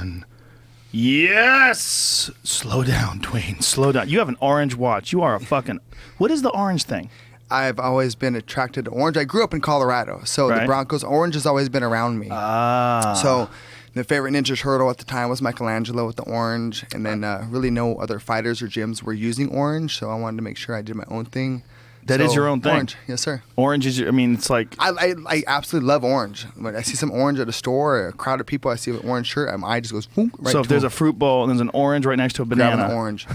on. Yes! Slow down, Duane. Slow down. You have an orange watch. You are a fucking... What is the orange thing? I've always been attracted to orange. I grew up in Colorado, so the Broncos, orange has always been around me. So the favorite Ninja Turtle at the time was Michelangelo with the orange, and then really no other fighters or gyms were using orange, so I wanted to make sure I did my own thing. That is your own thing? Orange, yes, sir. Orange is your... I mean, it's like... I absolutely love orange. When I see some orange at a store, or a crowd of people, I see an orange shirt, my eye just goes boom, right. So if there's a fruit bowl and there's an orange right next to a banana... Grab the orange.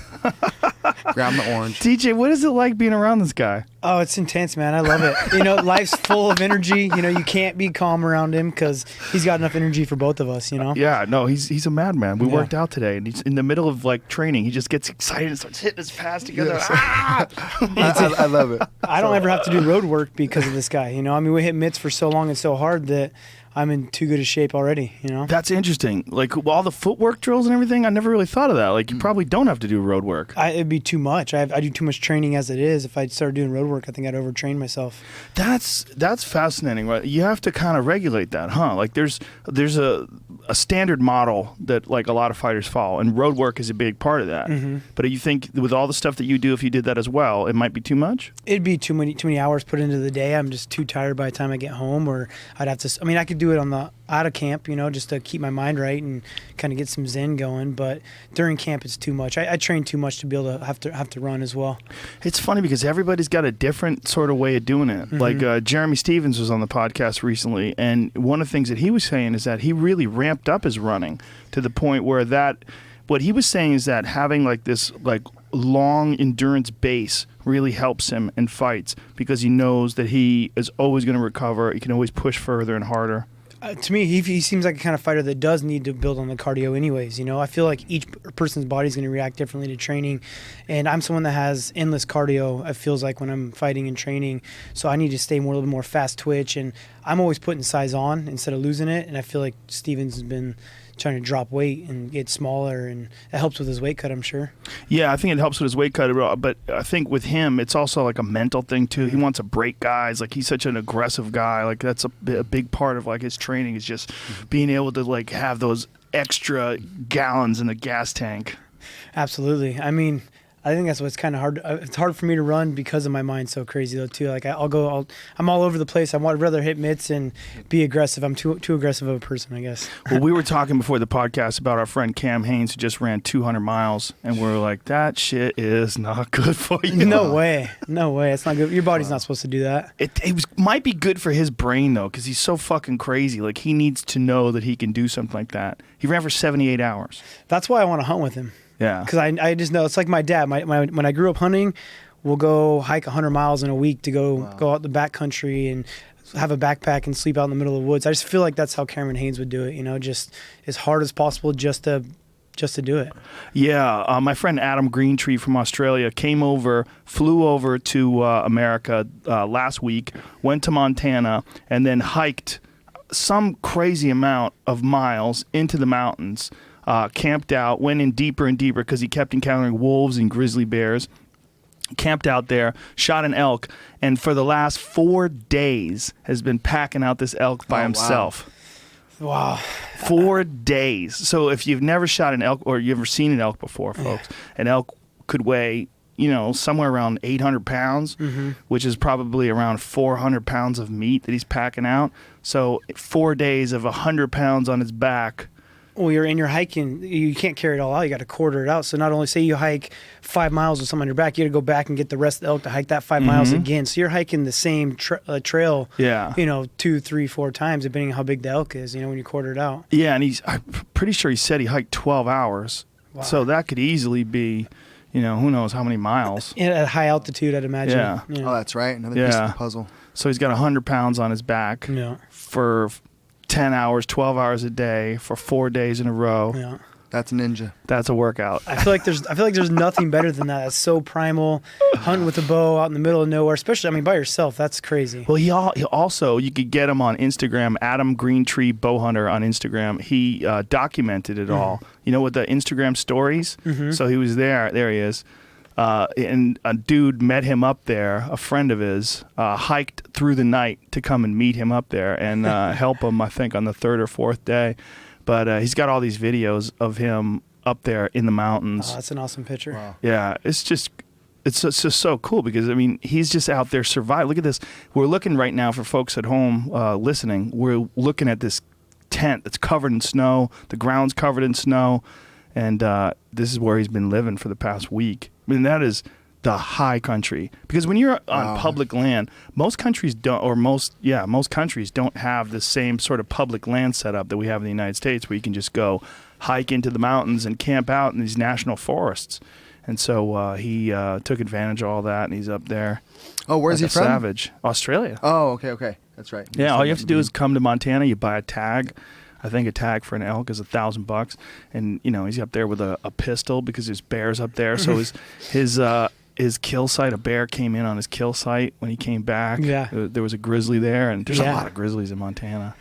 Grab the orange. DJ, what is it like being around this guy? Oh, it's intense, man. I love it. You know, life's full of energy. You know, you can't be calm around him because he's got enough energy for both of us, you know? Yeah, no, he's a madman. We worked out today, and he's in the middle of, like, training. He just gets excited and starts hitting his pads together. Yes. I love it. I don't ever have to do road work because of this guy, you know? I mean, we hit mitts for so long and so hard that I'm in too good a shape already, you know? That's interesting. Like, all the footwork drills and everything, I never really thought of that. Like, you probably don't have to do road work. It'd be too much. I do too much training as it is. If I started doing road work, I think I'd overtrain myself. That's fascinating, right? You have to kind of regulate that, huh? Like, there's a standard model that, like, a lot of fighters follow, and road work is a big part of that. Mm-hmm. But you think with all the stuff that you do, if you did that as well, it might be too much? It'd be too many hours put into the day. I'm just too tired by the time I get home, or I'd have to... I mean, I could do it on the out of camp, you know, just to keep my mind right and kind of get some zen going. But during camp, it's too much. I train too much to be able to have to run as well. It's funny because everybody's got a different sort of way of doing it. Mm-hmm. Like Jeremy Stevens was on the podcast recently, and one of the things that he was saying is that he really ramped up his running to the point where what he was saying is that having like this like long endurance base really helps him in fights because he knows that he is always going to recover. He can always push further and harder. To me, he seems like a kind of fighter that does need to build on the cardio anyways. You know, I feel like each person's body is going to react differently to training. And I'm someone that has endless cardio, it feels like, when I'm fighting and training. So I need to stay a little bit more fast twitch. And I'm always putting size on instead of losing it. And I feel like Stevens has been trying to drop weight and get smaller, and it helps with his weight cut, I'm sure. Yeah, I think it helps with his weight cut, but I think with him, it's also like a mental thing too. He wants to break guys. Like, he's such an aggressive guy. Like, that's a big part of like his training is just being able to like have those extra gallons in the gas tank. Absolutely. I mean, I think that's what's kind of hard. It's hard for me to run because of my mind so crazy though too. Like I'm all over the place. I'd rather hit mitts and be aggressive. I'm too aggressive of a person, I guess. Well, we were talking before the podcast about our friend Cam Haynes who just ran 200 miles, and we were like, that shit is not good for you. No way. It's not good. Your body's not supposed to do that. It might be good for his brain though, because he's so fucking crazy. Like, he needs to know that he can do something like that. He ran for 78 hours. That's why I want to hunt with him. Yeah, because I just know it's like my dad. When I grew up hunting, we'll go hike 100 miles in a week to go out the backcountry and have a backpack and sleep out in the middle of the woods. I just feel like that's how Cameron Haynes would do it. You know, just as hard as possible, just to do it. Yeah, my friend Adam Greentree from Australia flew over to America last week, went to Montana, and then hiked some crazy amount of miles into the mountains. Camped out, went in deeper and deeper because he kept encountering wolves and grizzly bears. Camped out there, shot an elk, and for the last 4 days has been packing out this elk by himself. Wow. 4 days. So if you've never shot an elk or you've ever seen an elk before, folks, an elk could weigh, somewhere around 800 pounds, which is probably around 400 pounds of meat that he's packing out. So 4 days of 100 pounds on his back. Well, you're hiking, you can't carry it all out. You got to quarter it out. So not only say you hike 5 miles with something on your back, you got to go back and get the rest of the elk to hike that 5 miles again. So you're hiking the same trail, 2, 3, 4 times, depending on how big the elk is, when you quarter it out. Yeah, and I'm pretty sure he said he hiked 12 hours. Wow. So that could easily be, who knows how many miles. At high altitude, I'd imagine. Yeah. Oh, that's right. Another piece of the puzzle. So he's got 100 pounds on his back for 10 hours, 12 hours a day for 4 days in a row. Yeah. That's a ninja. That's a workout. I feel like there's nothing better than that. It's so primal. Hunting with a bow out in the middle of nowhere, especially by yourself. That's crazy. Well, he also, you could get him on Instagram, Adam Greentree Bowhunter on Instagram. He documented it all. With the Instagram stories. So he was there. There he is. And a dude met him up there, a friend of his, hiked through the night to come and meet him up there and help him, I think, on the 3rd or 4th day. But he's got all these videos of him up there in the mountains. Oh, that's an awesome picture. Wow. Yeah, it's just so cool because, I mean, he's just out there surviving. Look at this. We're looking right now for folks at home listening. We're looking at this tent that's covered in snow. The ground's covered in snow. And this is where he's been living for the past week. I mean, that is the high country. Because when you're on public land, most countries don't, or most countries don't have the same sort of public land setup that we have in the United States, where you can just go hike into the mountains and camp out in these national forests. And so he took advantage of all that, and he's up there. Oh, where's he from? Savage. Australia. Oh, okay. That's right. Yeah, all you have to do is come to Montana. You buy a tag. I think a tag for an elk is $1,000, and he's up there with a pistol because there's bears up there. So his kill site, a bear came in on his kill site when he came back. Yeah, there was a grizzly there, and there's a lot of grizzlies in Montana.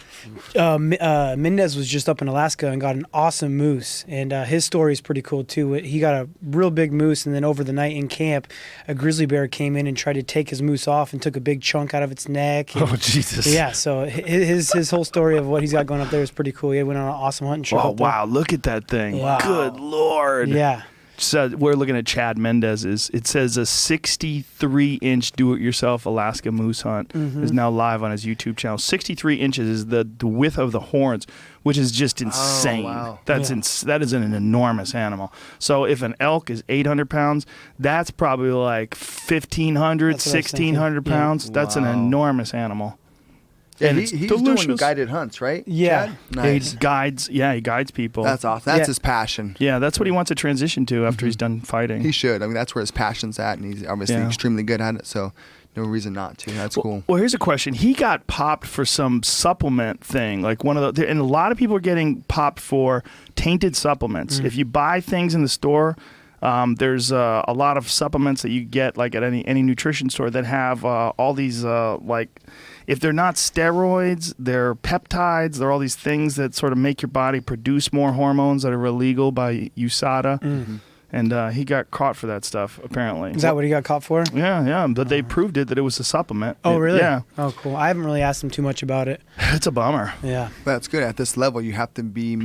Mendez was just up in Alaska and got an awesome moose, and his story is pretty cool too. He got a real big moose, and then over the night in camp, a grizzly bear came in and tried to take his moose off and took a big chunk out of its neck. And, oh, Jesus. Yeah, so his whole story of what he's got going up there is pretty cool. He went on an awesome hunting trip. Oh, wow, look at that thing. Wow. Good Lord. Yeah. So we're looking at Chad Mendez's. It says a 63-inch do-it-yourself Alaska moose hunt is now live on his YouTube channel. 63 inches is the width of the horns, which is just insane. Oh, wow. That is an enormous animal. So if an elk is 800 pounds, that's probably like 1,500, 1,600 pounds. Yeah. That's an enormous animal. Yeah, And he's delicious. doing guided hunts, right? Yeah. Chad? Nice. He guides people. That's awesome. That's his passion. Yeah, that's what he wants to transition to after he's done fighting. He should. I mean, that's where his passion's at, and he's obviously extremely good at it. So, no reason not to. That's cool. Well, here's a question. He got popped for some supplement thing, like one of the, and a lot of people are getting popped for tainted supplements. If you buy things in the store, there's a lot of supplements that you get like at any nutrition store that have all these like, if they're not steroids, they're peptides. They're all these things that sort of make your body produce more hormones that are illegal by USADA. And he got caught for that stuff, apparently. Is that what he got caught for? Yeah. But they proved that it was a supplement. Oh, really? Yeah. Oh, cool. I haven't really asked him too much about it. It's a bummer. Yeah. That's good. At this level, you have to be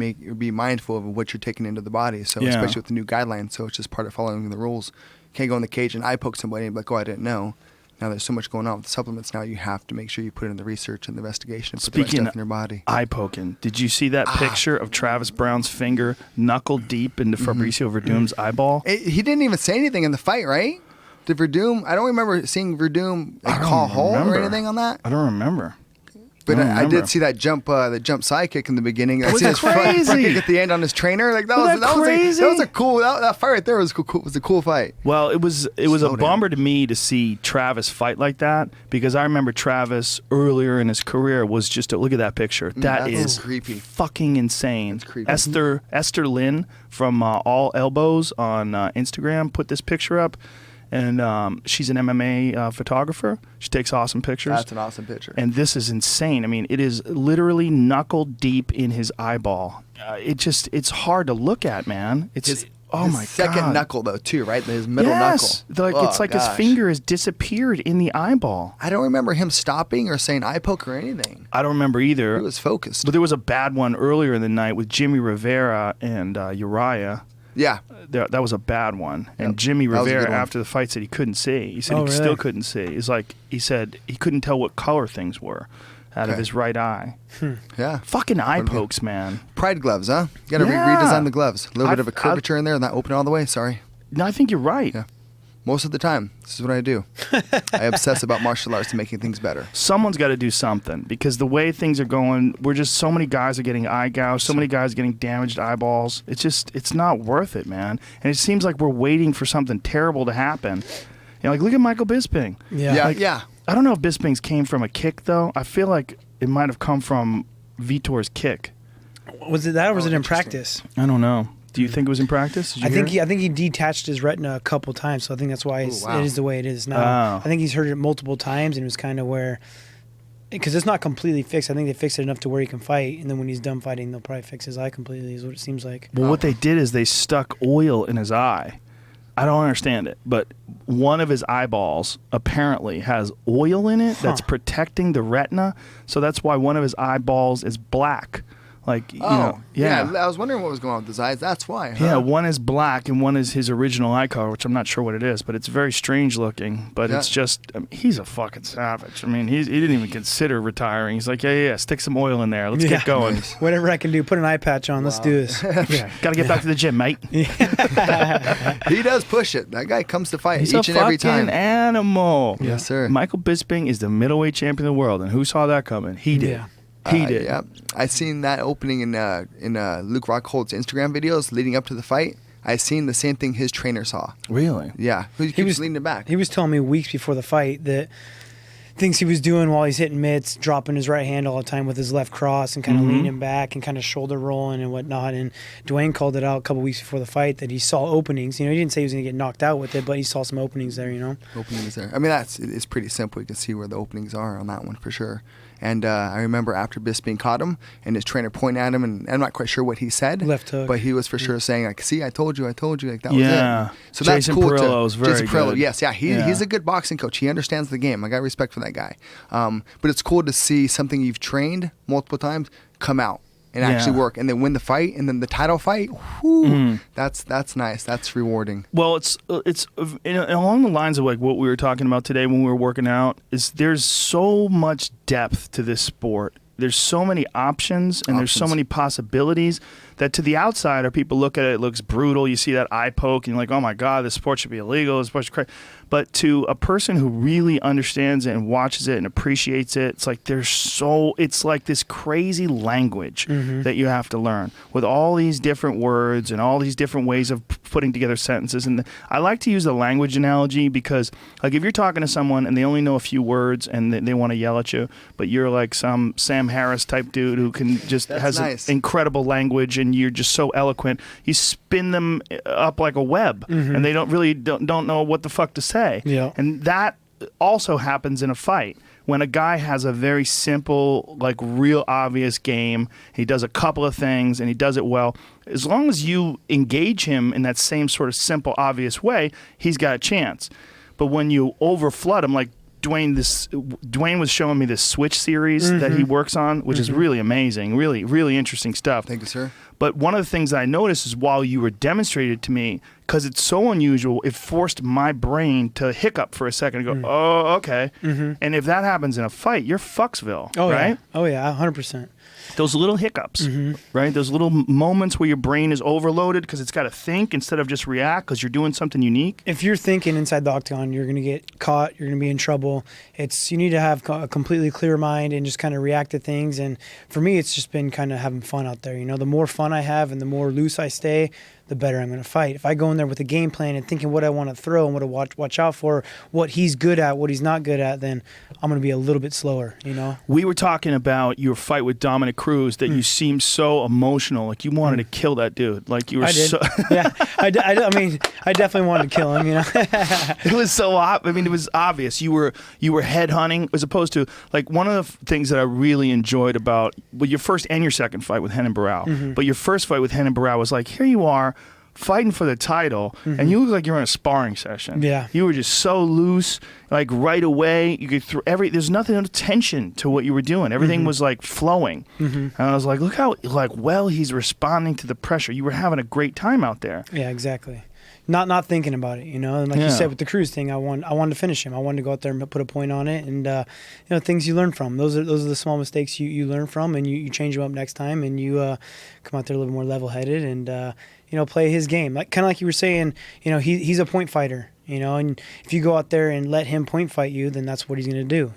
mindful of what you're taking into the body. So, especially with the new guidelines. So, it's just part of following the rules. You can't go in the cage and eye poke somebody and be like, oh, I didn't know. Now there's so much going on with the supplements. Now you have to make sure you put in the research and the investigation. Put the right stuff in your body. Eye poking. Did you see that picture of Travis Brown's finger knuckle deep into Fabricio Verdum's eyeball? He didn't even say anything in the fight, right? Did Verdum? I don't remember seeing Verdum call hold or anything on that. I don't remember. But I did see that jump side kick in the beginning. I see his front kick at the end on his trainer. Like that was crazy. That was a cool. That fight right there was cool. Was a cool fight. Well, it was a bummer to me to see Travis fight like that, because I remember Travis earlier in his career was just look at that picture. That is creepy. Fucking insane. That's creepy. Esther Lynn from All Elbows on Instagram put this picture up. And she's an MMA photographer. She takes awesome pictures. That's an awesome picture. And this is insane. I mean, it is literally knuckle deep in his eyeball. It's hard to look at, man. It's my God. Second knuckle though, too, right? His middle knuckle. It's like his finger has disappeared in the eyeball. I don't remember him stopping or saying eye poke or anything. I don't remember either. He was focused. But there was a bad one earlier in the night with Jimmy Rivera and Uriah. Yeah. That was a bad one. And Jimmy Rivera, after the fight, said he couldn't see. He said still couldn't see. It's like he said he couldn't tell what color things were out of his right eye. Yeah. Fucking eye pokes, man. Pride gloves, huh? You got to redesign the gloves. A little bit of a curvature in there and not open all the way. Sorry. No, I think you're right. Yeah. Most of the time, this is what I do. I obsess about martial arts and making things better. Someone's got to do something, because the way things are going, so many guys are getting eye gouged, so many guys are getting damaged eyeballs. It's not worth it, man. And it seems like we're waiting for something terrible to happen. Like look at Michael Bisping. Yeah. I don't know if Bisping's came from a kick though. I feel like it might have come from Vitor's kick. Was it that, or was it in practice? I don't know. Do you think it was in practice? I think he detached his retina a couple times, so I think that's why it is the way it is now. I think he's heard it multiple times, and it was kind of where, because it's not completely fixed. I think they fixed it enough to where he can fight, and then when he's done fighting, they'll probably fix his eye completely. Is what it seems like. Well, what they did is they stuck oil in his eye. I don't understand it, but one of his eyeballs apparently has oil in it that's protecting the retina, so that's why one of his eyeballs is black. Like, I was wondering what was going on with his eyes. That's why. Huh? Yeah, one is black and one is his original eye color, which I'm not sure what it is, but it's very strange looking. But it's just, he's a fucking savage. I mean, he didn't even consider retiring. He's like, yeah, stick some oil in there. Let's get going. Nice. Whatever I can do, put an eye patch on. Let's do this. Got to get back to the gym, mate. He does push it. That guy comes to fight He's each and every time. He's a fucking animal. Yes, sir. Michael Bisping is the middleweight champion of the world, and who saw that coming? He did. Yeah. He did. Yeah, I seen that opening in Luke Rockhold's Instagram videos leading up to the fight. I seen the same thing his trainer saw. Really? Yeah, he was leaning it back. He was telling me weeks before the fight that things he was doing while he's hitting mitts, dropping his right hand all the time with his left cross and kind of leaning back and kind of shoulder rolling and whatnot. And Duane called it out a couple weeks before the fight that he saw openings. He didn't say he was going to get knocked out with it, but he saw some openings there. Openings there. I mean, it's pretty simple. You can see where the openings are on that one for sure. And I remember after Bisping caught him and his trainer pointed at him, and I'm not quite sure what he said. Left hook. But he was for sure saying, like, see, I told you. Like, that was it. So Jason that's cool. Perillo's very Jason Perillo, good. yes. Yeah, he's a good boxing coach. He understands the game. I got respect for that guy. But it's cool to see something you've trained multiple times come out and actually work, and then win the fight, and then the title fight. That's nice. That's rewarding. Well, it's along the lines of like what we were talking about today when we were working out. Is there's so much depth to this sport. There's so many options, and there's so many possibilities that to the outsider, people look at it, it looks brutal. You see that eye poke, and you're like, oh my God, this sport should be illegal. This sport should crazy. But to a person who really understands it and watches it and appreciates it, it's like it's like this crazy language that you have to learn with all these different words and all these different ways of putting together sentences. And I like to use the language analogy because, like, if you're talking to someone and they only know a few words and they want to yell at you, but you're like some Sam Harris type dude who can just has nice. incredible language and you're just so eloquent, you spin them up like a web and they don't know what the fuck to say. Yeah. And that also happens in a fight. When a guy has a very simple, like real obvious game, he does a couple of things and he does it well, as long as you engage him in that same sort of simple, obvious way, he's got a chance. But when you overflood him, like Duane was showing me this Switch series that he works on, which is really amazing, really, really interesting stuff. Thank you, sir. But one of the things that I noticed is while you were demonstrated to me, because it's so unusual, it forced my brain to hiccup for a second and go, oh, okay. And if that happens in a fight, you're Fucksville, right? Yeah. Oh, yeah, 100%. Those little hiccups, right? Those little moments where your brain is overloaded because it's got to think instead of just react because you're doing something unique. If you're thinking inside the octagon, you're going to get caught, you're going to be in trouble. You need to have a completely clear mind and just kind of react to things. And for me, it's just been kind of having fun out there. The more fun I have and the more loose I stay, the better I'm going to fight. If I go in there with a game plan and thinking what I want to throw and what to watch out for, what he's good at, what he's not good at, then I'm going to be a little bit slower, We were talking about your fight with Dominick Cruz that you seemed so emotional, like you wanted to kill that dude. Like you were I did. Yeah, I mean, I definitely wanted to kill him, It was so it was obvious. You were head hunting as opposed to, like, one of the things that I really enjoyed about your first and your second fight with Renan Barão, but your first fight with Renan Barão was like, here you are, fighting for the title, and you look like you're in a sparring session. Yeah. You were just so loose, like right away. You could there's nothing of tension to what you were doing. Everything was like flowing. And I was like, look how well he's responding to the pressure. You were having a great time out there. Yeah, exactly. Not thinking about it, and like you said with the Cruz thing, I wanted to finish him. I wanted to go out there and put a point on it, and things you learn from. Those are the small mistakes you learn from, and you change them up next time, and you come out there a little more level-headed, and play his game. Kind of like you were saying, he's a point fighter, and if you go out there and let him point fight you, then that's what he's going to do,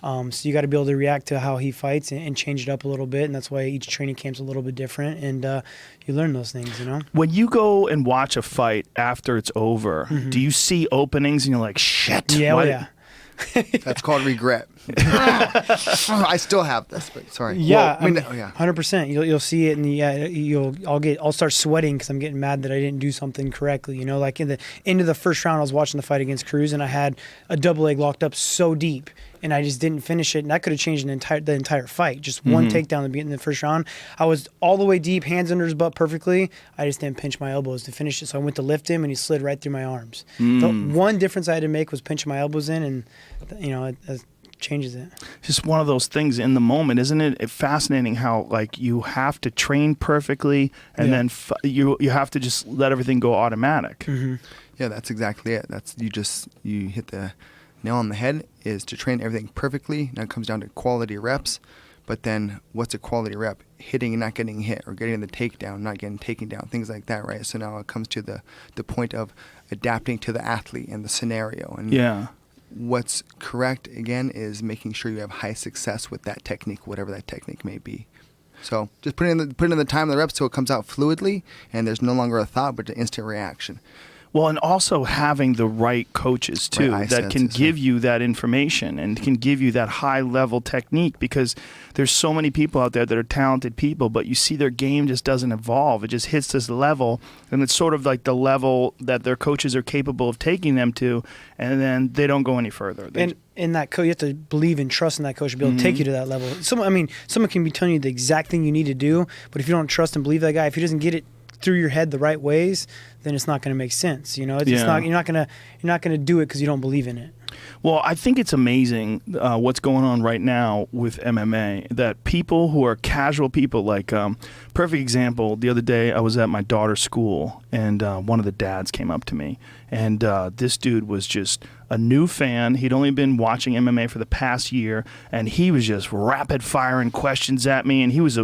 So you got to be able to react to how he fights and change it up a little bit, and that's why each training camp's a little bit different, and you learn those things, When you go and watch a fight after it's over, do you see openings and you're like, shit? Yeah, yeah. That's called regret. I still have this, but sorry. Yeah, well, 100%. You'll see it, and I'll start sweating because I'm getting mad that I didn't do something correctly. Like in the end of the first round, I was watching the fight against Cruz, and I had a double leg locked up so deep, and I just didn't finish it, and that could have changed the entire fight. Just one takedown in the first round. I was all the way deep, hands under his butt perfectly. I just didn't pinch my elbows to finish it, so I went to lift him, and he slid right through my arms. The one difference I had to make was pinching my elbows in, and changes it. Just one of those things in the moment, isn't it? It's fascinating how like you have to train perfectly, and then you have to just let everything go automatic. Mm-hmm. Yeah, that's exactly it. You hit the nail on the head. Is to train everything perfectly. Now it comes down to quality reps. But then what's a quality rep? Hitting and not getting hit, or getting the takedown, not getting taken down, things like that, right? So now it comes to the point of adapting to the athlete and the scenario. And what's correct, again, is making sure you have high success with that technique, whatever that technique may be. So just put in the time and the reps so it comes out fluidly, and there's no longer a thought, but an instant reaction. Well, and also having the right coaches, too, that can give you that information and can give you that high-level technique, because there's so many people out there that are talented people, but you see their game just doesn't evolve. It just hits this level, and it's sort of like the level that their coaches are capable of taking them to, and then they don't go any further. And in that coach, you have to believe and trust in that coach to be able to take you to that level. Someone can be telling you the exact thing you need to do, but if you don't trust and believe that guy, if he doesn't get it through your head the right ways, then it's not going to make sense. You know, it's not, you're not going to do it because you don't believe in it. Well, I think it's amazing what's going on right now with MMA, that people who are casual people, like perfect example, the other day I was at my daughter's school, and one of the dads came up to me, and this dude was just a new fan. He'd only been watching MMA for the past year, and he was just rapid firing questions at me, and he was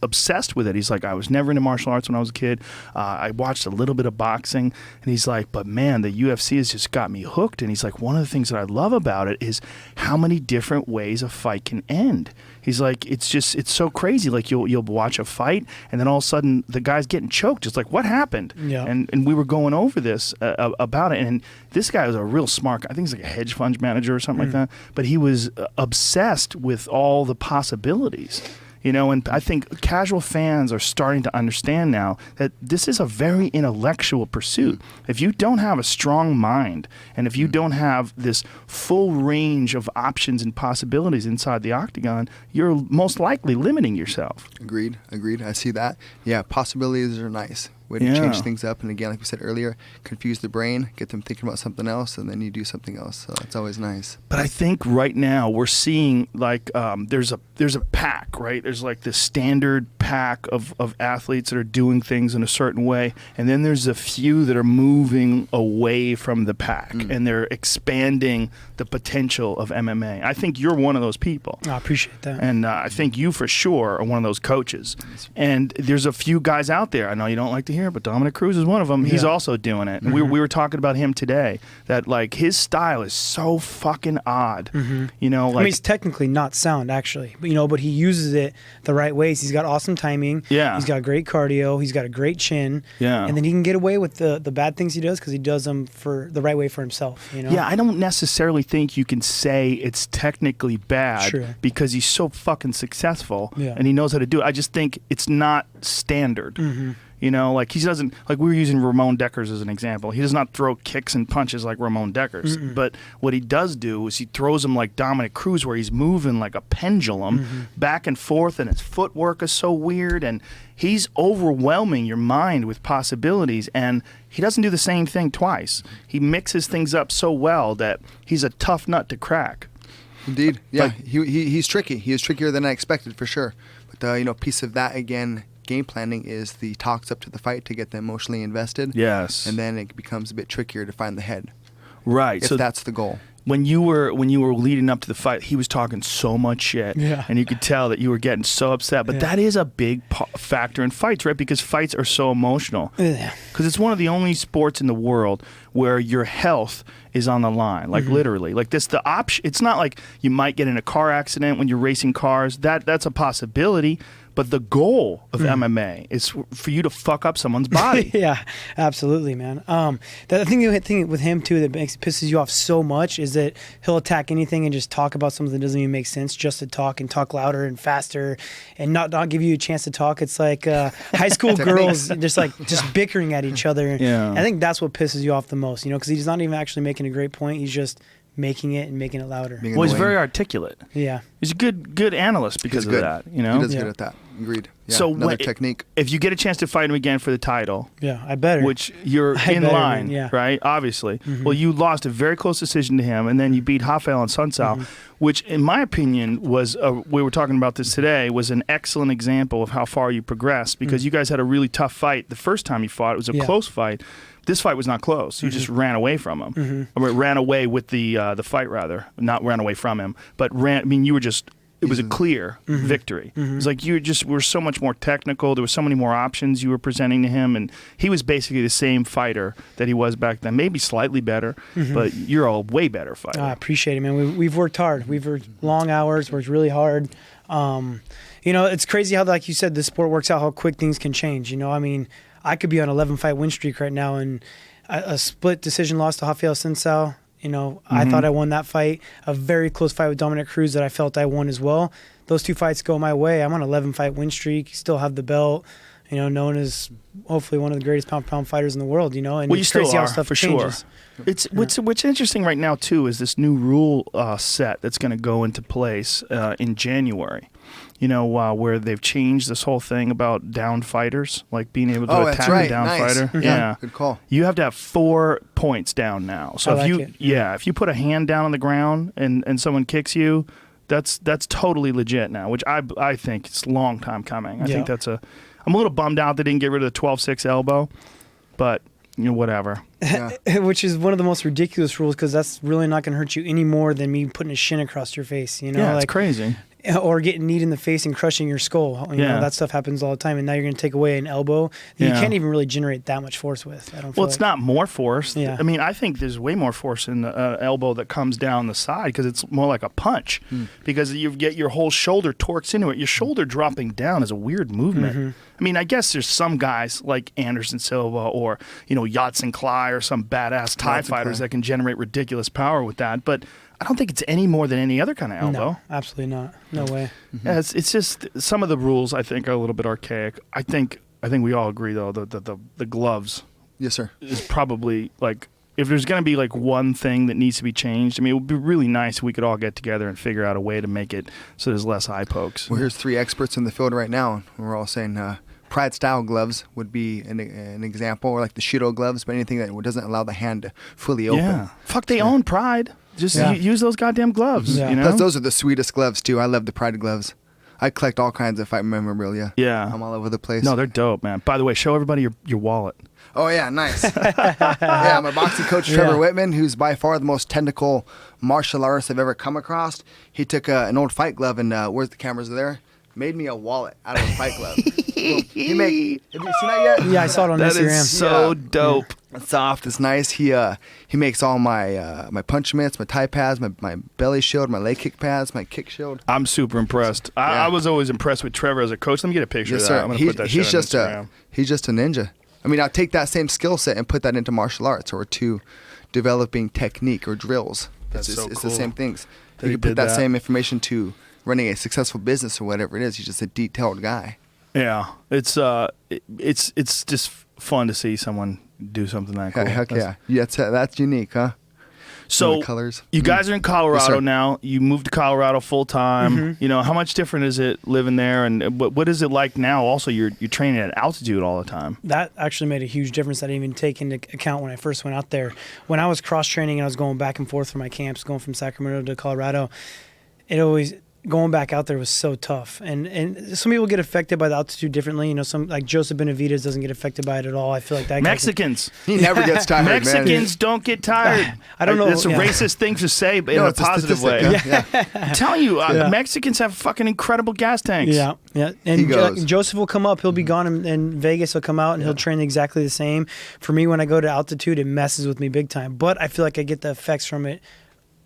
obsessed with it. He's like, I was never into martial arts when I was a kid. I watched a little bit of boxing, and he's like, but man, the UFC has just got me hooked. And he's like, one of the things that I love about it is how many different ways a fight can end. He's like, it's so crazy. Like you'll watch a fight, and then all of a sudden the guy's getting choked. It's like, what happened? Yeah. And we were going over this about it, and this guy was a real smart guy. I think he's like a hedge fund manager or something like that. But he was obsessed with all the possibilities. You know, and I think casual fans are starting to understand now that this is a very intellectual pursuit. If you don't have a strong mind, and if you don't have this full range of options and possibilities inside the octagon, you're most likely limiting yourself. Agreed. I see that. Yeah, possibilities are nice. Way to change things up, and again, like we said earlier, confuse the brain, get them thinking about something else, and then you do something else. So it's always nice. But I think right now we're seeing like there's a pack, right? There's like the standard pack of athletes that are doing things in a certain way, and then there's a few that are moving away from the pack, and they're expanding the potential of MMA. I think you're one of those people. I appreciate that. And I think you for sure are one of those coaches. And there's a few guys out there, I know you don't like to hear, but Dominick Cruz is one of them. He's also doing it. And we were talking about him today, that like his style is so fucking odd. You know, like, I mean, he's technically not sound, actually, but he uses it the right ways. He's got awesome timing. Yeah. He's got great cardio. He's got a great chin. Yeah. And then he can get away with the bad things he does because he does them for the right way for himself. You know? Yeah, I don't necessarily think you can say it's technically bad because he's so fucking successful and he knows how to do it. I just think it's not standard. You know, like he doesn't, like we were using Ramon Dekkers as an example. He does not throw kicks and punches like Ramon Dekkers. But what he does do is he throws them like Dominick Cruz, where he's moving like a pendulum back and forth, and his footwork is so weird, and he's overwhelming your mind with possibilities, and he doesn't do the same thing twice. He mixes things up so well that he's a tough nut to crack. Indeed. Yeah, he's tricky. He is trickier than I expected, for sure. But, piece of that, again, game planning is the talks up to the fight to get them emotionally invested. Yes. And then it becomes a bit trickier to find the head. Right. So that's the goal. When you were leading up to the fight, he was talking so much shit, and you could tell that you were getting so upset. But that is a big factor in fights, right? Because fights are so emotional. Because it's one of the only sports in the world where your health is on the line, like literally. Like this, the option. It's not like you might get in a car accident when you're racing cars. That's a possibility. But the goal of MMA is for you to fuck up someone's body. Yeah, absolutely, man. The thing with him, too, that pisses you off so much is that he'll attack anything and just talk about something that doesn't even make sense just to talk, and talk louder and faster and not give you a chance to talk. It's like high school girls just bickering at each other. Yeah. I think that's what pisses you off the most, because he's not even actually making a great point. He's just making it louder. Well, he's very articulate. Yeah. He's a good analyst because of that. He does good at that. Agreed. Yeah, so another technique. If you get a chance to fight him again for the title, yeah, I better. which you're in line, right? Obviously. Mm-hmm. Well, you lost a very close decision to him, and then you beat Rafael and Sunsao, which, in my opinion, was we were talking about this today, was an excellent example of how far you progressed, because you guys had a really tough fight the first time you fought. It was a close fight. This fight was not close. You just ran away from him, or ran away with the fight, rather, not ran away from him, but ran. I mean, you were just. It was a clear victory. It was like you were so much more technical. There were so many more options you were presenting to him, and he was basically the same fighter that he was back then. Maybe slightly better, but you're a way better fighter. I appreciate it, man. We've worked hard. We've worked long hours. Worked really hard. You know, it's crazy how, like you said, the sport works out. How quick things can change. You know, I mean, I could be on an 11-fight win streak right now, and a split decision loss to Rafael Sunsao. You know, I thought I won that fight. A very close fight with Dominick Cruz that I felt I won as well. Those 2 fights go my way. I'm on an 11-fight win streak. Still have the belt. You know, known as hopefully one of the greatest pound-for-pound fighters in the world. You know, and well, it's crazy how are, stuff for changes. Sure. It's what's interesting right now too is this new rule set that's going to go into place in January. You know, where they've changed this whole thing about down fighters, like being able to attack a down fighter. Yeah, good call. You have to have 4 points down now. So if you put a hand down on the ground and someone kicks you, that's totally legit now, which I think it's a long time coming. I think I'm a little bummed out they didn't get rid of the 12-6 elbow, but you know, whatever. Yeah. Which is one of the most ridiculous rules, because that's really not going to hurt you any more than me putting a shin across your face. You know, yeah, it's crazy. Or getting kneed in the face and crushing your skull. You know, that stuff happens all the time. And now you're going to take away an elbow that you can't even really generate that much force with. I don't feel it's not more force. Yeah. I mean, I think there's way more force in the elbow that comes down the side, because it's more like a punch. Because you get your whole shoulder torques into it. Your shoulder dropping down is a weird movement. I mean, I guess there's some guys like Anderson Silva or, you know, Yatsen Klai or some badass Thai fighters that can generate ridiculous power with that. But I don't think it's any more than any other kind of elbow. No, absolutely not. No way. Yeah, it's just some of the rules I think are a little bit archaic. I think we all agree though that the gloves. Yes, sir. Is probably like, if there's going to be like one thing that needs to be changed, I mean, it would be really nice if we could all get together and figure out a way to make it so there's less eye pokes. Well, here's 3 experts in the field right now, and we're all saying Pride style gloves would be an example, or like the Shido gloves, but anything that doesn't allow the hand to fully open. Yeah. Fuck, they own Pride. Just use those goddamn gloves. Yeah. You know? Plus, those are the sweetest gloves too. I love the Pride gloves. I collect all kinds of fight memorabilia. Yeah. I'm all over the place. No, they're dope, man. By the way, show everybody your wallet. Oh, yeah, nice. Yeah, my boxing coach, Trevor Whitman, who's by far the most technical martial artist I've ever come across, he took an old fight glove and, where's the cameras there? Made me a wallet out of a fight glove. Well, have you seen that yet? Yeah, I saw it on Instagram. That is so dope. It's soft. It's nice. He makes all my my punch mitts, my tie pads, my belly shield, my leg kick pads, my kick shield. I'm super impressed. I was always impressed with Trevor as a coach. Let me get a picture of that. Sir. I'm gonna put that shit on Instagram. He's just a ninja. I mean, I'll take that same skill set and put that into martial arts or to developing technique or drills. It's cool. the same things. That You he can put did that that. same information to running a successful business or whatever it is. He's just a detailed guy. Yeah, it's just fun to see someone do something that cool. Heck yeah. That's unique, huh? So the colors. You guys are in Colorado Yes, now. You moved to Colorado full time. You know, how much different is it living there, and what is it like now? Also, you're training at altitude all the time. That actually made a huge difference. I didn't even take into account when I first went out there. When I was cross training and I was going back and forth from my camps, going from Sacramento to Colorado, going back out there was so tough. And some people get affected by the altitude differently. You know, some like Joseph Benavidez doesn't get affected by it at all. I feel like that Mexicans. He never gets tired, Mexicans don't get tired. I don't know. It's a racist thing to say, but in a positive way. I'm telling you, Mexicans have fucking incredible gas tanks. Yeah. And Joseph will come up. He'll be gone in Vegas. He'll come out and he'll train exactly the same. For me, when I go to altitude, it messes with me big time. But I feel like I get the effects from it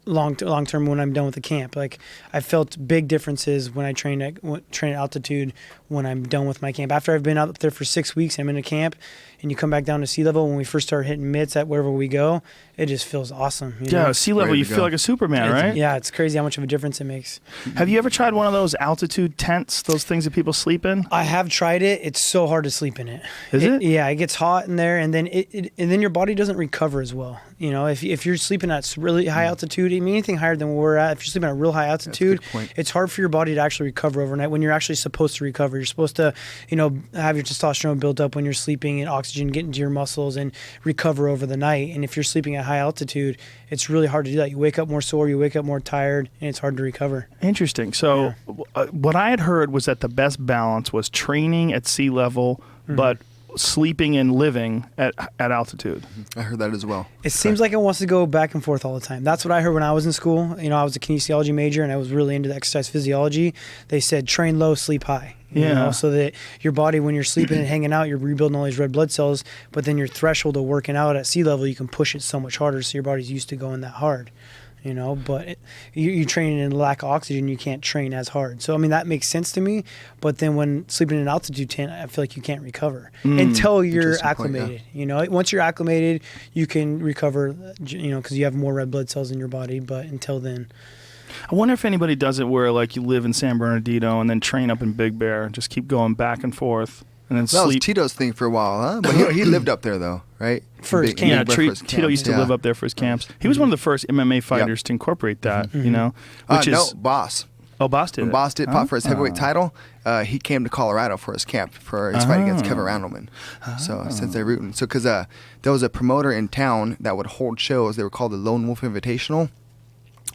long term when I'm done with the camp. Like I felt big differences when I train at altitude when I'm done with my camp. After I've been out there for 6 weeks, I'm in a camp, and you come back down to sea level. When we first start hitting mitts at wherever we go, it just feels awesome. You know? Sea level, you feel like a Superman, right? Yeah, it's crazy how much of a difference it makes. Have you ever tried one of those altitude tents, those things that people sleep in? I have tried it. It's so hard to sleep in it. Is it? Yeah, it gets hot in there, and then then your body doesn't recover as well. You know, if you're sleeping at really high altitude, I mean, anything higher than where we're at, if you're sleeping at real high altitude, it's hard for your body to actually recover overnight when you're actually supposed to recover. You're supposed to, you know, have your testosterone built up when you're sleeping and oxygen get into your muscles and recover over the night. And if you're sleeping at high altitude, it's really hard to do that. You wake up more sore, you wake up more tired, and it's hard to recover. Interesting. So what I had heard was that the best balance was training at sea level, but sleeping and living at altitude. I heard that as well. It seems like it wants to go back and forth all the time. That's what I heard when I was in school. You know, I was a kinesiology major and I was really into the exercise physiology. They said train low, sleep high. You know, so that your body, when you're sleeping and hanging out, you're rebuilding all these red blood cells, but then your threshold of working out at sea level, you can push it so much harder, so your body's used to going that hard. You know, but you train in lack of oxygen, you can't train as hard. So, I mean, that makes sense to me. But then when sleeping in an altitude tent, I feel like you can't recover until you're acclimated. You know, once you're acclimated, you can recover, you know, because you have more red blood cells in your body. But until then. I wonder if anybody does it where, like, you live in San Bernardino and then train up in Big Bear and just keep going back and forth. And then that was Tito's thing for a while, huh? But he lived up there, though, right? For his camp. Yeah, Tito used to live up there for his camps. He was one of the first MMA fighters to incorporate that, you know? Boss. Oh, Boss did. When Boss did fought for his heavyweight title, he came to Colorado for his camp for his fight against Kevin Randleman. So since they're rooting. So because there was a promoter in town that would hold shows. They were called the Lone Wolf Invitational.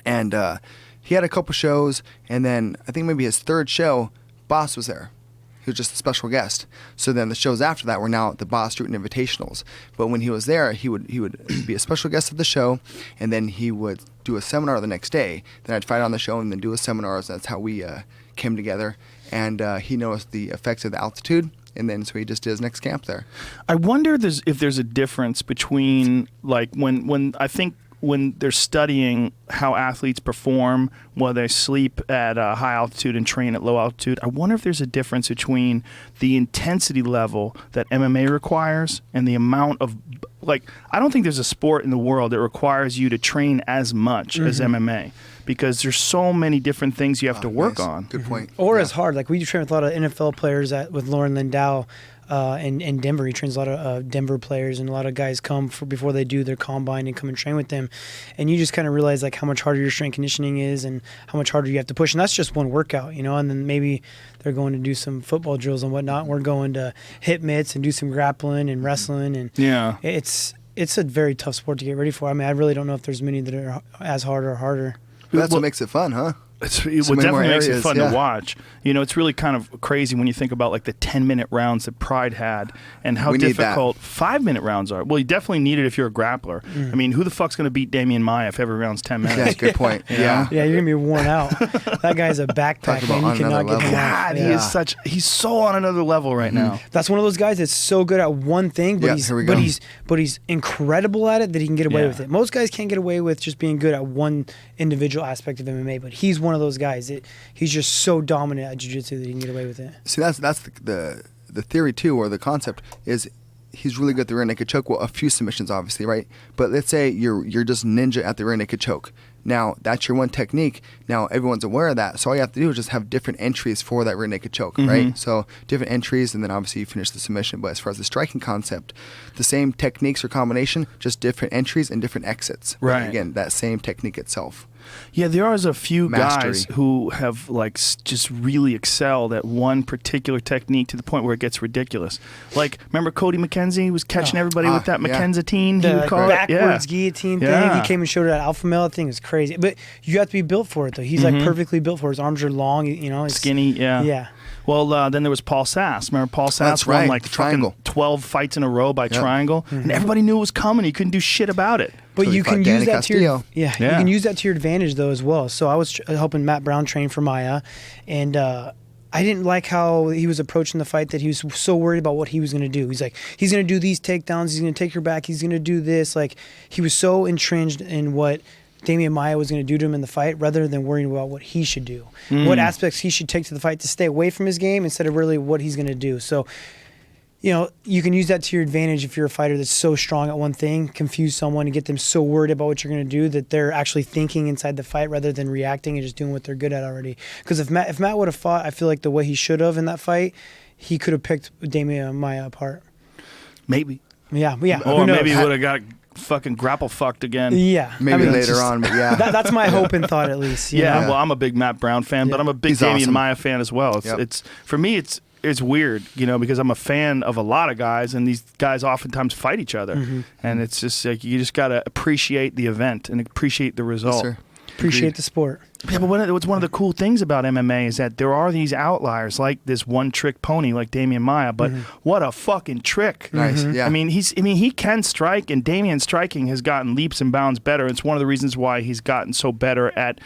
And he had a couple shows, and then I think maybe his third show, Boss was there. He was just a special guest. So then the shows after that were now the Bas Rutten Invitationals. But when he was there, he would be a special guest of the show, and then he would do a seminar the next day. Then I'd fight on the show and then do a seminar. So that's how we came together. And he noticed the effects of the altitude, and then so he just did his next camp there. I wonder if there's a difference between, like, when they're studying how athletes perform while they sleep at high altitude and train at low altitude, I wonder if there's a difference between the intensity level that MMA requires and the amount of, like, I don't think there's a sport in the world that requires you to train as much as MMA, because there's so many different things you have to work on. Good point. Or as hard. Like, we train with a lot of NFL players with Lauren Lindau. In Denver, he trains a lot of Denver players, and a lot of guys come before they do their combine and come and train with them, and you just kind of realize like how much harder your strength conditioning is and how much harder you have to push, and that's just one workout, you know. And then maybe they're going to do some football drills and whatnot. And we're going to hit mitts and do some grappling and wrestling, and it's a very tough sport to get ready for. I mean, I really don't know if there's many that are as hard or harder. That's what makes it fun, huh? It definitely makes it fun to watch. You know, it's really kind of crazy when you think about like the 10-minute rounds that Pride had and how difficult 5-minute rounds are. Well, you definitely need it if you're a grappler. I mean, who the fuck's going to beat Damian Maia if every round's 10 minutes? Yeah, good point. Yeah, you're going to be worn out. That guy's a backpack, man. You cannot get him out. God, he's so on another level right now. That's one of those guys that's so good at one thing, but he's incredible at it that he can get away with it. Most guys can't get away with just being good at one individual aspect of MMA, but he's one of those guys. He's just so dominant at jiu-jitsu that he can get away with it. See, that's the theory too, or the concept is he's really good at the rear naked choke. Well, a few submissions, obviously, right? But let's say you're just ninja at the rear naked choke. Now, that's your one technique. Now, everyone's aware of that. So all you have to do is just have different entries for that rear naked choke, right? So different entries, and then obviously you finish the submission. But as far as the striking concept, the same techniques or combination, just different entries and different exits. Right. But again, that same technique itself. Yeah, there are a few guys who have like just really excelled at one particular technique to the point where it gets ridiculous. Like, remember Cody McKenzie was catching everybody with that McKenzatine? The backwards guillotine thing. He came and showed it at Alpha Male. That thing is crazy. But you have to be built for it, though. He's like perfectly built for it. His arms are long, you know. Skinny, yeah. Well, then there was Paul Sass. Remember Paul Sass won like fucking 12 fights in a row by triangle, and everybody knew it was coming. He couldn't do shit about it. But you can use that to your you can use that to your advantage though as well. So I was helping Matt Brown train for Maia, and I didn't like how he was approaching the fight. That he was so worried about what he was going to do. He's like, he's going to do these takedowns. He's going to take your back. He's going to do this. Like, he was so entrenched in what Damian Maia was going to do to him in the fight rather than worrying about what he should do, what aspects he should take to the fight to stay away from his game instead of really what he's going to do. So, you know, you can use that to your advantage if you're a fighter that's so strong at one thing, confuse someone and get them so worried about what you're going to do that they're actually thinking inside the fight rather than reacting and just doing what they're good at already. Because if Matt would have fought, I feel like the way he should have in that fight, he could have picked Damian Maia apart. Maybe. Yeah. Or maybe he would have got fucking grapple fucked again. Yeah. Maybe later on, but yeah. That's my hope and thought, at least. Yeah, well, I'm a big Matt Brown fan, but I'm a big Damian Maia fan as well. It's for me, it's weird, because I'm a fan of a lot of guys, and these guys oftentimes fight each other, and it's just like you just gotta appreciate the event and appreciate the result. Yes, sir. Appreciate the sport. Yeah, but what's one of the cool things about MMA is that there are these outliers, like this one-trick pony, like Damian Maia. But what a fucking trick! Nice, yeah. I mean, he can strike, and Damian's striking has gotten leaps and bounds better. It's one of the reasons why he's gotten so better at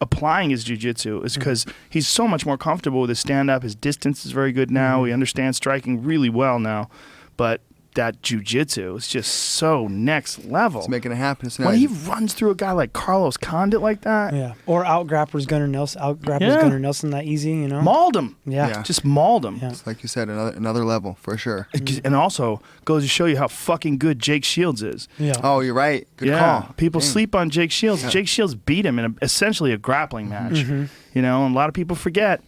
applying his jiu-jitsu is because he's so much more comfortable with his stand-up. His distance is very good now. He understands striking really well now, but that jiu-jitsu is just so next level. It's making it happen. When he runs through a guy like Carlos Condit like that. Yeah. Or out-grappers Gunnar Nelson that easy, Mauled him. Yeah. Just mauled him. Yeah. It's like you said, another level for sure. And also goes to show you how fucking good Jake Shields is. Yeah. Oh, you're right. Good call. People sleep on Jake Shields. Jake Shields beat him in essentially a grappling match. And a lot of people forget.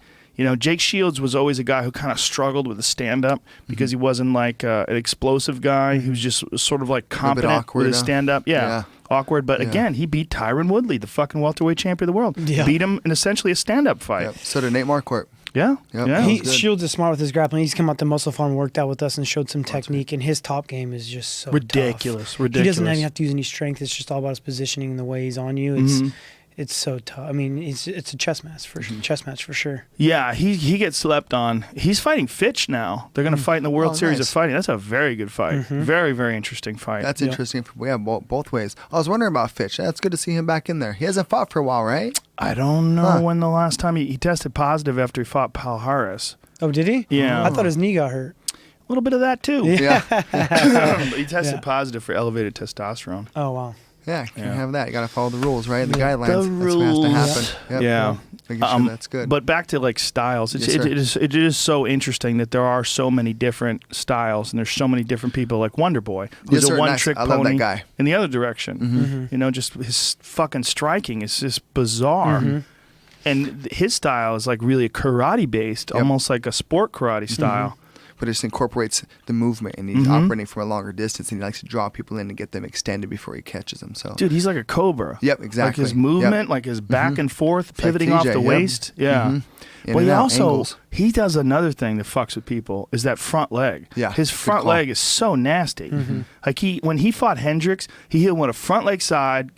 Jake Shields was always a guy who kind of struggled with the stand-up because he wasn't like an explosive guy. He was just sort of like competent with his stand-up. Yeah, awkward. But again, he beat Tyron Woodley, the fucking welterweight champion of the world. Yeah. Beat him in essentially a stand-up fight. Yep. So did Nate Marquardt. Yeah. Shields is smart with his grappling. He's come out to Muscle Farm, worked out with us, and showed some technique. And his top game is just so ridiculous. Tough. He doesn't even have to use any strength. It's just all about his positioning and the way he's on you. It's so tough. I mean, it's a chess match for sure. Yeah, he gets slept on. He's fighting Fitch now. They're going to fight in the World Series of Fighting. That's a very good fight. Very, very interesting fight. That's interesting. Yeah, both ways. I was wondering about Fitch. That's good to see him back in there. He hasn't fought for a while, right? I don't know when the last time he tested positive after he fought Pal Harris. Oh, did he? Yeah. I thought his knee got hurt. A little bit of that too. Yeah. He tested positive for elevated testosterone. Oh, wow. Yeah, can't have that. You got to follow the rules, right? The guidelines. The rules. That's what has to happen. Yep. Yeah. Making sure that's good. But back to like styles. It is so interesting that there are so many different styles and there's so many different people like Wonderboy, who's a one-trick pony. I love that guy. In the other direction. Just his fucking striking is just bizarre. And his style is like really karate-based, almost like a sport karate style. But it just incorporates the movement, and he's operating from a longer distance, and he likes to draw people in and get them extended before he catches them. So, dude, he's like a cobra. Yep, exactly. Like his movement, like his back and forth, pivoting like off the waist. Yeah. But he does another thing that fucks with people is that front leg. Yeah, his front leg is so nasty. Like when he fought Hendricks, he hit him with a front leg side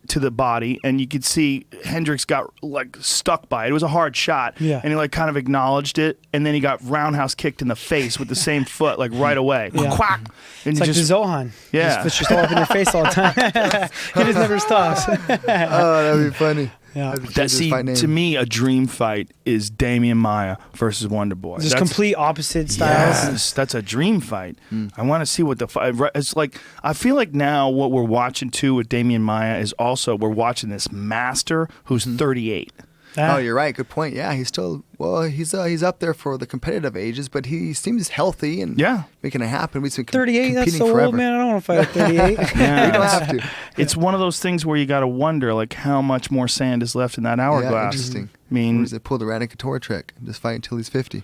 to the body, and you could see Hendricks got like stuck by it. It was a hard shot, and he like kind of acknowledged it, and then he got roundhouse kicked in the face with the same foot like right away. Quack! And it's like the Zohan. Yeah, it's just all up in your face all the time. He just never stops. Oh, that'd be funny. Yeah. To me, a dream fight is Damian Maia versus Wonderboy. Just complete opposite styles. Yes, that's a dream fight. I want to see what the fight. It's like I feel like now what we're watching too with Damian Maia is also we're watching this master who's 38. Oh, you're right. Good point. Yeah, he's still he's up there for the competitive ages, but he seems healthy and making it happen. We've been 38. That's so forever. old, man. I don't want to fight at 38. You don't have to. It's one of those things where you got to wonder like how much more sand is left in that hourglass. Yeah, interesting. I mean, or does it pull the Ranallo trick? Just fight until he's 50.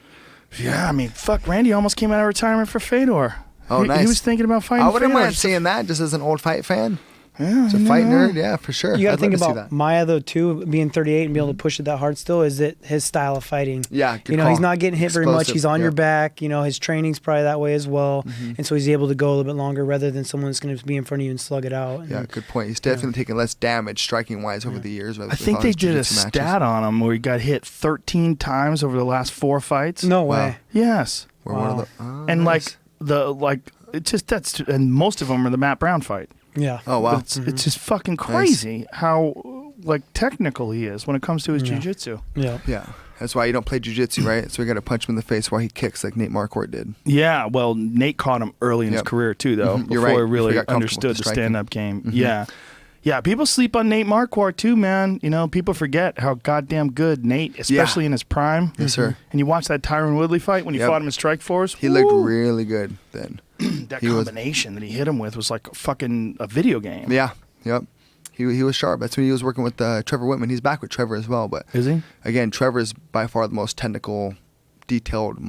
Yeah, I mean, fuck, Randy almost came out of retirement for Fedor. Oh, nice. He was thinking about fighting. I wouldn't Fedor. mind seeing that just as an old fight fan. Yeah, it's a fight nerd, yeah, for sure. You got to think about Maia though too, being 38 and be able to push it that hard. Still, is it his style of fighting? Yeah, good call. He's not getting hit very much. He's on your back. His training's probably that way as well, and so he's able to go a little bit longer rather than someone that's going to be in front of you and slug it out. Yeah, good point. He's definitely taking less damage striking wise over the years. I think they did a stat on him where he got hit 13 times over the last 4 fights. No way. Yes. And nice. And most of them are the Matt Brown fight. Yeah. Oh, wow. It's just fucking crazy how technical he is when it comes to his jiu-jitsu. Yeah. Yeah. That's why you don't play jiu-jitsu, right? So we got to punch him in the face while he kicks like Nate Marquardt did. Yeah, well, Nate caught him early in his career too, though, before he really understood the stand-up game. Yeah. Yeah, people sleep on Nate Marquardt too, man. People forget how goddamn good Nate, especially in his prime. Yes, sir. And you watch that Tyron Woodley fight when he fought him in Strikeforce. He looked really good then. That combination that he hit him with was like fucking a video game. Yeah, yep. He was sharp. That's when he was working with Trevor Whitman. He's back with Trevor as well. But is he? Again, Trevor's by far the most technical, detailed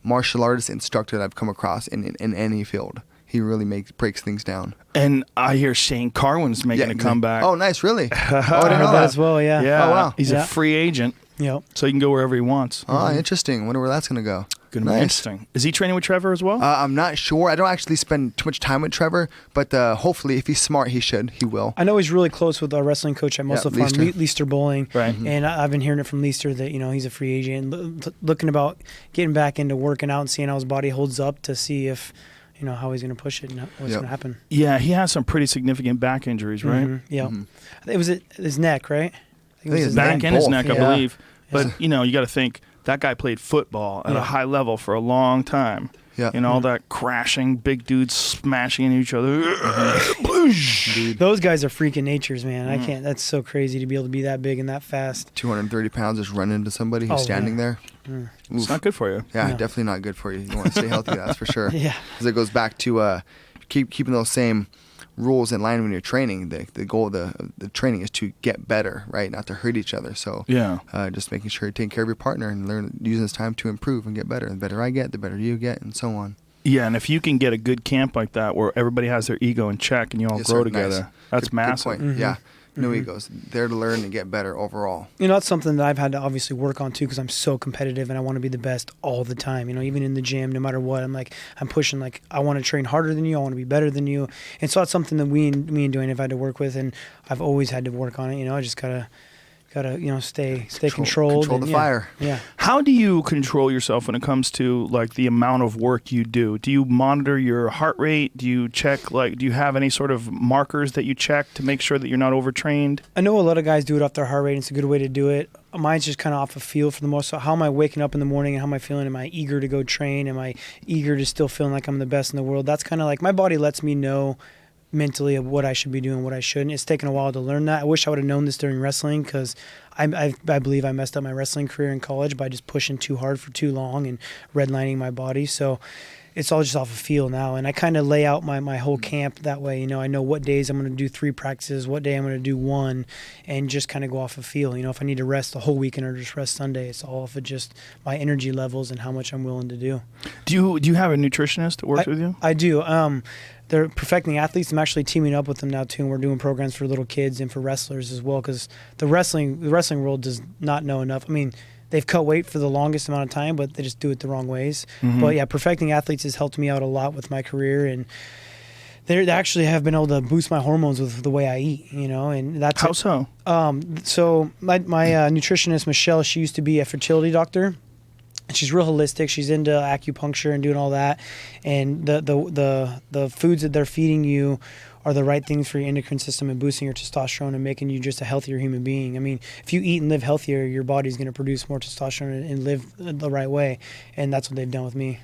martial artist instructor that I've come across in any field. he really breaks things down. And I hear Shane Carwin's making a comeback. Oh, nice, really? Oh, I I didn't know heard that. as well, yeah. Yeah. Oh, wow. He's a free agent. Yep. So he can go wherever he wants. Oh, interesting. Wonder where that's going to go. Gonna be interesting. Is he training with Trevor as well? I'm not sure. I don't actually spend too much time with Trevor, but hopefully, if he's smart, he will. I know he's really close with our wrestling coach at Muscle Farm, Leister Bowling. Right. And I've been hearing it from Leister that, he's a free agent, looking about getting back into working out and seeing how his body holds up to see if, how he's going to push it and what's going to happen. Yeah, he has some pretty significant back injuries, right? Mm-hmm. Yeah. It was his neck, right? I think his back and his neck, I believe. Yeah. But, you got to think, that guy played football at a high level for a long time. Yeah. All that crashing, big dudes smashing into each other. Those guys are freaking natures, man. I can't. That's so crazy to be able to be that big and that fast. 230 pounds just running into somebody who's standing there. It's not good for you. Yeah, definitely not good for you. You want to stay healthy, that's for sure. Yeah. Because it goes back to keeping those same rules in line when you're training. The goal of the training is to get better, right? Not to hurt each other. So just making sure you're taking care of your partner and using this time to improve and get better. The better I get, the better you get, and so on. Yeah, and if you can get a good camp like that where everybody has their ego in check and you all grow together, nice. That's massive. Good point. Yeah. No egos. There to learn and get better overall. That's something that I've had to obviously work on too, because I'm so competitive and I want to be the best all the time. Even in the gym, no matter what, I'm pushing. I want to train harder than you. I want to be better than you. And so that's something that me and Duane have had to work with, and I've always had to work on it. I just gotta stay controlled. Control the fire. Yeah. How do you control yourself when it comes to the amount of work you do? Do you monitor your heart rate? Do you check do you have any sort of markers that you check to make sure that you're not overtrained? I know a lot of guys do it off their heart rate, and it's a good way to do it. Mine's just kind of off a feel for the most. So how am I waking up in the morning and how am I feeling? Am I eager to go train? Am I eager to still feeling like I'm the best in the world? That's kind of my body lets me know mentally of what I should be doing, what I shouldn't. It's taken a while to learn that. I wish I would have known this during wrestling, because I believe I messed up my wrestling career in college by just pushing too hard for too long and redlining my body. So it's all just off a feel now. And I kind of lay out my whole camp that way. I know what days I'm going to do 3 practices, what day I'm going to do 1, and just kind of go off a feel. If I need to rest the whole weekend or just rest Sunday, it's all off of just my energy levels and how much I'm willing to do. Do you have a nutritionist that works with you? I do. They're Perfecting Athletes. I'm actually teaming up with them now too, and we're doing programs for little kids and for wrestlers as well, because the wrestling world does not know enough. They've cut weight for the longest amount of time, but they just do it the wrong ways. Mm-hmm. But yeah, Perfecting Athletes has helped me out a lot with my career, and they actually have been able to boost my hormones with the way I eat, and that's how so? So my nutritionist Michelle, she used to be a fertility doctor. She's real holistic. She's into acupuncture and doing all that. And the foods that they're feeding you are the right things for your endocrine system and boosting your testosterone and making you just a healthier human being. If you eat and live healthier, your body's going to produce more testosterone and live the right way. And that's what they've done with me.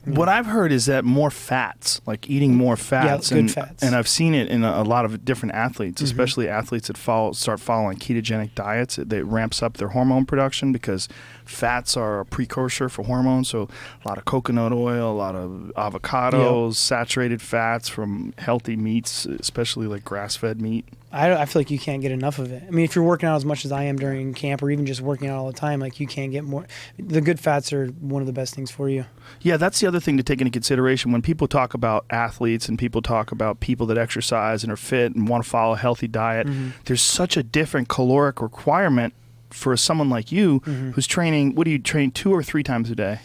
What I've heard is that more fats, eating more fats, good fats. And I've seen it in a lot of different athletes, especially athletes that start following ketogenic diets. That ramps up their hormone production, because fats are a precursor for hormones. So a lot of coconut oil, a lot of avocados, saturated fats from healthy meats, especially grass-fed meat. I feel like you can't get enough of it. If you're working out as much as I am during camp, or even just working out all the time, you can't get more. The good fats are one of the best things for you. Yeah, that's the other thing to take into consideration when people talk about athletes and people talk about people that exercise and are fit and want to follow a healthy diet. There's such a different caloric requirement for someone like you who's training. What do you train, 2 or 3 times a day?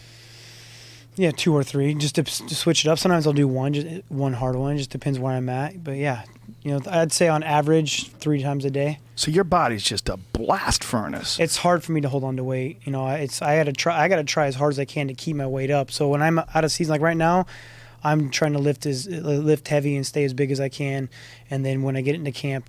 Yeah, 2 or 3, just to switch it up. Sometimes I'll do one hard one. Just depends where I'm at. But yeah, I'd say on average 3 times a day. So your body's just a blast furnace. It's hard for me to hold on to weight. I got to try as hard as I can to keep my weight up. So when I'm out of season, right now, I'm trying to lift heavy and stay as big as I can. And then when I get into camp,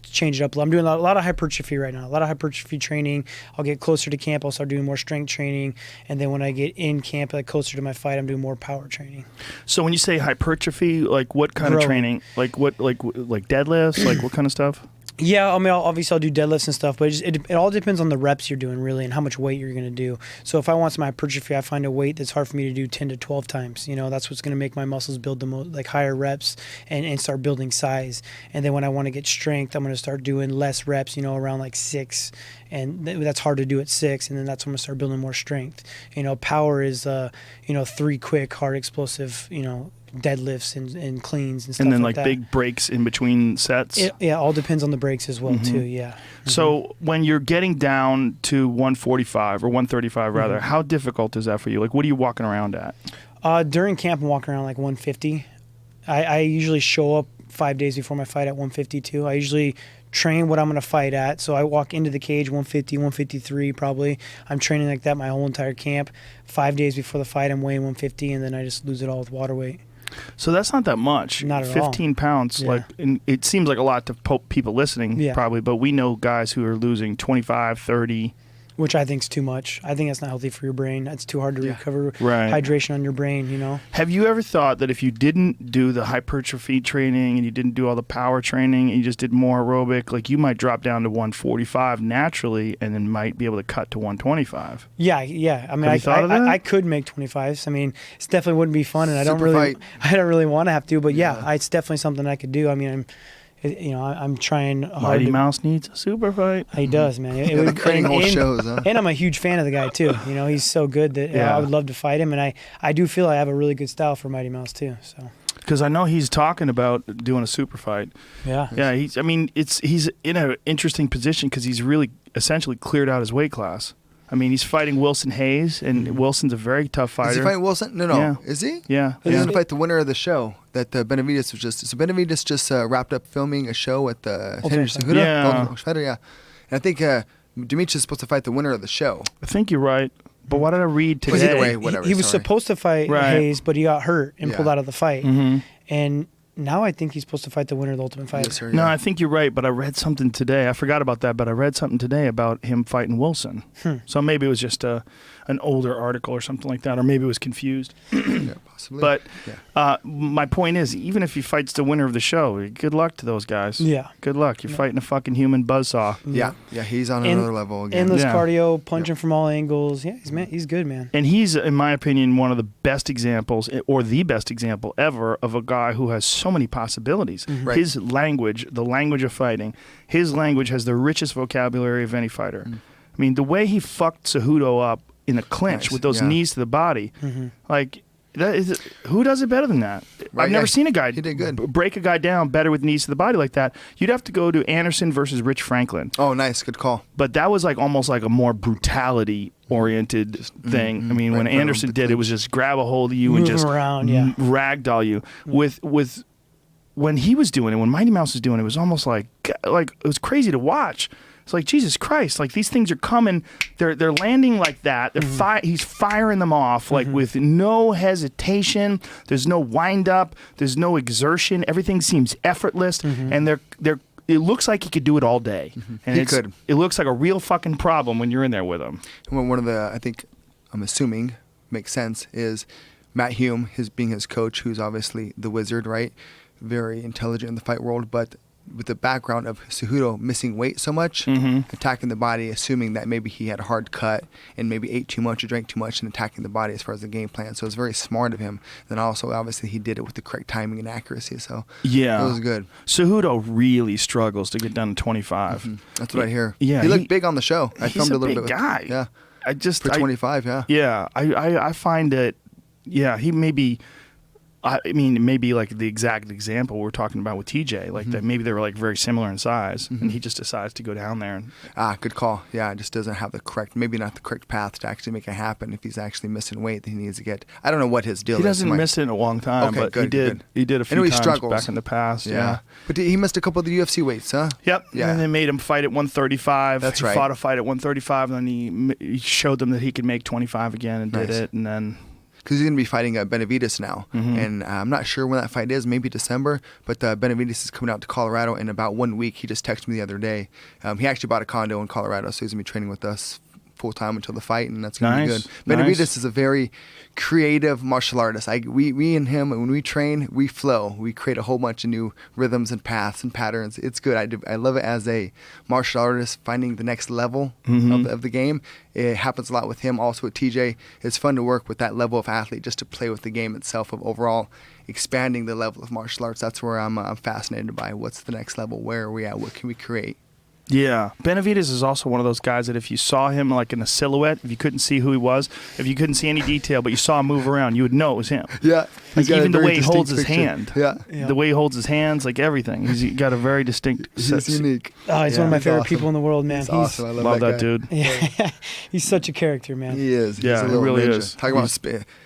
change it up. I'm doing a lot of hypertrophy right now, a lot of hypertrophy training. I'll get closer to camp, I'll start doing more strength training, and then when I get in camp, closer to my fight, I'm doing more power training. So when you say hypertrophy, what kind of training? Like deadlifts? What kind of stuff? Yeah, obviously I'll do deadlifts and stuff, but it all depends on the reps you're doing, really, and how much weight you're going to do. So if I want some hypertrophy, I find a weight that's hard for me to do 10 to 12 times. That's what's going to make my muscles build the most, higher reps and start building size. And then when I want to get strength, I'm going to start doing less reps, around 6, and that's hard to do at 6, and then that's when I'm going to start building more strength. Power is 3 quick, hard, explosive, deadlifts and cleans and stuff and then like that. big breaks in between sets. Yeah, all depends on the breaks as well too. Yeah. Mm-hmm. So when you're getting down to 145 or 135 rather, how difficult is that for you? Like, what are you walking around at? During camp, I'm walking around like 150. I usually show up 5 days before my fight at 152. I usually train what I'm going to fight at. So I walk into the cage 150, 153 probably. I'm training like that my whole entire camp. 5 days before the fight, I'm weighing 150, and then I just lose it all with water weight. So that's not that much. Not at 15 all. pounds. Yeah. Like, and it seems like a lot to people listening probably, but we know guys who are losing 25, 30. Which I think is too much. I think that's not healthy for your brain. It's too hard to recover hydration on your brain, you know? Have you ever thought that if you didn't do the hypertrophy training and you didn't do all the power training and you just did more aerobic, like you might drop down to 145 naturally and then might be able to cut to 125? Yeah. I mean, I could make 25s. I mean, it definitely wouldn't be fun, and I don't really want to have to, but it's definitely something I could do. I mean, I'm trying hard. Mighty Mouse needs a super fight. He does, man. It would creating whole shows, huh? And I'm a huge fan of the guy too. You know, he's so good that I would love to fight him, and I do feel I have a really good style for Mighty Mouse too. So. Because I know he's talking about doing a super fight. Yeah. Yeah. He's in an interesting position because he's really essentially cleared out his weight class. I mean, he's fighting Wilson Hayes, and Wilson's a very tough fighter. Is he fighting Wilson? No. Yeah. Is he? Yeah. He's going to fight the winner of the show that Benavidez was just. So Benavidez just wrapped up filming a show at the Henry Cejudo. Yeah. And I think Demetrious is supposed to fight the winner of the show. I think you're right. But what did I read today? Either way, whatever. He was supposed to fight Hayes, but he got hurt and pulled out of the fight. And now I think he's supposed to fight the winner of the Ultimate Fighter. Yes, sir, No, I think you're right, but I read something today. I forgot about that, but I read something today about him fighting Wilson. So maybe it was just an older article or something like that, or maybe it was confused. Yeah, possibly. But my point is, even if he fights the winner of the show, good luck to those guys. Yeah. Good luck. You're fighting a fucking human buzzsaw. Yeah, he's on another level again. Endless cardio, punching from all angles. Yeah, he's good, man. And he's, in my opinion, one of the best examples, or the best example ever, of a guy who has so many possibilities. Right. His language, the language of fighting, his language has the richest vocabulary of any fighter. I mean, the way he fucked Cejudo up in the clinch with those knees to the body, like, who does it better than that? Right, I've never seen a guy he did good. break a guy down better with knees to the body like that. You'd have to go to Anderson versus Rich Franklin. Oh, nice. Good call. But that was like almost like a more brutality-oriented thing. I mean, when Anderson did, it was just grab a hold of you and just around, ragdoll you. With when he was doing it, when Mighty Mouse was doing it, it was almost like it was crazy to watch. It's like, Jesus Christ, like these things are coming, they're landing like that. He's firing them off like with no hesitation. There's no wind up, there's no exertion. Everything seems effortless, and it looks like he could do it all day. And it looks like a real fucking problem when you're in there with him. One of the, I think, I'm assuming makes sense, is Matt Hume, being his coach, who's obviously the wizard, right? Very intelligent in the fight world, but with the background of Cejudo missing weight so much, attacking the body, assuming that maybe he had a hard cut and maybe ate too much or drank too much, and attacking the body as far as the game plan. So it was very smart of him. Then also, obviously, he did it with the correct timing and accuracy. So it was good. Cejudo really struggles to get down to 25. That's what I hear. Yeah, he looked big on the show. I he's filmed a a little big bit. Guy. Yeah, for 25. Yeah. Yeah, I find that. Yeah, he may be. I mean, maybe like the exact example we're talking about with TJ, like that maybe they were like very similar in size, and he just decides to go down there. Good call. Yeah, it just doesn't have maybe not the correct path to actually make it happen. If he's actually missing weight, then he needs to get. I don't know what his deal is. He doesn't miss it in a long time, but he did a few times back in the past. Yeah. But he missed a couple of the UFC weights, huh? Yep. Yeah. And they made him fight at 135. That's right. He fought a fight at 135, and then he showed them that he could make 25 again, and did it, and then. Because he's going to be fighting Benavidez now. And I'm not sure when that fight is, maybe December, but Benavidez is coming out to Colorado in about 1 week. He just texted me the other day. He actually bought a condo in Colorado, so he's going to be training with us full-time until the fight, and that's going to be good. Benavidez is a very creative martial artist. We and him, when we train, we flow. We create a whole bunch of new rhythms and paths and patterns. It's good. I love it as a martial artist, finding the next level of the game. It happens a lot with him, also with TJ. It's fun to work with that level of athlete, just to play with the game itself, of overall expanding the level of martial arts. That's where I'm fascinated by what's the next level, where are we at, what can we create. Yeah. Benavidez is also one of those guys that if you saw him like in a silhouette, if you couldn't see who he was, if you couldn't see any detail, but you saw him move around, you would know it was him. Yeah. Like even the way he holds his hand. Yeah. The way he holds his hands, like everything. He's got a very distinct He's unique. Oh, he's one of my favorite people in the world, man. He's awesome. I love that dude. Yeah. He's such a character, man. He is. He's Yeah, a he little really ninja. is. Talk about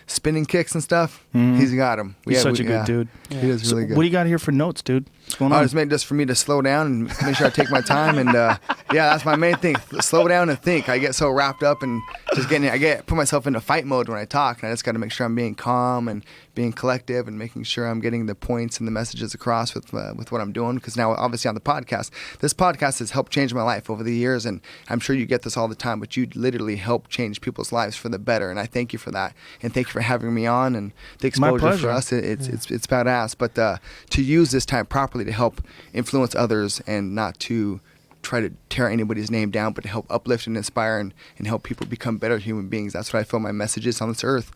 spinning kicks and stuff. Mhm. He's got him. He's such a good dude. Yeah. He is really good. What do you got here for notes, dude? What's going on? Just for me to slow down and make sure I take my time. And yeah, that's my main thing. Slow down and think. I get so wrapped up and just put myself into fight mode when I talk. And I just got to make sure I'm being calm and being collective and making sure I'm getting the points and the messages across with what I'm doing. Because now, obviously, on the podcast, this podcast has helped change my life over the years. And I'm sure you get this all the time, but you literally help change people's lives for the better. And I thank you for that. And thank you for having me on. And the exposure for us, it's badass. But to use this time properly to help influence others and not to try to tear anybody's name down, but to help uplift and inspire and help people become better human beings. That's what I feel my message is on this earth,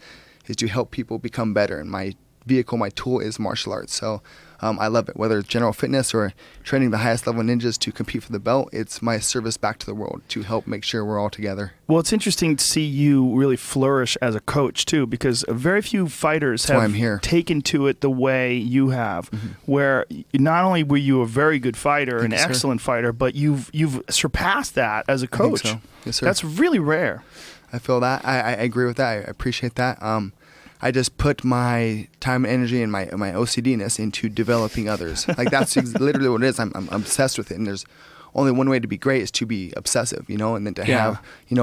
is to help people become better. And my vehicle, my tool is martial arts. So I love it. Whether it's general fitness or training the highest level ninjas to compete for the belt, it's my service back to the world to help make sure we're all together. Well, it's interesting to see you really flourish as a coach, too, because very few fighters That's why I'm have here. taken to it the way you have, where not only were you a very good fighter, an excellent fighter, but you've surpassed that as a coach. I think so. Yes, sir. That's really rare. I feel that. I agree with that. I appreciate that. I just put my time and energy and my OCD-ness into developing others. Like that's literally what it is. I'm obsessed with it, and there's only one way to be great is to be obsessive, and then to have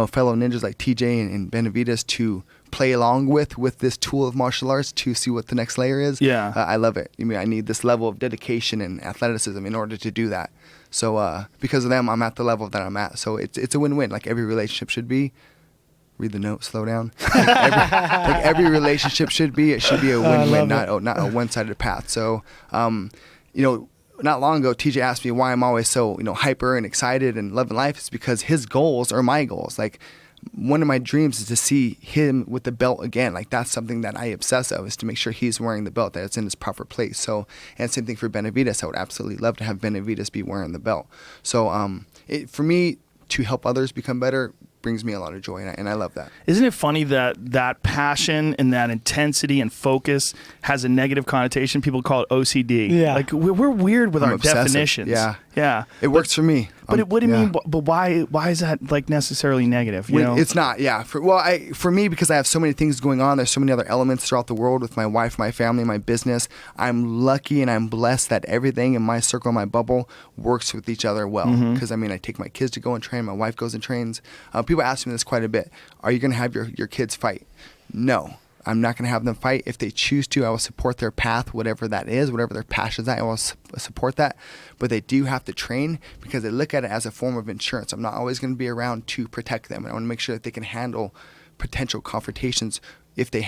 fellow ninjas like TJ and Benavidez to play along with this tool of martial arts to see what the next layer is. Yeah, I love it. I need this level of dedication and athleticism in order to do that. So because of them, I'm at the level that I'm at. So it's a win-win, like every relationship should be. Read the note, slow down. Like every relationship should be. It should be a win-win, not a one-sided path. So, not long ago, TJ asked me why I'm always so hyper and excited and loving life. It's because his goals are my goals. Like one of my dreams is to see him with the belt again. Like that's something that I obsess of, is to make sure he's wearing the belt, that it's in its proper place. So, and same thing for Benavidez. I would absolutely love to have Benavidez be wearing the belt. So, for me to help others become better brings me a lot of joy, and I love that. Isn't it funny that passion and that intensity and focus has a negative connotation? People call it OCD. Yeah. Like we're weird with I'm our obsessive. definitions. Yeah. It works for me. But what do you mean? But why is that like necessarily negative? You know? It's not. Yeah. For me, because I have so many things going on. There's so many other elements throughout the world with my wife, my family, my business. I'm lucky and I'm blessed that everything in my circle, my bubble, works with each other well. Because I take my kids to go and train. My wife goes and trains. People ask me this quite a bit. Are you going to have your kids fight? No. I'm not going to have them fight. If they choose to, I will support their path, whatever that is, whatever their passions are, I will support that. But they do have to train because they look at it as a form of insurance. I'm not always going to be around to protect them. And I want to make sure that they can handle potential confrontations if they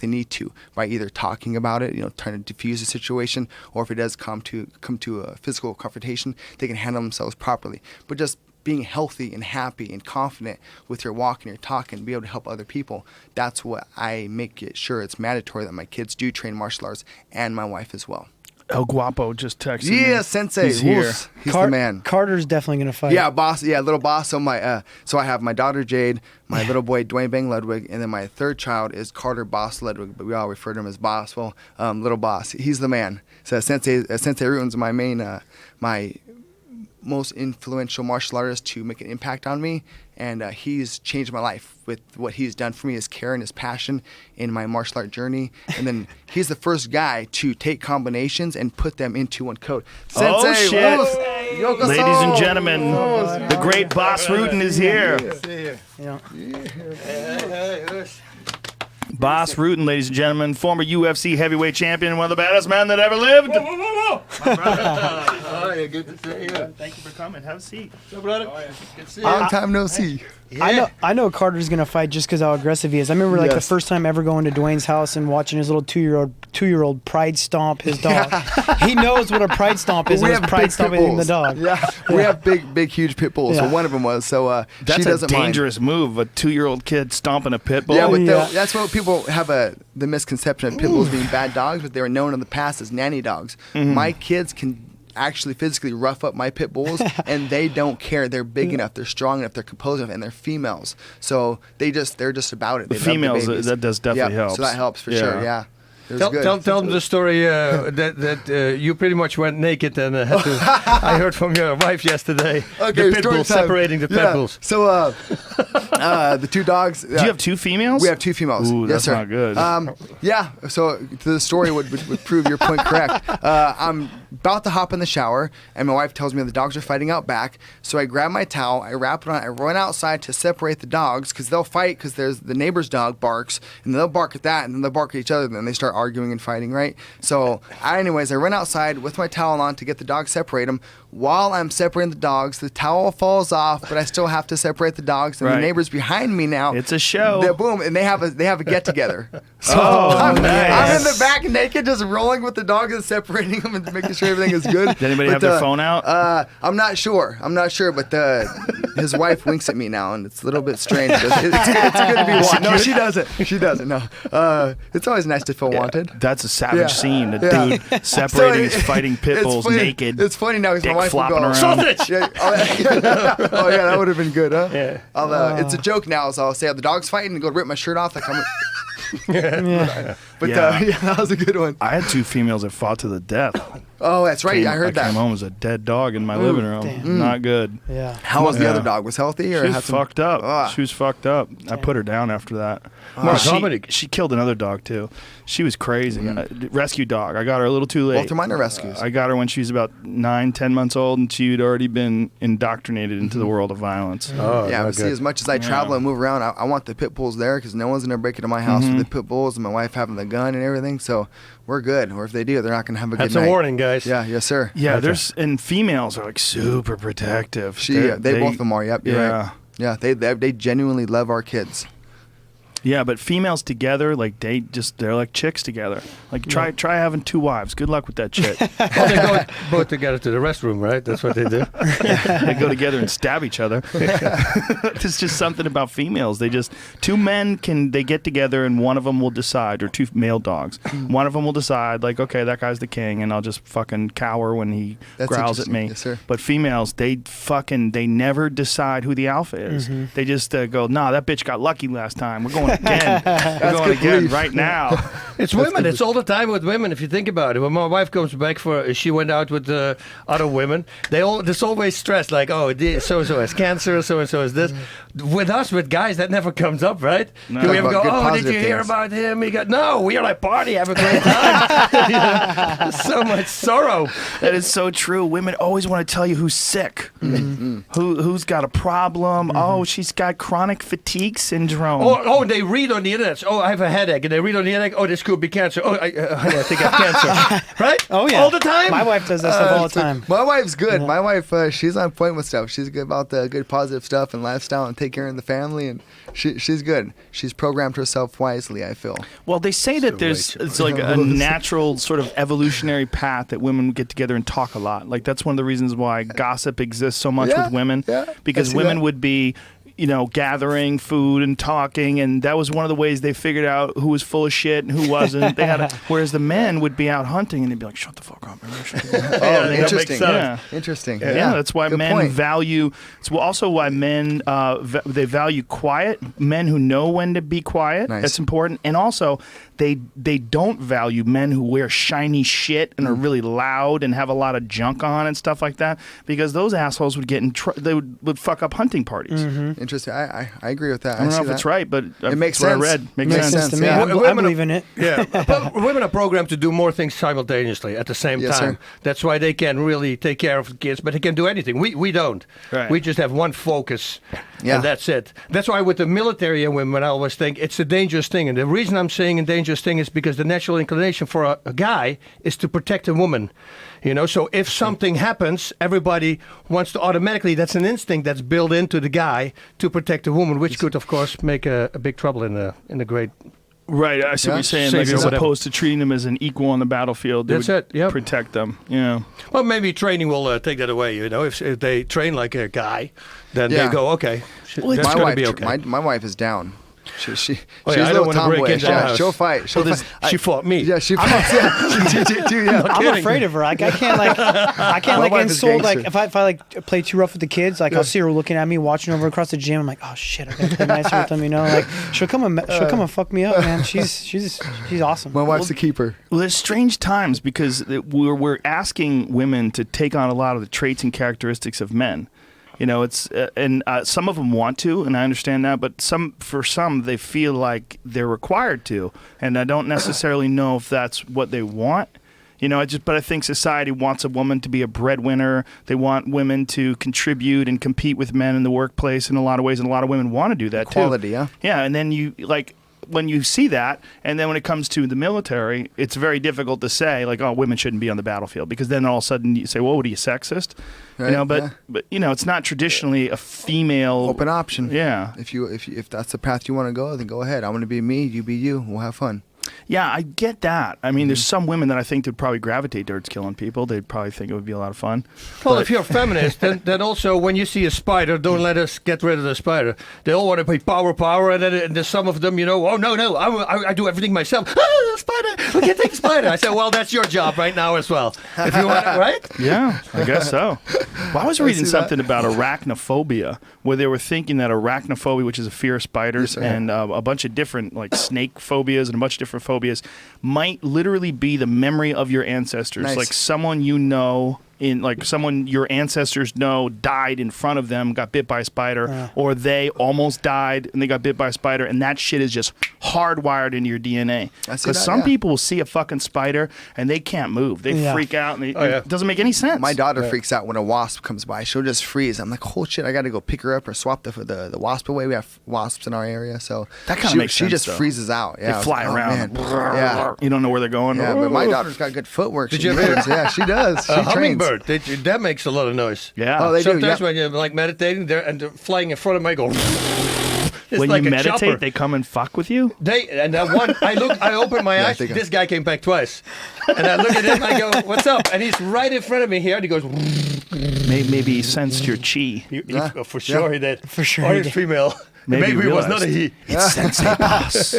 need to, by either talking about it, trying to diffuse the situation, or if it does come to a physical confrontation, they can handle themselves properly. But just being healthy and happy and confident with your walk and your talk and be able to help other people, that's what I make it sure it's mandatory that my kids do train martial arts, and my wife as well. El Guapo just texted me. Yeah, Sensei. He's here. He's the man. Carter's definitely going to fight. Yeah, boss. Yeah, little boss. So I have my daughter Jade, my little boy Duane Bang Ludwig, and then my third child is Carter Boss Ludwig, but we all refer to him as Boss. Well, little boss. He's the man. So Sensei Rutten's my main, my most influential martial artist to make an impact on me, and he's changed my life with what he's done for me, his care and his passion in my martial art journey. And then he's the first guy to take combinations and put them into one code. Oh, Sensei, shit. Yokoso. Ladies and gentlemen, the great Bas Rutten is here. Bas Rutten, ladies and gentlemen, former UFC Heavyweight Champion, one of the baddest men that ever lived. My brother. Oh, good to see you. Thank you for coming. Have a seat. So, brother. Good to see you. Long time no see. Yeah. I know Carter's gonna fight just because how aggressive he is. I remember the first time ever going to Dwayne's house and watching his little two-year-old pride stomp his dog. He knows what a pride stomp is. We And have his pride big stomping pit bulls. the dog. Yeah, we have big, huge pit bulls. Yeah. So one of them was. So That's she doesn't a dangerous move, a 2-year-old kid stomping a pit bull. Yeah, but Yeah. that's what people have the misconception of pit bulls being bad dogs, but they were known in the past as nanny dogs. My kids can actually physically rough up my pit bulls, and they don't care. They're big enough, they're strong enough, they're composed enough, and they're females. So they're just about it. The females, that does definitely help. So that helps for sure. Yeah. Tell them the story that you pretty much went naked and had to. I heard from your wife yesterday. Okay, the pit bulls separating the pit bulls. So the 2 dogs. Do you have 2 females? We have 2 females. Ooh, yes, that's sir. not good. Yeah. So the story would prove your point correct. I'm about to hop in the shower, and my wife tells me the dogs are fighting out back. So I grab my towel, I wrap it on, I run outside to separate the dogs because they'll fight because there's the neighbor's dog barks, and they'll bark at that, and then they'll bark at each other, and then they start arguing and fighting, right? So anyways, I run outside with my towel on to get the dogs, separate them. While I'm separating the dogs, the towel falls off, but I still have to separate the dogs, and the neighbor's behind me now. It's a show. Boom, and they have a get together. So nice. I'm in the back naked, just rolling with the dogs and separating them and making sure everything is good. Did anybody have their phone out? I'm not sure, but his wife winks at me now, and it's a little bit strange. It's good to be wanted. No, she doesn't. No, it's always nice to feel wanted. That's a savage scene. A dude separating his fighting pit bulls naked. It's funny now because my wife will flopping go, around. Sausage! Yeah, oh yeah, that would have been good, huh? Yeah. It's a joke now, so I'll say the dog's fighting and go rip my shirt off like I'm. But that was a good one. I had 2 females that fought to the death. Oh, that's right. I heard I that. came home as a dead dog in my living room. Damn. Not good. Yeah. How was the other dog? Was healthy or She was had some... fucked up. Ah. She was fucked up. I put her down after that. Dominick. She killed another dog too. She was crazy. Rescue dog. I got her a little too late. Both of mine are rescues. I got her when she was about 9-10 months old, and she'd already been indoctrinated into the world of violence. Oh, yeah, but see, as much as I travel and move around, I want the pit bulls there because no one's gonna break into my house with the pit bulls, and my wife having the gun and everything. So we're good. Or if they do, they're not gonna have a good night. That's a warning, guys. Yeah, yes, sir. Yeah, and females are like super protective. They both of them are. Yep, you're right. Yeah, they genuinely love our kids. Yeah, but females together, like they're like chicks together. Like try having 2 wives. Good luck with that shit. Well, they go both together to the restroom, right? That's what they do. They go together and stab each other. There's just something about females. 2 men they get together and one of them will decide, or 2 male dogs. One of them will decide, like, okay, that guy's the king, and I'll just fucking cower when he growls at me. Yes, sir. But females, they never decide who the alpha is. They just go, nah, that bitch got lucky last time. We're going again. We're going again right now. It's women. It's all the time with women. If you think about it, when my wife comes back she went out with other women. There's always stress, like, oh, so and so has cancer, so and so has this. With us, with guys, that never comes up, right? No. Do we ever go, oh, did you hear things. about him? No, we are like party, have a great time. So much sorrow. That is so true. Women always want to tell you who's sick, who's got a problem. Oh, she's got chronic fatigue syndrome. Oh, they read on the internet. Oh, I have a headache, and they read on the internet. Oh, this could be cancer. Oh, honey, I think I have cancer. Right? Oh yeah. All the time. My wife does that stuff all the time. My wife's good. My wife, she's on point with stuff. She's good about the good positive stuff and lifestyle and take care of the family, and she's good. She's programmed herself wisely, I feel. Well, they say that it's like a natural sort of evolutionary path that women get together and talk a lot. Like that's one of the reasons why gossip exists so much with women, because women would be, gathering food and talking, and that was one of the ways they figured out who was full of shit and who wasn't. Whereas the men would be out hunting and they'd be like, "Shut the fuck up, man." Oh, interesting. Yeah. Interesting. Yeah, that's why Good men point. value. It's also why men they value quiet. Men who know when to be quiet. Nice. That's important, and also they don't value men who wear shiny shit and are really loud and have a lot of junk on and stuff like that, because those assholes would get in they would fuck up hunting parties. Interesting. I agree with that. I don't know see if it's that. right, but It makes that's sense. what I read. Makes sense to me. yeah. I believe in it. Yeah, but women are programmed to do more things simultaneously at the same Yes, time. sir. That's why they can really take care of the kids, but they can do anything. We don't. Right. We just have one focus, Yeah. and that's it. That's why with the military and women, I always think it's a dangerous thing. And the reason I'm saying a dangerous thing is because the natural inclination for a guy is to protect a woman. So if something happens, everybody wants to automatically, that's an instinct that's built into the guy to protect a woman, which could, of course, make a big trouble in the great. Right, I see what you're saying. Like, as opposed to treating them as an equal on the battlefield, they would protect them. Yeah. Well, maybe training will take that away. If they train like a guy, then they go, okay, that's going to be okay. My wife is down. She's I a don't little wanna break tomboyish. into the Yeah, house. she'll fight. She fought me. Yeah, she fights. Yeah. I'm afraid of her. Like I can't My wife is insult. Like gangster. if I like play too rough with the kids, like I'll see her looking at me, watching over across the gym. I'm like, oh shit, I gotta play nicer with them. You know, like she'll come and fuck me up, man. She's awesome. My wife's a keeper. Well, there's strange times because we're asking women to take on a lot of the traits and characteristics of men. You know, it's and some of them want to, and I understand that, but for some they feel like they're required to, and I don't necessarily know if that's what they want. You know, but I think society wants a woman to be a breadwinner. They want women to contribute and compete with men in the workplace in a lot of ways, and a lot of women want to do that too. Equality, yeah. Yeah, and then when you see that, and then when it comes to the military, it's very difficult to say, like, oh, women shouldn't be on the battlefield, because then all of a sudden you say, well, what are you, sexist? Right, you know, but you know, it's not traditionally a female Open option. Yeah. If that's the path you want to go, then go ahead. I'm going to be me, you be you. We'll have fun. Yeah, I get that. I mean, there's some women that I think would probably gravitate towards killing people. They'd probably think it would be a lot of fun. Well, if you're a feminist, then also when you see a spider, don't let us get rid of the spider. They all want to be power, and then there's some of them, you know, oh, no, I do everything myself. Ah, spider, we can't take the spider. I said, well, that's your job right now as well. If you want it, right? Yeah, I guess so. Well, I was reading something about arachnophobia, where they were thinking that arachnophobia, which is a fear of spiders, and a bunch of different, like, snake phobias and a bunch of different phobias, might literally be the memory of your ancestors. Nice. Like someone you know, someone your ancestors know died in front of them, got bit by a spider, or they almost died and they got bit by a spider, and that shit is just hardwired into your DNA. Because some people will see a fucking spider and they can't move. They freak out, and it doesn't make any sense. My daughter freaks out when a wasp comes by. She'll just freeze. I'm like, oh shit, I got to go pick her up or swap the wasp away. We have wasps in our area, so that kind of makes sense. She just though. freezes out. Yeah, they fly around. Yeah, you don't know where they're going. Yeah, but my daughter's got good footwork. Did you ever? Yeah, she does. She trains. Hummingbird. That makes a lot of noise. Yeah. Oh, they do. Sometimes Yeah. when you're like meditating, they're flying in front of me, I go. It's when like you a meditate, chopper. they come and fuck with you. I open my eyes. This guy came back twice, and I look at him. I go, "What's up?" And he's right in front of me here. And he goes, Maybe he sensed your chi. For sure he did. For sure Or he he's did. female. Maybe it was not a he. It's Sensei Bas.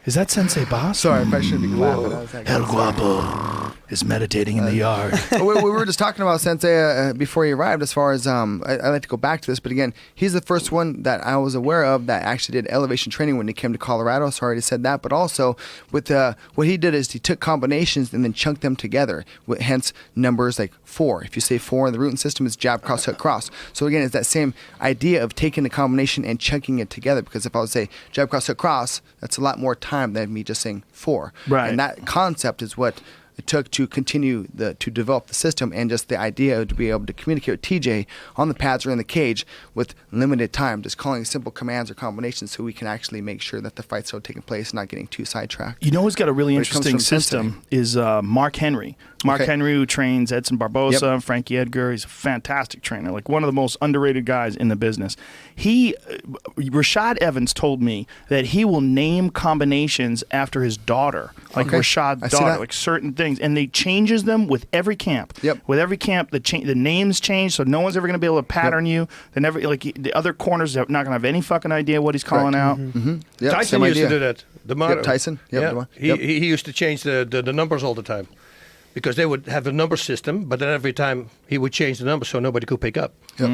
Is that Sensei Bas? Sorry, I shouldn't be laughing. El Guapo is meditating in the yard. we were just talking about Sensei before he arrived. As far as I like to go back to this, but again, he's the first one that I was aware of that actually did elevation training when he came to Colorado. So I already said that, but also with what he did is he took combinations and then chunked them together. Hence numbers like 4. If you say 4 in the Rutten system, it's jab, cross, hook, cross. So again, it's that same idea of taking the combination and chunking it together. Because if I would say jab, cross, hook, cross, that's a lot more time than me just saying 4. Right. And that concept is what it took to continue to develop the system, and just the idea to be able to communicate with TJ on the pads or in the cage with limited time, just calling simple commands or combinations so we can actually make sure that the fight's still taking place and not getting too sidetracked. You know who's got a really But it comes interesting from system is Mark Henry. Mark Henry, who trains Edson Barbosa, Frankie Edgar. He's a fantastic trainer, like one of the most underrated guys in the business. Rashad Evans told me that he will name combinations after his daughter, like Rashad's daughter, like certain things, and they changes them with every camp. Yep. With every camp, the names change, so no one's ever going to be able to pattern you. They never the other corners are not going to have any fucking idea what he's calling out. Mm-hmm. Yep, Tyson used to do that. Tyson. Yep, He used to change the numbers all the time. Because they would have a number system, but then every time he would change the number so nobody could pick up. Yep.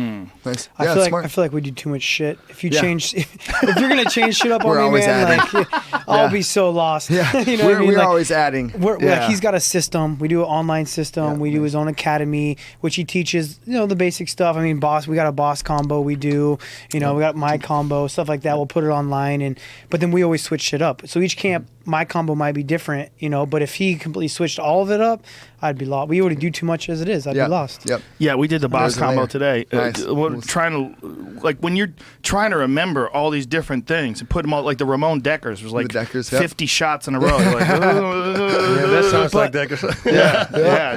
Nice. I feel like we do too much shit. If you change, if you're gonna change shit up We're on me, always man, adding. I'll be so lost. Yeah. You know what I mean? We're Like, always adding. Like he's got a system. We do an online system. Yeah, we do his own academy, which he teaches, the basic stuff. I mean, we got a boss combo. We do, we got my combo, stuff like that. We'll put it online, but then we always switch shit up. So each camp, my combo might be different, but if he completely switched all of it up, I'd be lost. We already do too much as it is. I'd be lost. Yep. Yeah, we did the boss There's a combo layer. today. Nice. When you're trying to remember all these different things and put them all, like the Ramon Deckers was like The Deckers, yep. 50 shots in a row. You're like, That sounds like Deckers. yeah,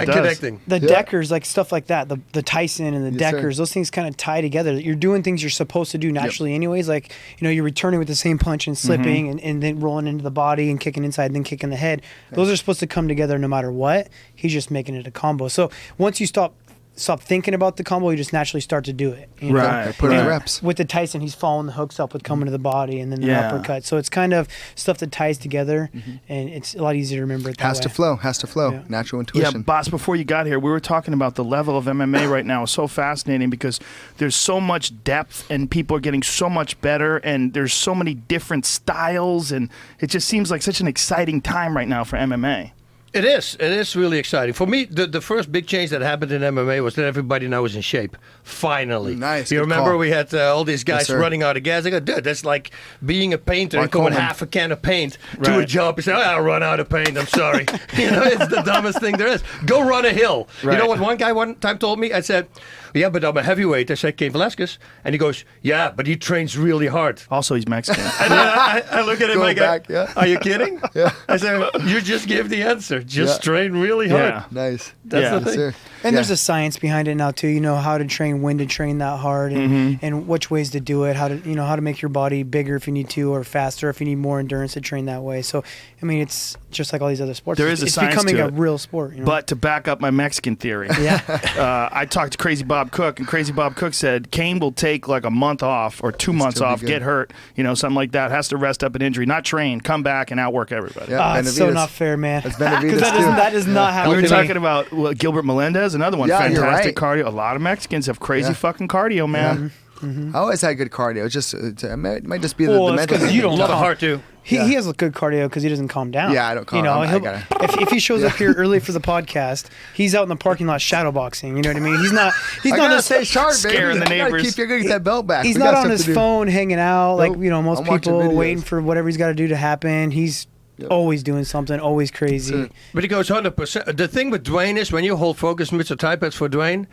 it does. Connecting. The Deckers, like stuff like that, the Tyson and the Yes, Deckers, sir. those things kind of tie together. You're doing things you're supposed to do naturally anyways. Like, you're returning with the same punch and slipping and then rolling into the body and kicking inside and then kicking the head. Those are supposed to come together no matter what. He's just making it a combo. So once you stop stop thinking about the combo. You just naturally start to do it. You know? Right. Put in And the reps. With the Tyson, he's following the hooks up with coming to the body and then the uppercut. So it's kind of stuff that ties together, and it's a lot easier to remember it that Has way. to flow. Has to flow. Yeah. Natural Yeah, intuition. Bas, before you got here, we were talking about the level of MMA right now is so fascinating because there's so much depth and people are getting so much better and there's so many different styles and it just seems like such an exciting time right now for MMA. It is. It is really exciting. For me, the first big change that happened in MMA was that everybody now is in shape. Finally. Nice. You Good remember call. we had all these guys sir. running out of gas. I go, dude, that's like being a painter Mark and going Coleman. half a can of paint to a Right. job. You say, oh, I'll run out of paint. I'm sorry. It's the dumbest thing there is. Go run a hill. You Right. know what one guy one time told me? I said, yeah, but I'm a heavyweight. I said, Cain Velasquez. And he goes, yeah, but he trains really hard. Also, he's Mexican. And then I look at him, Go I go, back, yeah. are you kidding? Yeah. I said, you just gave the answer. Just Yeah. train really hard. Yeah. Nice. That's Yeah. the Yes, thing. sir. And Yeah. there's a science behind it now too. You know how to train, when to train that hard, and which ways to do it. How to how to make your body bigger if you need to, or faster if you need more endurance to train that way. So I mean, it's just like all these other sports. There is a it's science becoming to a it. real sport. You know? But to back up my Mexican theory, yeah, I talked to Crazy Bob Cook, and Crazy Bob Cook said Cain will take like a month off or 2 months still be off, good. get hurt, something like that, has to rest up an injury, not train, come back and outwork everybody. Yeah. it's so Benavidez. not fair, man. That's Because Benavidez that too. does not happen. We were to me. talking about Gilbert Melendez, another one, Yeah, you're fantastic right. cardio. A lot of Mexicans have crazy Yeah. fucking cardio, man. I always had good cardio. It's just it might just be Well, the it's mental. 'cause you A don't lot of calm. heart too. He Yeah. has a good cardio because he doesn't calm down. Yeah, I don't calm You know, down. I he'll- gotta- if he shows up here early for the podcast, he's out in the parking lot shadowboxing. You know what I mean? He's not. He's I not. gotta his- stay sharp, baby. scaring the You gotta neighbors. Keep get that belt back. He's We not got on stuff his to do. phone hanging out like Nope. most I'm watching people videos. waiting for whatever he's got to do to happen. He's always doing something, always crazy. That's it. But he goes 100%. The thing with Duane is when you hold focus, Mr. Typeheads for Duane,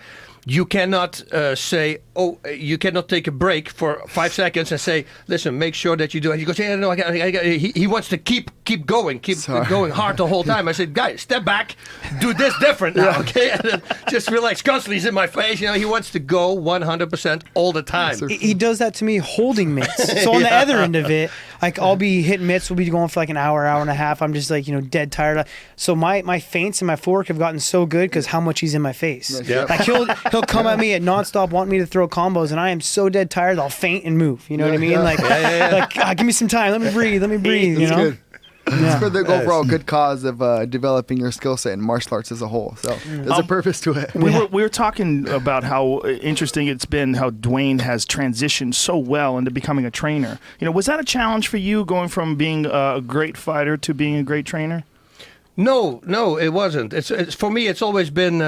you cannot say, you cannot take a break for 5 seconds and say, listen, make sure that you do it. He goes, yeah, no, I got. He wants to keep going, Sorry. going hard the whole time. I said, guys, step back, do this different now, okay? And then just relax. Constantly, he's in my face. He wants to go 100% all the time. sir. He does that to me holding mitts. So on the other end of it, like I'll be hitting mitts, we'll be going for like an hour and a half. I'm just like, dead tired. So my feints and my footwork have gotten so good because how much he's in my face. Yeah. Like he'll come at me at nonstop, wanting me to throw combos, and I am so dead tired. I'll feint and move. You know what I mean? Yeah. Like, like give me some time. Let me breathe. You It's know? good. Yeah. It's for the overall good cause of developing your skill set in martial arts as a whole. So there's a purpose to it. We were talking about how interesting it's been how Duane has transitioned so well into becoming a trainer. Was that a challenge for you going from being a great fighter to being a great trainer? No, it wasn't. It's for me. It's always been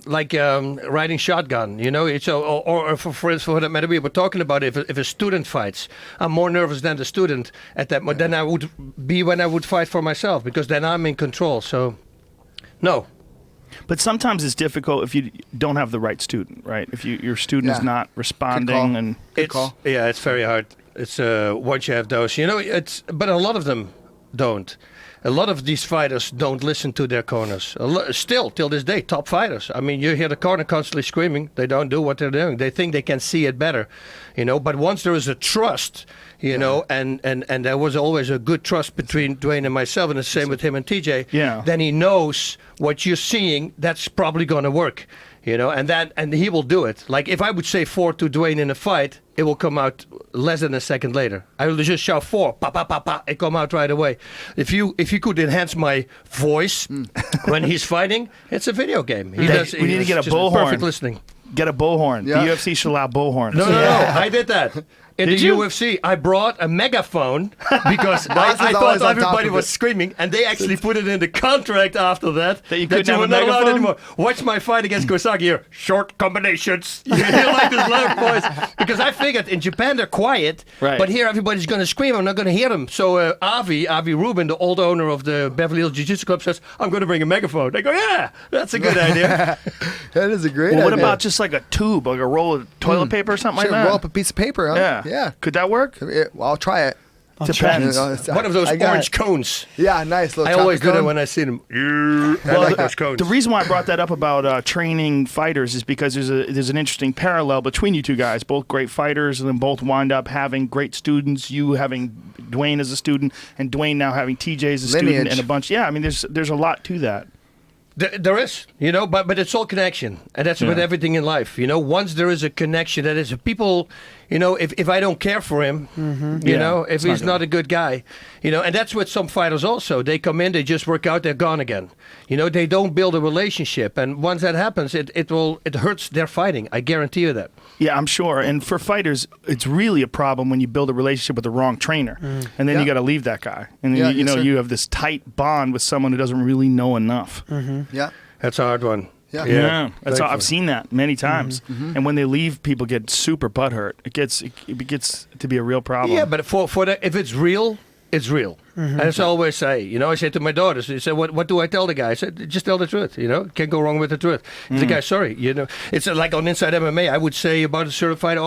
like riding shotgun. It's or for instance, for that matter, we were talking about if a student fights, I'm more nervous than the student at that moment than I would be when I would fight for myself because then I'm in control. So, no. But sometimes it's difficult if you don't have the right student, right? If your student is Yeah. not responding, and It's very hard. It's once you have those, but a lot of them don't. A lot of these fighters don't listen to their corners. Still, till this day, top fighters. I mean, you hear the corner constantly screaming. They don't do what they're doing. They think they can see it better, But once there is a trust, and there was always a good trust between Duane and myself, and the same with him and TJ. Yeah. Then he knows what you're seeing. That's probably going to work, and he will do it. Like if I would say 4 to Duane in a fight, it will come out less than a second later. I will just shout 4, pa pa pa pa, it come out right away. If you could enhance my voice when he's fighting, it's a video game. we need to get a bullhorn. Perfect listening. get a bullhorn. Yeah. The UFC should allow bullhorns. No, I did that. In Did the you? UFC, I brought a megaphone because Bas is I always thought on top everybody of was it. screaming, and they actually put it in the contract after that That you couldn't have were a not allowed megaphone? anymore. Watch my fight against Kosaki here. Short combinations. You hear like this loud voice. Because I figured in Japan they're quiet, Right. but here everybody's going to scream. I'm not going to hear them. So Avi Rubin, the old owner of the Beverly Hills Jiu-Jitsu Club, says, I'm going to bring a megaphone. They go, yeah, that's a good idea. That is a great Well, what idea. about just like a tube, like a roll of toilet paper or something Sure, like that? roll up a piece of paper, huh? Yeah. Yeah. Could that work? Well, I'll try it. Depends. One of those I got orange it. cones. Yeah, nice. Little I always chocolate do that cone. when I see them. I like those cones. The reason why I brought that up about training fighters is because there's an interesting parallel between you two guys, both great fighters, and then both wind up having great students. You having Duane as a student, and Duane now having TJ as a student, Lineage. and a bunch. Yeah, I mean, there's a lot to that. There is, but it's all connection, and that's with everything in life. Once there is a connection, that is people. If I don't care for him, if he's not a good guy, and that's with some fighters also. They come in, they just work out, they're gone again. They don't build a relationship, and once that happens, it hurts their fighting. I guarantee you that. Yeah, I'm sure. And for fighters, it's really a problem when you build a relationship with the wrong trainer, and then you got to leave that guy, and then, you have this tight bond with someone who doesn't really know enough. Yeah, that's a hard one. Yeah. I've seen that many times, and when they leave, people get super butthurt. It gets to be a real problem. Yeah, but if it's real, it's real. And that's what I always say. I say to my daughters, they say, what do I tell the guy? I said, just tell the truth. Can't go wrong with the truth. The guy, sorry. It's like on Inside MMA, I would say about a certified,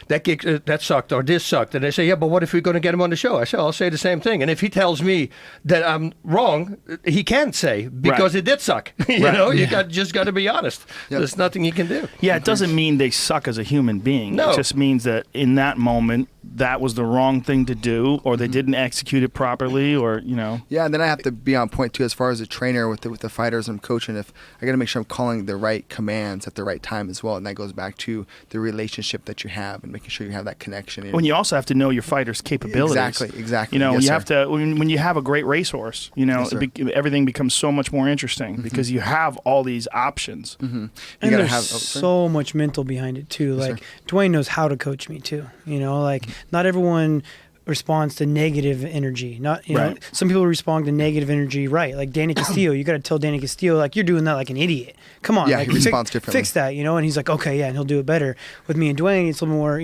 that kick, that sucked, or this sucked. And they say, yeah, but what if we're going to get him on the show? I say, I'll say the same thing. And if he tells me that I'm wrong, he can't say, because it did suck. You just got to be honest. Yep. There's nothing you can do. Yeah, it doesn't mean they suck as a human being. No. It just means that in that moment, that was the wrong thing to do, or they didn't execute it properly, or Yeah, and then I have to be on point too, as far as a trainer with the fighters I'm coaching. If I got to make sure I'm calling the right commands at the right time as well, and that goes back to the relationship that you have and making sure you have that connection. When you also have to know your fighter's capabilities. Exactly. You have to when you have a great racehorse, everything becomes so much more interesting because you have all these options. And there's so much mental behind it too. Like Duane knows how to coach me too. Not everyone responds to negative energy. Some people respond to negative energy, right? Like Danny Castillo, you got to tell Danny Castillo, like, you're doing that like an idiot. Come on, he responds differently. Fix that, and he's like, okay, yeah, and he'll do it better. With me and Duane, it's a little more,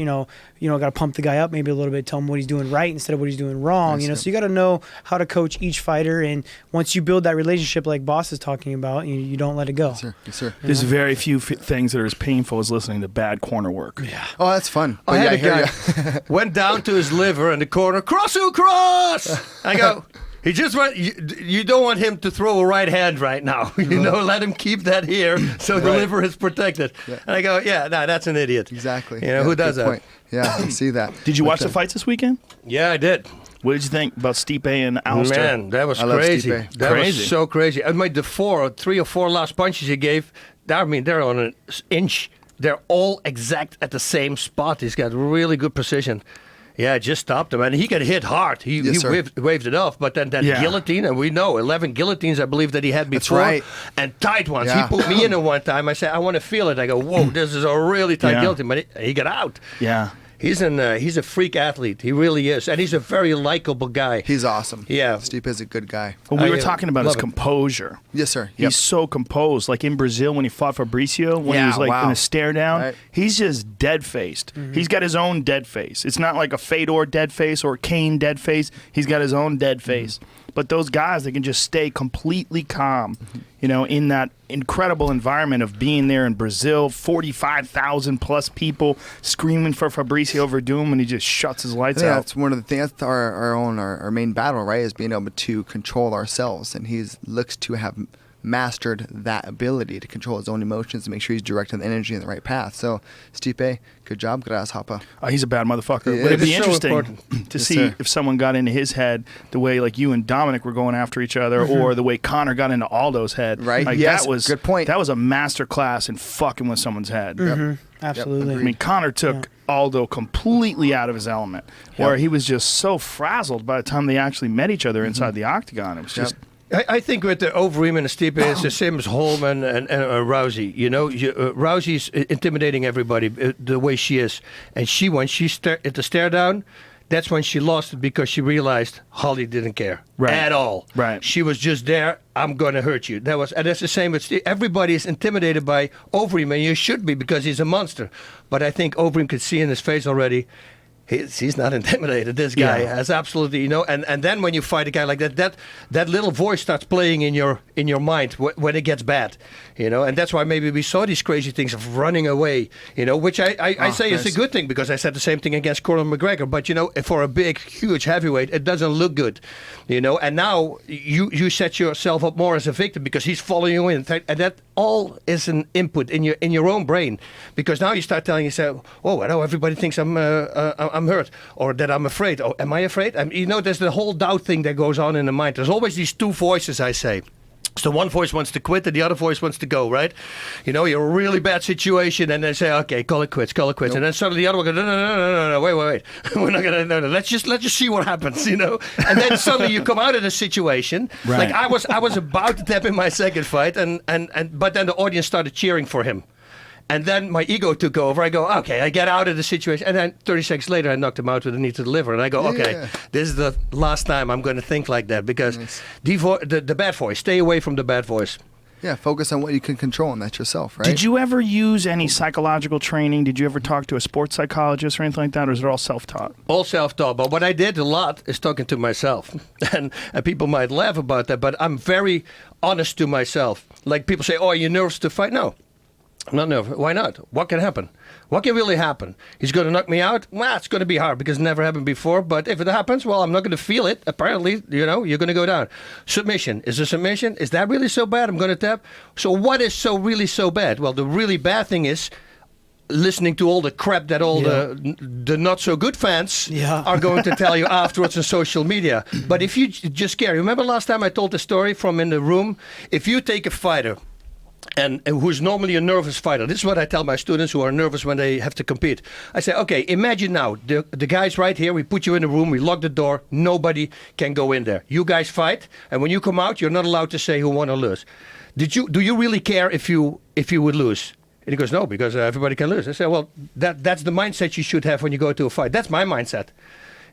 got to pump the guy up maybe a little bit, tell him what he's doing right instead of what he's doing wrong. So you got to know how to coach each fighter, and once you build that relationship, like Bas is talking about, you don't let it go. Yes, sir. There's very few things that are as painful as listening to bad corner work. Yeah. Oh, that's fun. I had a guy went down to his liver in the corner, cross. I go, he just went, you don't want him to throw a right hand right now. Let him keep that here so the liver is protected. Yeah. And I go, that's an idiot. Exactly. Who does that? Point. Yeah, I see that. Did you watch the fights this weekend? Yeah, I did. What did you think about Stipe and Alistair? Man, that was crazy. That was so crazy. I mean, the 3 or 4 last punches he gave, they're on an inch. They're all exact at the same spot. He's got really good precision. Yeah, just stopped him. And he got hit hard. He waved it off. But then that guillotine, and we know 11 guillotines, I believe, that he had before. That's right. And tight ones. Yeah. He put me in at one time. I said, I want to feel it. I go, whoa, this is a really tight guillotine. But he got out. Yeah. He's a freak athlete. He really is. And he's a very likable guy. He's awesome. Yeah. Stipe is a good guy. Well, we were talking about his composure. Yes, sir. He's so composed. Like in Brazil when he fought Fabricio, when he was in a stare down, he's just dead-faced. He's got his own dead face. It's not like a Fedor dead face or Kane dead face. He's got his own dead face. But those guys, they can just stay completely calm, in that incredible environment of being there in Brazil, 45,000 plus people screaming for Fabricio Verdum, and he just shuts his lights out. That's one of the things. That's our main battle, right? Is being able to control ourselves, and he looks to have mastered that ability to control his own emotions and make sure he's directing the energy in the right path. So, Stipe, good job, grasshopper. He's a bad motherfucker. But it'd be interesting to see if someone got into his head the way like you and Dominic were going after each other, or the way Conor got into Aldo's head. Right. Like, yes. That was good point. That was a master class in fucking with someone's head. Absolutely. I mean, Conor took Aldo completely out of his element, where he was just so frazzled by the time they actually met each other inside the octagon. It was just. I think with the Overeem and the Stipe, it's the same as Holman and Rousey. Rousey's intimidating everybody the way she is. And when she at the stare down, that's when she lost it, because she realized Holly didn't care at all. Right. She was just there. I'm going to hurt you. And that's the same with Stipe. Everybody is intimidated by Overeem, and you should be, because he's a monster. But I think Overeem could see in his face already, he's not intimidated. This guy has absolutely, and then when you fight a guy like that little voice starts playing in your mind when it gets bad, and that's why maybe we saw these crazy things of running away, which I say is a good thing, because I said the same thing against Conor McGregor. But for a big, huge heavyweight, it doesn't look good, and now you set yourself up more as a victim, because he's following you in, and that all is an input in your own brain, because now you start telling yourself, oh, I know everybody thinks I'm hurt, or that I'm afraid. Oh, am I afraid? There's the whole doubt thing that goes on in the mind. There's always these two voices, I say. So one voice wants to quit and the other voice wants to go, right? You know, you're in a really bad situation and they say, okay, call it quits. Nope. And then suddenly the other one goes, no, wait. We're not going to, no. Let's just see what happens, you know? And then suddenly you come out of the situation. Right. Like I was about to tap in my second fight but then the audience started cheering for him. And then my ego took over. I go, okay, I get out of the situation. And then 30 seconds later, I knocked him out with a knee to the liver. And I go, okay, this is the last time I'm going to think like that. Because the bad voice, stay away from the bad voice. Yeah, focus on what you can control, and that's yourself, right? Did you ever use any psychological training? Did you ever talk to a sports psychologist or anything like that? Or is it all self-taught? All self-taught. But what I did a lot is talking to myself. And people might laugh about that, but I'm very honest to myself. Like people say, oh, are you nervous to fight? No. I'm not nervous. Why not? What can happen? What can really happen? He's going to knock me out? Well, it's going to be hard because it never happened before. But if it happens, well, I'm not going to feel it. Apparently, you know, you're going to go down. Submission. Is a submission? Is that really so bad? I'm going to tap. So what is really so bad? Well, the really bad thing is listening to all the crap that all the not so good fans are going to tell you afterwards on social media. But if you just care, remember last time I told the story from in the room? If you take a fighter and who's normally a nervous fighter. This is what I tell my students who are nervous when they have to compete. I say, okay, imagine now, the guy's right here, we put you in a room, we lock the door, nobody can go in there. You guys fight, and when you come out, you're not allowed to say who won or lose. Do you really care if you would lose? And he goes, no, because everybody can lose. I say, well, that's the mindset you should have when you go to a fight. That's my mindset.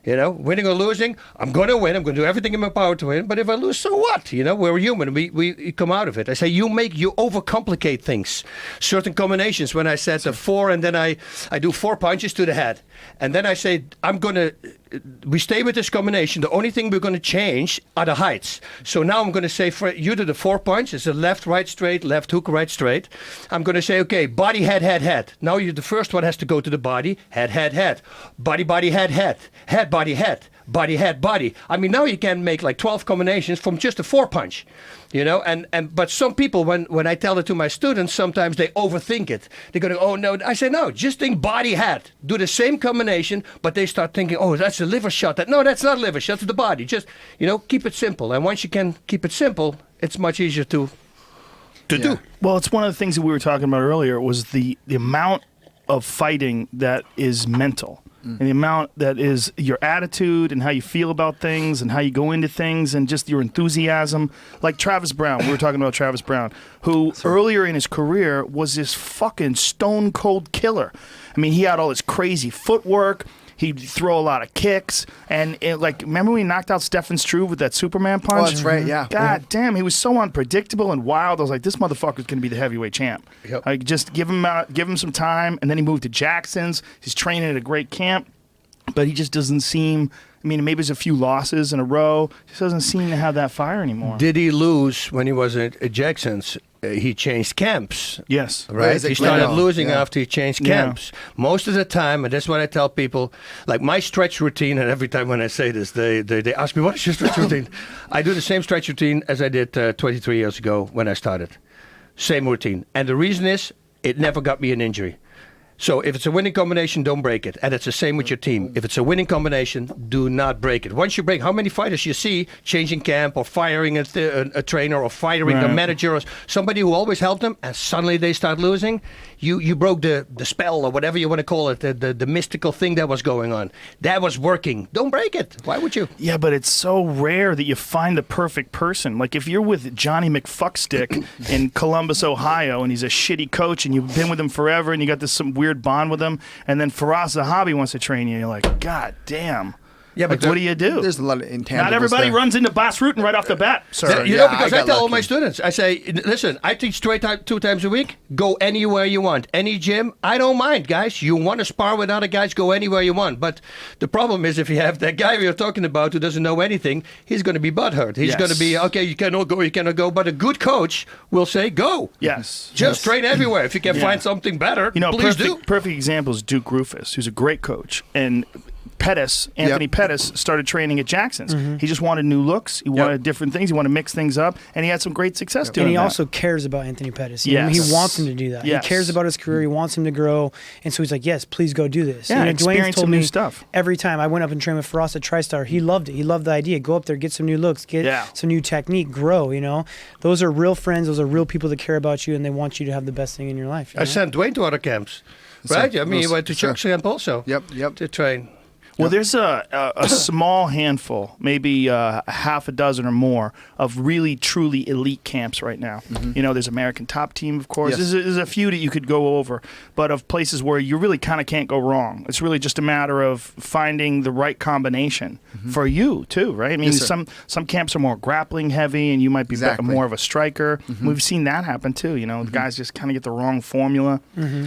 You know, winning or losing, I'm going to win. I'm going to do everything in my power to win. But if I lose, so what? You know, we're human. We come out of it. I say, you overcomplicate things. Certain combinations, when I set a 4 and then I do 4 punches to the head. And then I say, we stay with this combination. The only thing we're going to change are the heights. So now I'm going to say, for you do the 4 punch. It's a left, right, straight, left hook, right, straight. I'm going to say, okay, body, head, head, head. Now the first one has to go to the body, head, head, head. Body, body, head, head. Head, body, head. Body, head, body. I mean, now you can make like 12 combinations from just a 4 punch. You know, but some people, when I tell it to my students, sometimes they overthink it. They go, oh no, I say no, just think body, head. Do the same combination, but they start thinking, oh, that's a liver shot. No, that's not liver shot, it's the body. Just, you know, keep it simple. And once you can keep it simple, it's much easier to do. Well, it's one of the things that we were talking about earlier was the amount of fighting that is mental. And the amount that is your attitude and how you feel about things and how you go into things and just your enthusiasm. Like Travis Brown, we were talking about Travis Brown, who earlier in his career was this fucking stone cold killer. I mean, he had all this crazy footwork. He'd throw a lot of kicks. And remember when he knocked out Stefan Struve with that Superman punch? Oh, that's right, yeah. God damn, he was so unpredictable and wild. I was like, this motherfucker's going to be the heavyweight champ. Yep. Like, just give him some time. And then he moved to Jackson's. He's training at a great camp. But he just doesn't seem, I mean, maybe there's a few losses in a row. Just doesn't seem to have that fire anymore. Did he lose when he was at Jackson's? He changed camps. Yes. Right? He started losing Yeah. after he changed camps. Most of the time, and that's what I tell people, like my stretch routine, and every time when I say this, they ask me, what is your stretch routine? I do the same stretch routine as I did 23 years ago when I started. Same routine. And the reason is, it never got me an injury. So if it's a winning combination, don't break it. And it's the same with your team. If it's a winning combination, do not break it. Once you break, how many fighters you see changing camp or firing a trainer or firing the manager or somebody who always helped them, and suddenly they start losing? You broke the spell or whatever you want to call it, the mystical thing that was going on. That was working. Don't break it. Why would you? Yeah, but it's so rare that you find the perfect person. Like if you're with Johnny McFuckstick in Columbus, Ohio, and he's a shitty coach, and you've been with him forever, and you got this some weird bond with him, and then Faraz Zahabi wants to train you, and you're like, God damn. Yeah, but what do you do? There's a lot of intangibles. Not everybody there. runs into Bas Rutten right off the bat, sir. You Yeah, know, because I I got tell all lucky. my students, I say, listen, I teach straight time 2 times a week. Go anywhere you want. Any gym, I don't mind, guys. You want to spar with other guys, go anywhere you want. But the problem is if you have that guy you're talking about who doesn't know anything, he's going to be butthurt. He's going to be, okay, you cannot go. But a good coach will say, go. Yes. Just train everywhere. If you can find something better, You know, please do. perfect example is Duke Rufus, who's a great coach. And Anthony Pettis, started training at Jackson's. He just wanted new looks. He wanted different things. He wanted to mix things up, and he had some great success doing that. And he also cares about Anthony Pettis. Yes. He wants him to do that. Yes. He cares about his career. He wants him to grow, and so he's like, "Yes, please go do this." Yeah, Duane's experience told some me new stuff. every time I went up and trained with Faraz at TriStar, he loved it. He loved the idea. Go up there, get some new looks, get some new technique, grow. Those are real friends. Those are real people that care about you, and they want you to have the best thing in your life. I sent Duane to other camps, right? I mean, he went to Chuck's camp also. Yep. To train. Well, there's a small handful, maybe half a dozen or more, of really, truly elite camps right now. There's American Top Team, of course. Yes. There's a few that you could go over, but of places where you really kind of can't go wrong. It's really just a matter of finding the right combination for you, too, right? I mean, some camps are more grappling heavy, and you might be more of a striker. We've seen that happen, too. The guys just kind of get the wrong formula.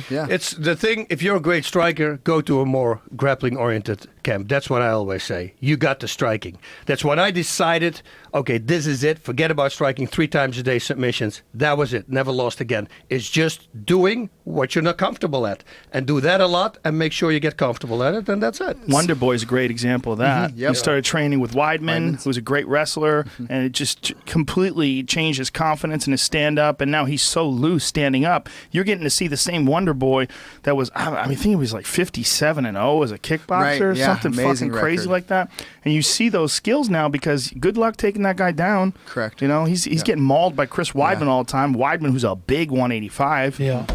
Yeah. It's the thing, if you're a great striker, go to a more grappling-oriented camp. That's what I always say. You got the striking. That's when I decided, okay, this is it. Forget about striking 3 times a day submissions. That was it. Never lost again. It's just doing what you're not comfortable at. And do that a lot and make sure you get comfortable at it, and that's it. Wonderboy is a great example of that. He started training with Weidman, who's a great wrestler, and it just completely changed his confidence and his stand-up, and now he's so loose standing up. You're getting to see the same Wonderboy that was, I think he was like 57-0 as a kickboxer or something fucking crazy record. like that. And you see those skills now because good luck taking that guy down. Correct. He's getting mauled by Chris Weidman all the time. Weidman, who's a big 185. Yeah.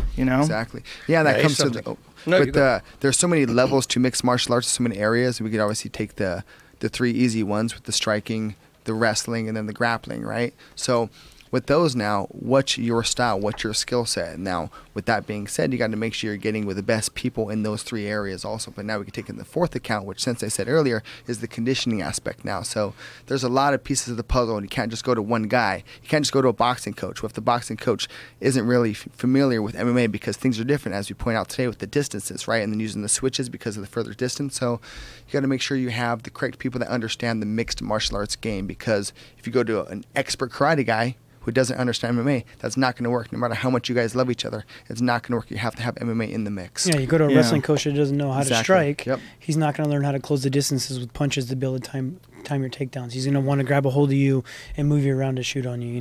Exactly. Yeah, that comes to the... there's so many levels to mixed martial arts, so many areas. We could obviously take the 3 easy ones with the striking, the wrestling, and then the grappling, right? So with those now, what's your style? What's your skill set? Now, with that being said, you got to make sure you're getting with the best people in those 3 areas also. But now we can take in the 4th account, which, since I said earlier, is the conditioning aspect now. So there's a lot of pieces of the puzzle, and you can't just go to one guy. You can't just go to a boxing coach. If the boxing coach isn't really familiar with MMA, because things are different, as we point out today, with the distances, right? And then using the switches because of the further distance. So you got to make sure you have the correct people that understand the mixed martial arts game, because if you go to an expert karate guy who doesn't understand MMA, that's not going to work. No matter how much you guys love each other, it's not going to work. You have to have MMA in the mix. Yeah, you go to a wrestling coach that doesn't know how to strike. Yep. He's not going to learn how to close the distances with punches to be able to time your takedowns. He's going to want to grab a hold of you and move you around to shoot on you.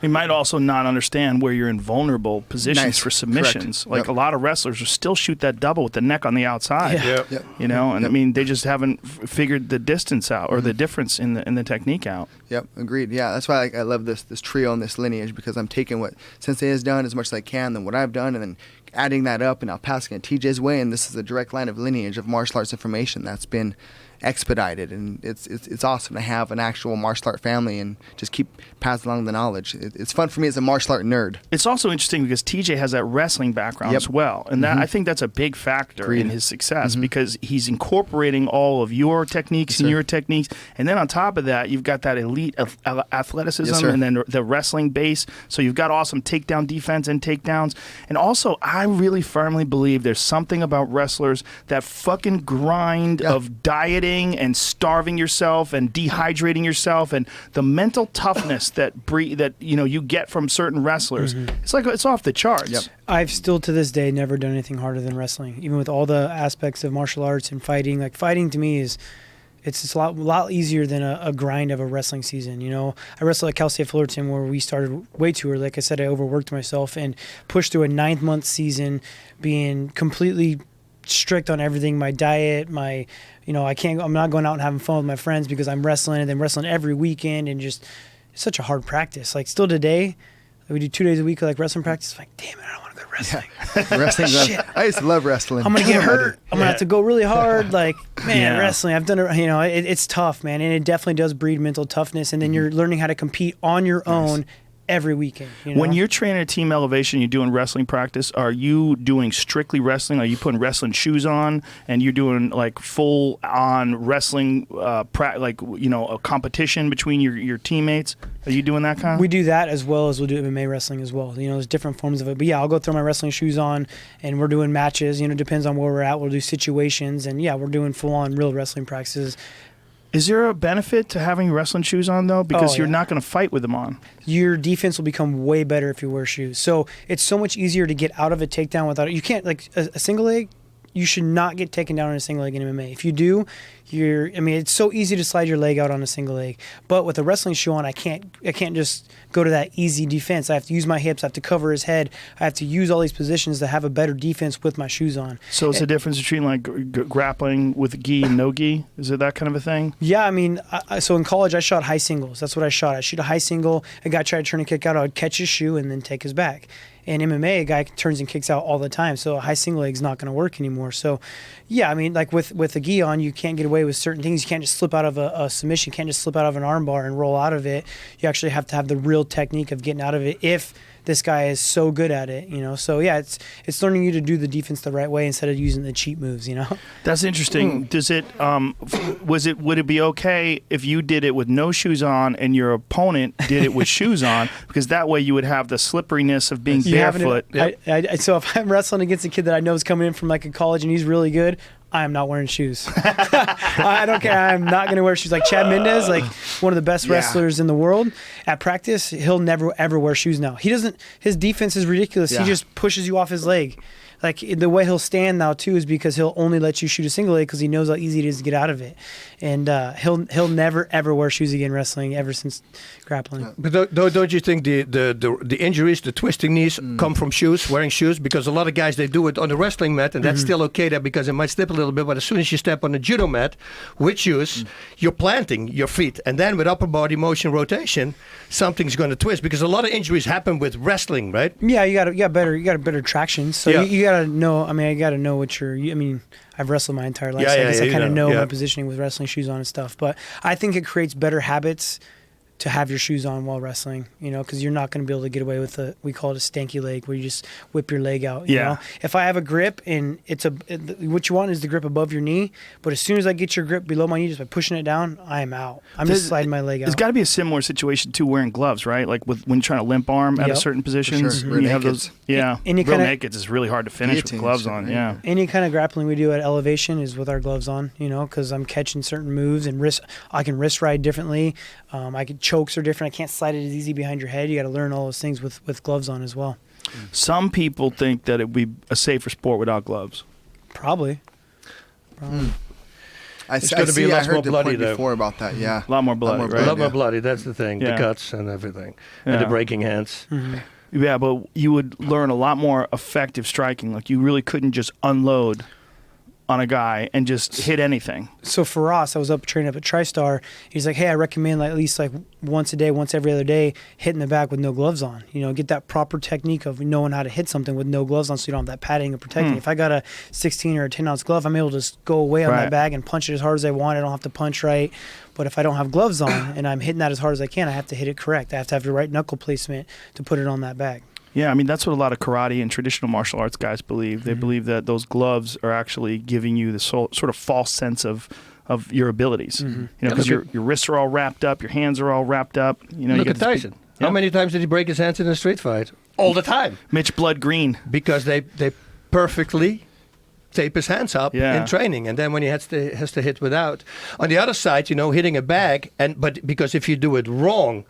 He might also not understand where you're in vulnerable positions for submissions. Correct. Like a lot of wrestlers will still shoot that double with the neck on the outside. I mean, they just haven't figured the distance out or the difference in the technique out. Yep, agreed. Yeah, that's why I love this trio and this lineage, because I'm taking what Sensei has done as much as I can, then what I've done, and then adding that up, and I'll passing it TJ's way, and this is a direct line of lineage of martial arts information that's been expedited, and it's awesome to have an actual martial art family and just keep passing along the knowledge. It's fun for me as a martial art nerd. It's also interesting because TJ has that wrestling background as well, and that I think that's a big factor in his success, because he's incorporating all of your techniques and your techniques, and then on top of that, you've got that elite athleticism and then the wrestling base, so you've got awesome takedown defense and takedowns, and also I really firmly believe there's something about wrestlers that fucking grind of dieting and starving yourself and dehydrating yourself, and the mental toughness that you get from certain wrestlers. It's like it's off the charts. I've still to this day never done anything harder than wrestling, even with all the aspects of martial arts and fighting. Like, fighting to me is it's a lot easier than a grind of a wrestling season. I wrestled at Cal State Fullerton, where we started way too early. Like I said, I overworked myself and pushed through a 9-month season, being completely strict on everything, my diet, I'm not going out and having fun with my friends because I'm wrestling, and then wrestling every weekend, and just, it's such a hard practice. Like, still today, we do 2 days a week of wresling practice. Like, damn it, I don't want to go to wrestling. Wrestling, shit. I used to love wrestling. I'm gonna get hurt. I'm gonna have to go really hard. Like, wrestling. I've done it. It's tough, man, and it definitely does breed mental toughness. And then you're learning how to compete on your own every weekend. When you're training at Team Elevation, you're doing wrestling practice, are you doing strictly wrestling? Are you putting wrestling shoes on and you're doing like full on wrestling, a competition between your teammates? Are you doing that kind of? We do that, as well as we'll do MMA wrestling as well. There's different forms of it. But yeah, I'll go throw my wrestling shoes on, and we're doing matches. Depends on where we're at. We'll do situations, and we're doing full on real wrestling practices. Is there a benefit to having wrestling shoes on, though? Because you're not going to fight with them on. Your defense will become way better if you wear shoes. So it's so much easier to get out of a takedown without it. You can't, like, a single leg, you should not get taken down on a single leg in MMA. If you do, it's so easy to slide your leg out on a single leg. But with a wrestling shoe on, I can't just go to that easy defense. I have to use my hips. I have to cover his head. I have to use all these positions to have a better defense with my shoes on. So it's the difference between like grappling with gi and no gi? Is it that kind of a thing? Yeah, I mean, so in college I shot high singles. That's what I shot. I shoot a high single. A guy tried to turn and kick out. I would catch his shoe and then take his back. In MMA, a guy turns and kicks out all the time, so a high single leg is not going to work anymore. So, yeah, I mean, like with a gi on, you can't get away with certain things. You can't just slip out of a submission. You can't just slip out of an arm bar and roll out of it. You actually have to have the real technique of getting out of it if this guy is so good at it, you know. So yeah, it's learning you to do the defense the right way instead of using the cheat moves, you know. That's interesting. Does it would it be okay if you did it with no shoes on and your opponent did it with shoes on, because that way you would have the slipperiness of being barefoot. So if I'm wrestling against a kid that I know is coming in from like a college and he's really good, I am not wearing shoes. I don't care. I'm not going to wear shoes. Like Chad Mendez, like one of the best wrestlers in the world. At practice, he'll never, ever wear shoes now. His defense is ridiculous. He just pushes you off his leg. Like the way he'll stand now too is because he'll only let you shoot a single leg because he knows how easy it is to get out of it, and he'll never ever wear shoes again wrestling ever since grappling. But don't you think the injuries, the twisting knees, come from wearing shoes? Because a lot of guys, they do it on the wrestling mat, and that's still okay there because it might slip a little bit. But as soon as you step on the judo mat with shoes, you're planting your feet, and then with upper body motion rotation, something's going to twist. Because a lot of injuries happen with wrestling, right? Yeah, you got better traction. So you got to know. I mean, I got to know what you're. I mean, I've wrestled my entire life, so I guess I kind of know my positioning with wrestling shoes on and stuff. But I think it creates better habits to have your shoes on while wrestling, you know, because you're not going to be able to get away with we call it a stanky leg, where you just whip your leg out. You know? If I have a grip and what you want is the grip above your knee, but as soon as I get your grip below my knee, just by pushing it down, I am out. I'm just sliding my leg out. There's got to be a similar situation too, wearing gloves, right? Like when you're trying to limp arm at a certain positions, sure. you have those. Yeah, real nakeds is really hard to finish with gloves on. Yeah, any kind of grappling we do at elevation is with our gloves on, you know, because I'm catching certain moves and I can wrist ride differently. Chokes are different. I can't slide it as easy behind your head. You got to learn all those things with gloves on as well. Some people think that it would be a safer sport without gloves. Probably. It's going to be a lot more bloody though. Before about that, a lot more bloody, right? A lot more bloody. That's the thing. The cuts and everything, and the breaking hands. Yeah, but you would learn a lot more effective striking. Like you really couldn't just unload on a guy and just hit anything. So for Ross, I was training up at TriStar. He's like, hey, I recommend at least once a day, once every other day, hitting the back with no gloves on. You know, get that proper technique of knowing how to hit something with no gloves on so you don't have that padding and protecting. If I got a 16 or a 10-ounce glove, I'm able to just go away on that bag and punch it as hard as I want. I don't have to punch right. But if I don't have gloves on and I'm hitting that as hard as I can, I have to hit it correct. I have to have the right knuckle placement to put it on that bag. Yeah, I mean, that's what a lot of karate and traditional martial arts guys believe. They believe that those gloves are actually giving you the sort of false sense of your abilities. You know, because your wrists are all wrapped up, your hands are all wrapped up. You know, look at Tyson. How many times did he break his hands in a street fight? All the time. Mitch Blood Green. Because they perfectly tape his hands up in training, and then when he has to hit without. On the other side, you know, hitting a bag, but because if you do it wrong,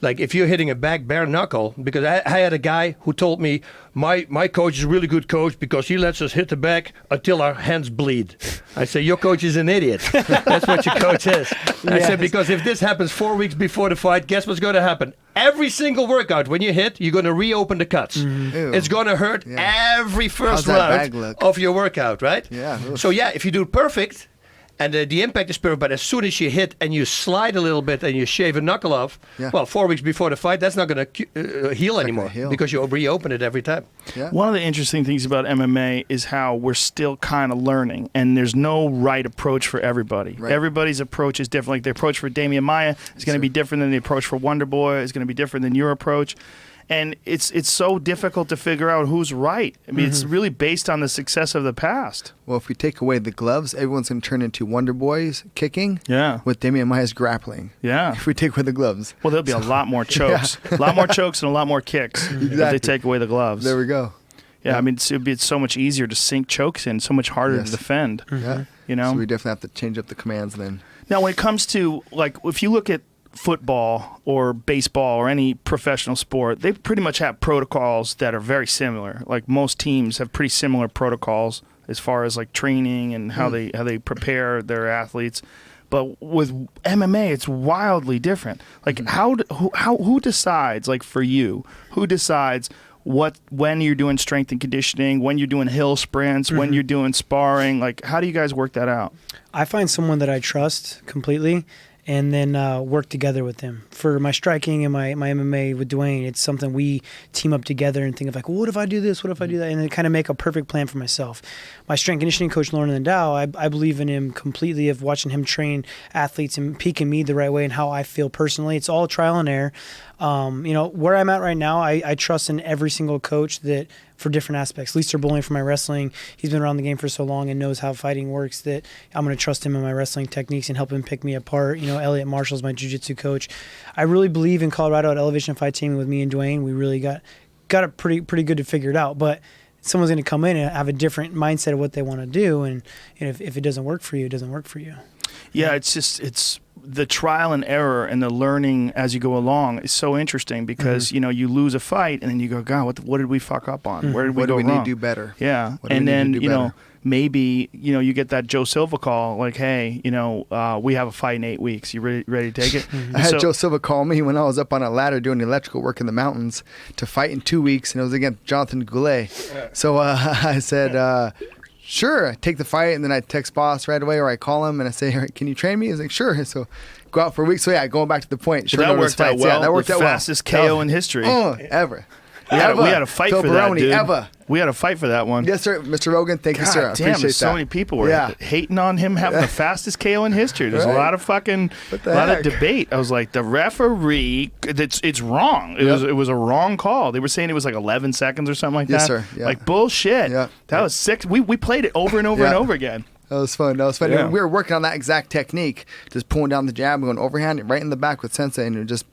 like if you're hitting a bag bare knuckle, because I had a guy who told me my coach is a really good coach because he lets us hit the bag until our hands bleed. I say, your coach is an idiot. That's what your coach is. I said, because if this happens 4 weeks before the fight, guess what's going to happen? Every single workout, when you hit, you're going to reopen the cuts. It's going to hurt every first round of your workout, right? Yeah. So if you do it perfect, and the impact is perfect, but as soon as you hit and you slide a little bit and you shave a knuckle off, well, 4 weeks before the fight, that's not going to heal anymore because you reopen it every time. Yeah. One of the interesting things about MMA is how we're still kind of learning, and there's no right approach for everybody. Right. Everybody's approach is different. Like the approach for Damian Maia is going to be different than the approach for Wonderboy. It's going to be different than your approach. And it's so difficult to figure out who's right. I mean, it's really based on the success of the past. Well, if we take away the gloves, everyone's going to turn into Wonderboys kicking with Damian Maia's grappling. Yeah. If we take away the gloves. Well, there'll be a lot more chokes. A lot more chokes and a lot more kicks if they take away the gloves. There we go. Yeah, I mean, it's so much easier to sink chokes in, so much harder to defend. Yeah. You know? So we definitely have to change up the commands then. Now, when it comes to, like, if you look at football or baseball or any professional sport, they pretty much have protocols that are very similar. Like most teams have pretty similar protocols as far as like training and how they prepare their athletes. But with MMA, it's wildly different. Like who decides, like for you, who decides when you're doing strength and conditioning, when you're doing hill sprints, when you're doing sparring? Like, how do you guys work that out? I find someone that I trust completely, and then work together with them. For my striking and my MMA with Duane, it's something we team up together and think of like, well, what if I do this? What if I do that? And then kind of make a perfect plan for myself. My strength conditioning coach, Lauren Landau, I believe in him completely, of watching him train athletes and peaking me the right way and how I feel personally. It's all trial and error. Where I'm at right now, I trust in every single coach that for different aspects. Lester Bowling for my wrestling, he's been around the game for so long and knows how fighting works that I'm going to trust him in my wrestling techniques and help him pick me apart. Elliot Marshall's my jiu-jitsu coach. I really believe in Colorado at Elevation Fight Team with me and Duane. We really got it pretty good to figure it out. But someone's going to come in and have a different mindset of what they want to do, and if it doesn't work for you, it doesn't work for you. Yeah, it's the trial and error and the learning as you go along is so interesting because you lose a fight and then you go, God, what did we fuck up on? Where did we go wrong? What do we need to do better? Yeah, and then maybe you get that Joe Silva call like, hey, we have a fight in 8 weeks. You ready to take it? I had Joe Silva call me when I was up on a ladder doing electrical work in the mountains to fight in 2 weeks, and it was against Jonathan Goulet. So I said, sure, I take the fight, and then I text Bas right away, or I call him and I say, can you train me? He's like, sure. So go out for a week. So yeah, going back to the point. So that worked out well. Yeah, that worked out well. Fastest KO in history. Ever. We had a fight for that, dude. Ever. We had a fight for that one. Yes, sir. Mr. Rogan, thank you, sir. I appreciate that. So many people were hating on him having the fastest KO in history. There's a lot of of debate. I was like, the referee, it's wrong. It was a wrong call. They were saying it was like 11 seconds or something like that. Yes, sir. Yeah. Like, bullshit. Yeah. That was 6. We played it over and over and over again. That was fun. Yeah. We were working on that exact technique, just pulling down the jab, going overhand right in the back with Sensei, and just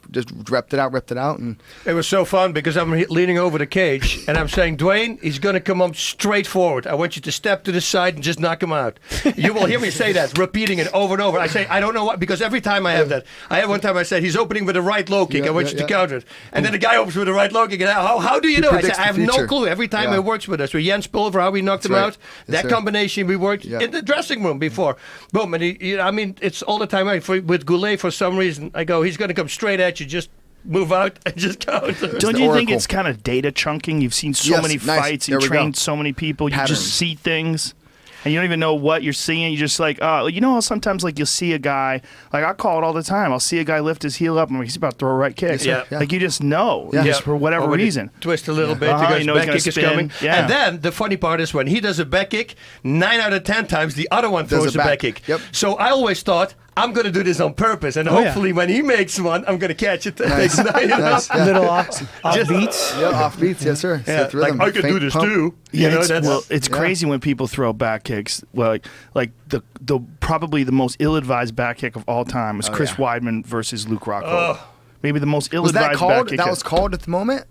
ripped it out. And it was so fun because I'm leaning over the cage and I'm saying, Duane, he's going to come up straight forward. I want you to step to the side and just knock him out. You will hear me say that, repeating it over and over. I say, I don't know what, because every time I have that, I had one time I said, he's opening with a right low kick. I want you to counter it. And then the guy opens with a right low kick. And how do you know? I said, I have no clue. Every time it works with us. With Jens Pulver, how we knocked him out, that combination we worked in the dressing room before. Boom. And it's all the time. With Goulet, for some reason, I go, he's going to come straight at you, just move out and just counter. Don't you think it's kind of data chunking? You've seen so many fights, you trained so many people, you just see things. And you don't even know what you're seeing. You're just like, how sometimes like you'll see a guy, like I call it all the time. I'll see a guy lift his heel up and he's about to throw a right kick. Yeah. Like you just know, just for whatever reason. Twist a little bit because back kick is coming. Yeah. And then the funny part is when he does a back kick, 9 out of 10 times the other one throws a back kick. Yep. So I always thought, I'm going to do this on purpose, and hopefully when he makes one, I'm going to catch it. Nice. Little off beats. Yeah, off beats, yes, sir. Yeah, like I could do this too. It's crazy when people throw back kicks. Like the probably the most ill-advised back kick of all time was Chris Weidman versus Luke Rockhold. Maybe the most ill-advised back kick. That was called at the moment?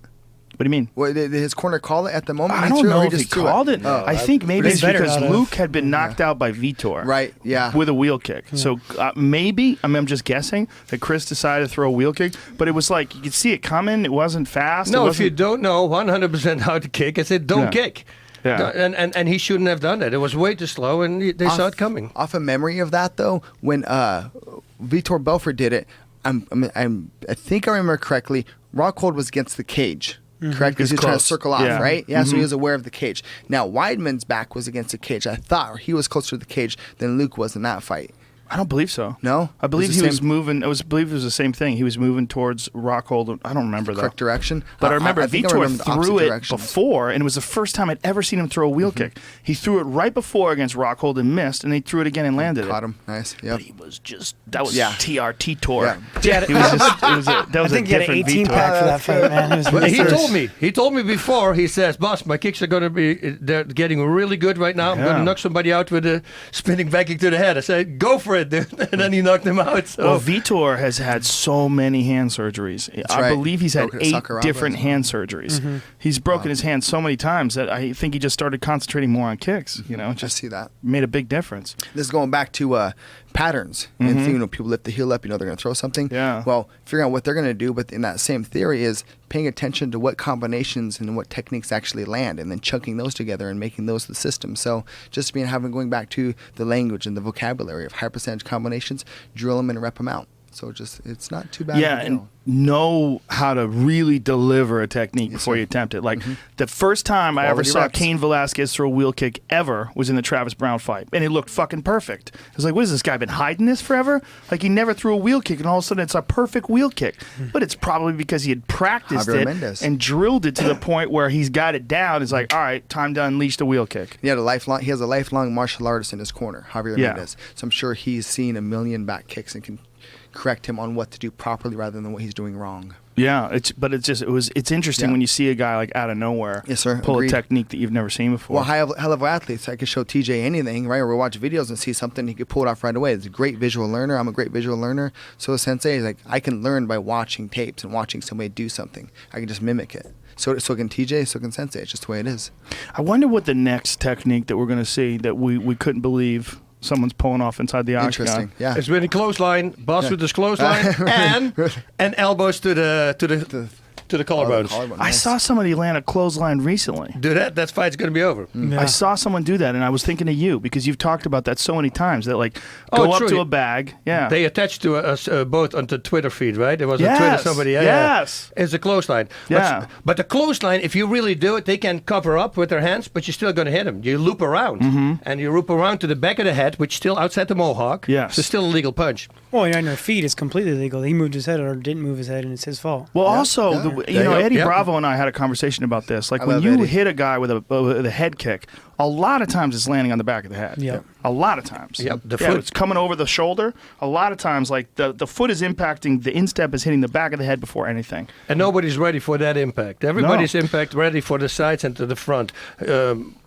What do you mean? Well, did his corner call it at the moment? I don't know if he called it. I think maybe it's because Luke had been knocked out by Vitor. Right, yeah. With a wheel kick. Yeah. So maybe, I'm just guessing, that Chris decided to throw a wheel kick. But it was like, you could see it coming. It wasn't fast. No, if you don't know 100% how to kick, I said don't kick. Yeah. And he shouldn't have done that. It was way too slow, and they saw it coming. Off of memory of that, though, when Vitor Belfort did it, I think I remember correctly, Rockhold was against the cage. Correct? Because he was trying to circle off, right? Yeah, so he was aware of the cage. Now, Weidman's back was against the cage. I thought he was closer to the cage than Luke was in that fight. I don't believe so. No? I believe he was moving. I believe it was the same thing. He was moving towards Rockhold. I don't remember that. Correct direction. But I remember Vitor threw it before, and it was the first time I'd ever seen him throw a wheel kick. He threw it right before against Rockhold and missed, and he threw it again and landed it. Caught him. Nice. Yep. But he was just, that was TRT tour. Yeah. That was a different Vitor. Pack for that fight, man. He told me before, he says, Boss, my kicks are going to be, they're getting really good right now. I'm going to knock somebody out with a spinning back kick to the head. I said, go for it, dude. And then he knocked him out. So. Well, Vitor has had so many hand surgeries. I believe he's had 8 different hand surgeries. He's broken his hand so many times that I think he just started concentrating more on kicks. I see that. Made a big difference. This is going back to patterns. And people lift the heel up, they're going to throw something. Yeah. Well, figuring out what they're going to do, but in that same theory is paying attention to what combinations and what techniques actually land, and then chunking those together and making those the system. So just going back to the language and the vocabulary of high percentage combinations, drill them and rep them out. So it's not too bad. Yeah, and know how to really deliver a technique before you attempt it. Like the first time I ever saw Cain Velasquez throw a wheel kick ever was in the Travis Brown fight, and it looked fucking perfect. I was like, what is this guy been hiding this forever? Like he never threw a wheel kick, and all of a sudden it's a perfect wheel kick. But it's probably because he had practiced it and drilled it to the point where he's got it down. It's like, all right, time to unleash the wheel kick. He has a lifelong martial artist in his corner, Javier Mendez. So I'm sure he's seen a million back kicks and can correct him on what to do properly rather than what he's doing wrong. Yeah, it's interesting when you see a guy like out of nowhere pull a technique that you've never seen before. Well, high-level athletes, I could show TJ anything, right? Or we'll watch videos and see something, he could pull it off right away. He's a great visual learner. I'm a great visual learner. So Sensei is like, I can learn by watching tapes and watching somebody do something. I can just mimic it. So can TJ, so can Sensei. It's just the way it is. I wonder what the next technique that we're going to see that we couldn't believe someone's pulling off inside the octagon. Interesting, yeah. It's been a clothesline, Bas with his clothesline, and elbows to the collarbones. I saw somebody land a clothesline recently. Do that. That fight's going to be over. I saw someone do that, and I was thinking of you because you've talked about that so many times. That go up to a bag. Yeah, they attached to us both on the Twitter feed, right? It was on Twitter. Somebody. Yes, it's a clothesline. Yeah, but the clothesline, if you really do it, they can cover up with their hands, but you're still going to hit them. You loop around, and you loop around to the back of the head, which is still outside the mohawk. Yes, so still a legal punch. Well, on their feet, it's completely legal. He moved his head or didn't move his head, and it's his fault. Well, also, Eddie Bravo and I had a conversation about this. Like when you hit a guy with a head kick, a lot of times it's landing on the back of the head. Yep. A lot of times. Yep. The foot. It's coming over the shoulder. A lot of times, like the foot is impacting, the instep is hitting the back of the head before anything. And nobody's ready for that impact. Everybody's impact ready for the sides and to the front.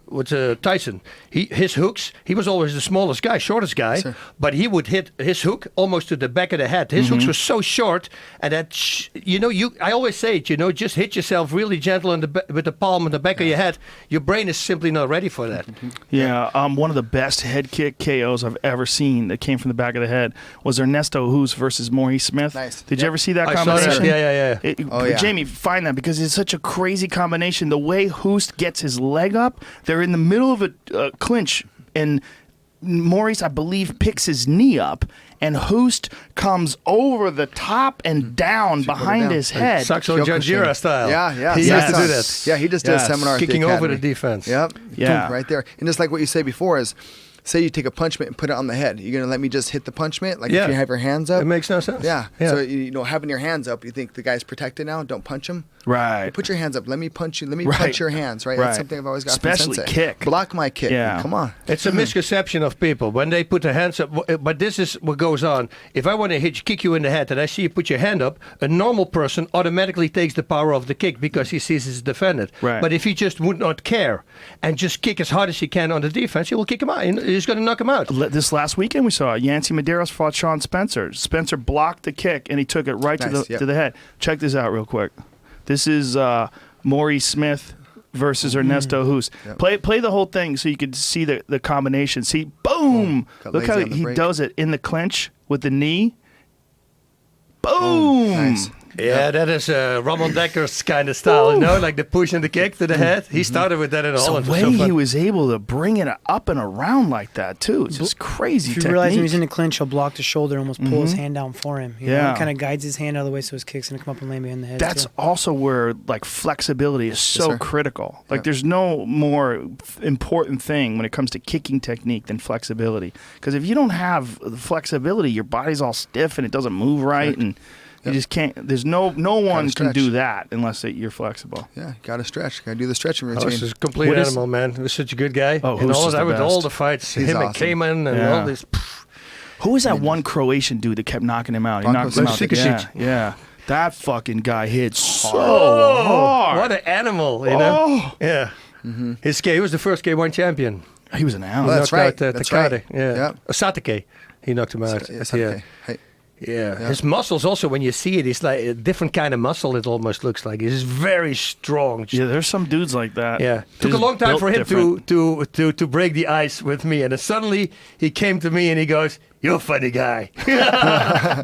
With Tyson, his hooks, he was always the smallest guy, shortest guy, but he would hit his hook almost to the back of the head. His hooks were so short, and that I always say it, just hit yourself really gentle with the palm on the back of your head. Your brain is simply not ready for that. Yeah, one of the best head kick KOs I've ever seen that came from the back of the head was Ernesto Hoost versus Maurice Smith. Nice. Did you ever see that I combination? saw that. Yeah. Jamie, find that because it's such a crazy combination. The way Hoost gets his leg up, they're in the middle of a clinch, and Maurice, I believe, picks his knee up, and Hoost comes over the top and down behind his head. Saxo Janjira style. Yeah. He used to do that. Yeah, he just did a seminar kicking at the over the Academy. defense. Yep. Yeah. Right there. And just like what you said before is, say you take a punch mitt and put it on the head. You're going to let me just hit the punch mitt? Like if you have your hands up? It makes no sense. Yeah. So, having your hands up, you think the guy's protected now? Don't punch him? Right. Put your hands up. Let me punch you. Let me punch your hands, right? That's something I've always got Especially from Sensei. kick. Block my kick. Yeah. Come on. It's a misconception of people when they put their hands up. But this is what goes on. If I want to kick you in the head and I see you put your hand up, a normal person automatically takes the power of the kick because he sees it's defended. Right. But if he just would not care and just kick as hard as he can on the defense, he will kick him out. He's going to knock him out. This last weekend we saw Yancy Medeiros fought Sean Spencer. Spencer blocked the kick and he took it right to the head. Check this out real quick. This is Maurice Smith versus Ernesto Hoost. Yep. Play the whole thing so you could see the combination. See, boom! Look how he does it in the clinch with the knee. Boom! Nice. Yeah, that is Ramon Dekker's kind of style, like the push and the kick to the head. He started with that in Holland. The way he was able to bring it up and around like that, too. It's just crazy If you realize when he's in the clinch, he'll block the shoulder and almost pull his hand down for him. You know? It kind of guides his hand out of the way so his kick's going to come up and land behind the head. That's also where, flexibility is so critical. There's no more important thing when it comes to kicking technique than flexibility. Because if you don't have flexibility, your body's all stiff and it doesn't move right, and you just can't. There's no one can do that unless you're flexible. Yeah, got to stretch. Got to do the stretching routine. This is a complete animal, man. He's such a good guy. Oh, who's all the fights, He's him awesome. and Cayman and all this. Who was that one Croatian dude that kept knocking him out? He knocked him out. Yeah. That fucking guy hit so hard. What an animal, you know? Yeah. He was the first K1 champion. He was an animal. Well, that's right. That's right. Yeah. Satake. He knocked him out. Satake. Hey. Yeah. His muscles also, when you see it, it's like a different kind of muscle. It almost looks like he's very strong. Yeah, there's some dudes like that. Yeah, took a long time for him to break the ice with me, and then suddenly he came to me and he goes, "You're a funny guy."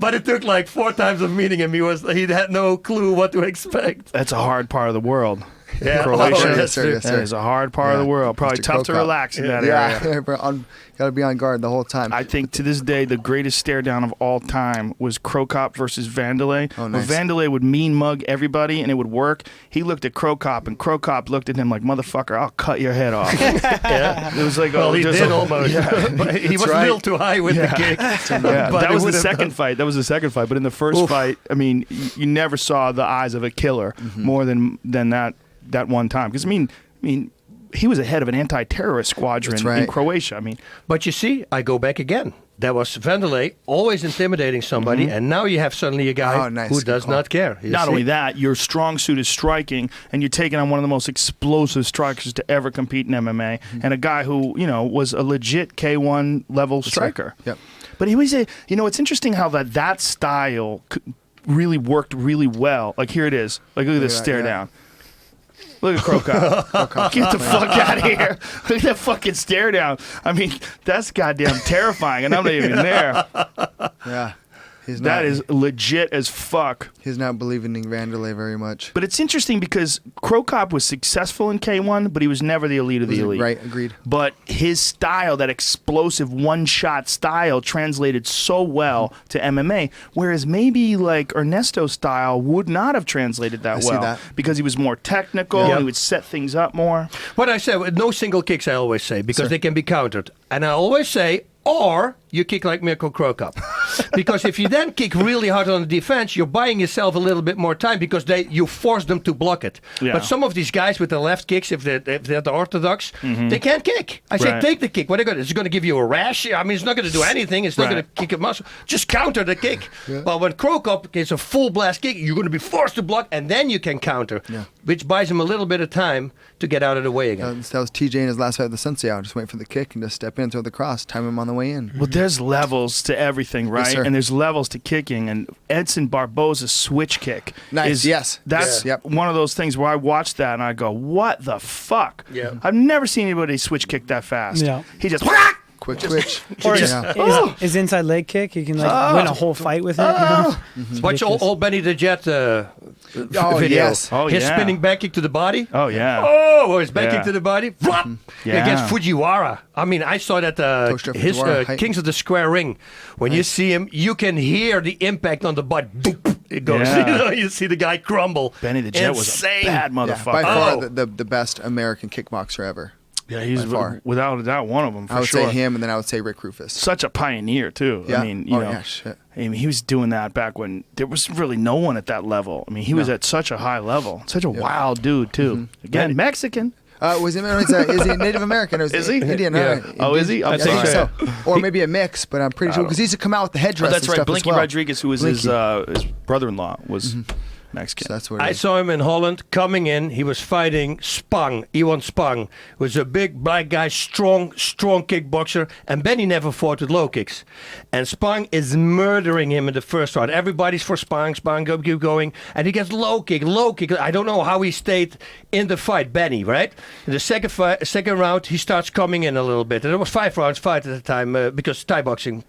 But it took like 4 times of meeting him. He had no clue what to expect. That's a hard part of the world. Yeah, Croatia. Yes, sir. That is a hard part of the world. Probably Mr. tough to Krokop. relax in that area. Yeah, got to be on guard the whole time. I think to this day, the greatest stare down of all time was Krokop versus Vanderlei. Oh, nice. Where Vanderlei would mean mug everybody and it would work. He looked at Krokop and Krokop looked at him like, "Motherfucker, I'll cut your head off." Yeah. It was like, Well, he did almost. Yeah. But he was a little too high with the kick. Yeah, But that it was the would've second done- fight. That was the second fight. But in the first fight, I mean, you never saw the eyes of a killer more than that one time. Because I mean, he was the head of an anti-terrorist squadron in Croatia. I mean, but you see, I go back again. That was Vanderlei always intimidating somebody, and now you have suddenly a guy who does not care. Not only that, your strong suit is striking, and you're taking on one of the most explosive strikers to ever compete in MMA, and a guy who was a legit K1 level striker. Yep. But he was it's interesting how that style really worked really well. Like here it is. Like look at this stare down. Look at Krokop. Get the fuck out of here. Look at that fucking stare down. I mean, that's goddamn terrifying, and I'm not even there. Yeah. That is legit as fuck. He's not believing in Vanderlei very much. But it's interesting because Krokop was successful in K1, but he was never the elite of the elite. Right, agreed. But his style, that explosive one-shot style, translated so well to MMA, whereas maybe like Ernesto's style would not have translated that well. See that. Because he was more technical, and he would set things up more. What I say, no single kicks, I always say, because they can be countered. And I always say, or you kick like Mirko Krokop. Because if you then kick really hard on the defense, you're buying yourself a little bit more time because you force them to block it. Yeah. But some of these guys with the left kicks, if they're the orthodox, they can't kick. I say, take the kick. What are they going to do? Is it going to give you a rash? I mean, it's not going to do anything. It's not going to kick a muscle. Just counter the kick. Yeah. But when Krokop gets a full blast kick, you're going to be forced to block, and then you can counter, which buys him a little bit of time to get out of the way again. That was TJ in his last fight with the Sensei. Just wait for the kick and just step in, throw the cross, time him on the way in. Well, there's levels to everything, right? Yes, sir. And there's levels to kicking. And Edson Barboza's switch kick. Nice, yes. That's one of those things where I watch that and I go, what the fuck? Yeah. I've never seen anybody switch kick that fast. Yeah. He just... Quick twitch. Or his inside leg kick, you can win a whole fight with it. Watch old Benny the Jet video. Yes. Oh, his yeah. spinning back kick to the body. Oh, yeah. Oh, his back kick to the body. Yeah. Against Fujiwara. I mean, I saw that his Fujiwara, Kings of the Square Ring. When you see him, you can hear the impact on the butt. It goes. Yeah. You see the guy crumble. Benny the Jet was a bad motherfucker. By far the best American kickboxer ever. Yeah, he's far. without a doubt one of them, for I would sure. say him, and then I would say Rick Rufus. Such a pioneer, too. Yeah. I mean, you know, shit. I mean, he was doing that back when there was really no one at that level. I mean, he was at such a high level. Such a wild dude, too. Again, Mexican. Is he Native American? Or Is he? Indian? Yeah. Oh, is he? I think so. Or maybe a mix, but I'm pretty sure. Because he used to come out with the headdress That's and right. stuff as Blinky well. Rodriguez, who was his brother-in-law, was Mexican. So that's what it I is. saw him in Holland coming in. He was fighting Spang. Iwan Spang was a big black guy, strong kickboxer. And Benny never fought with low kicks. And Spang is murdering him in the first round. Everybody's for Spang. Spang keep going. And he gets low kick. I don't know how he stayed in the fight, Benny, right? In the second round, he starts coming in a little bit. And it was 5 rounds fight at the time because Thai boxing.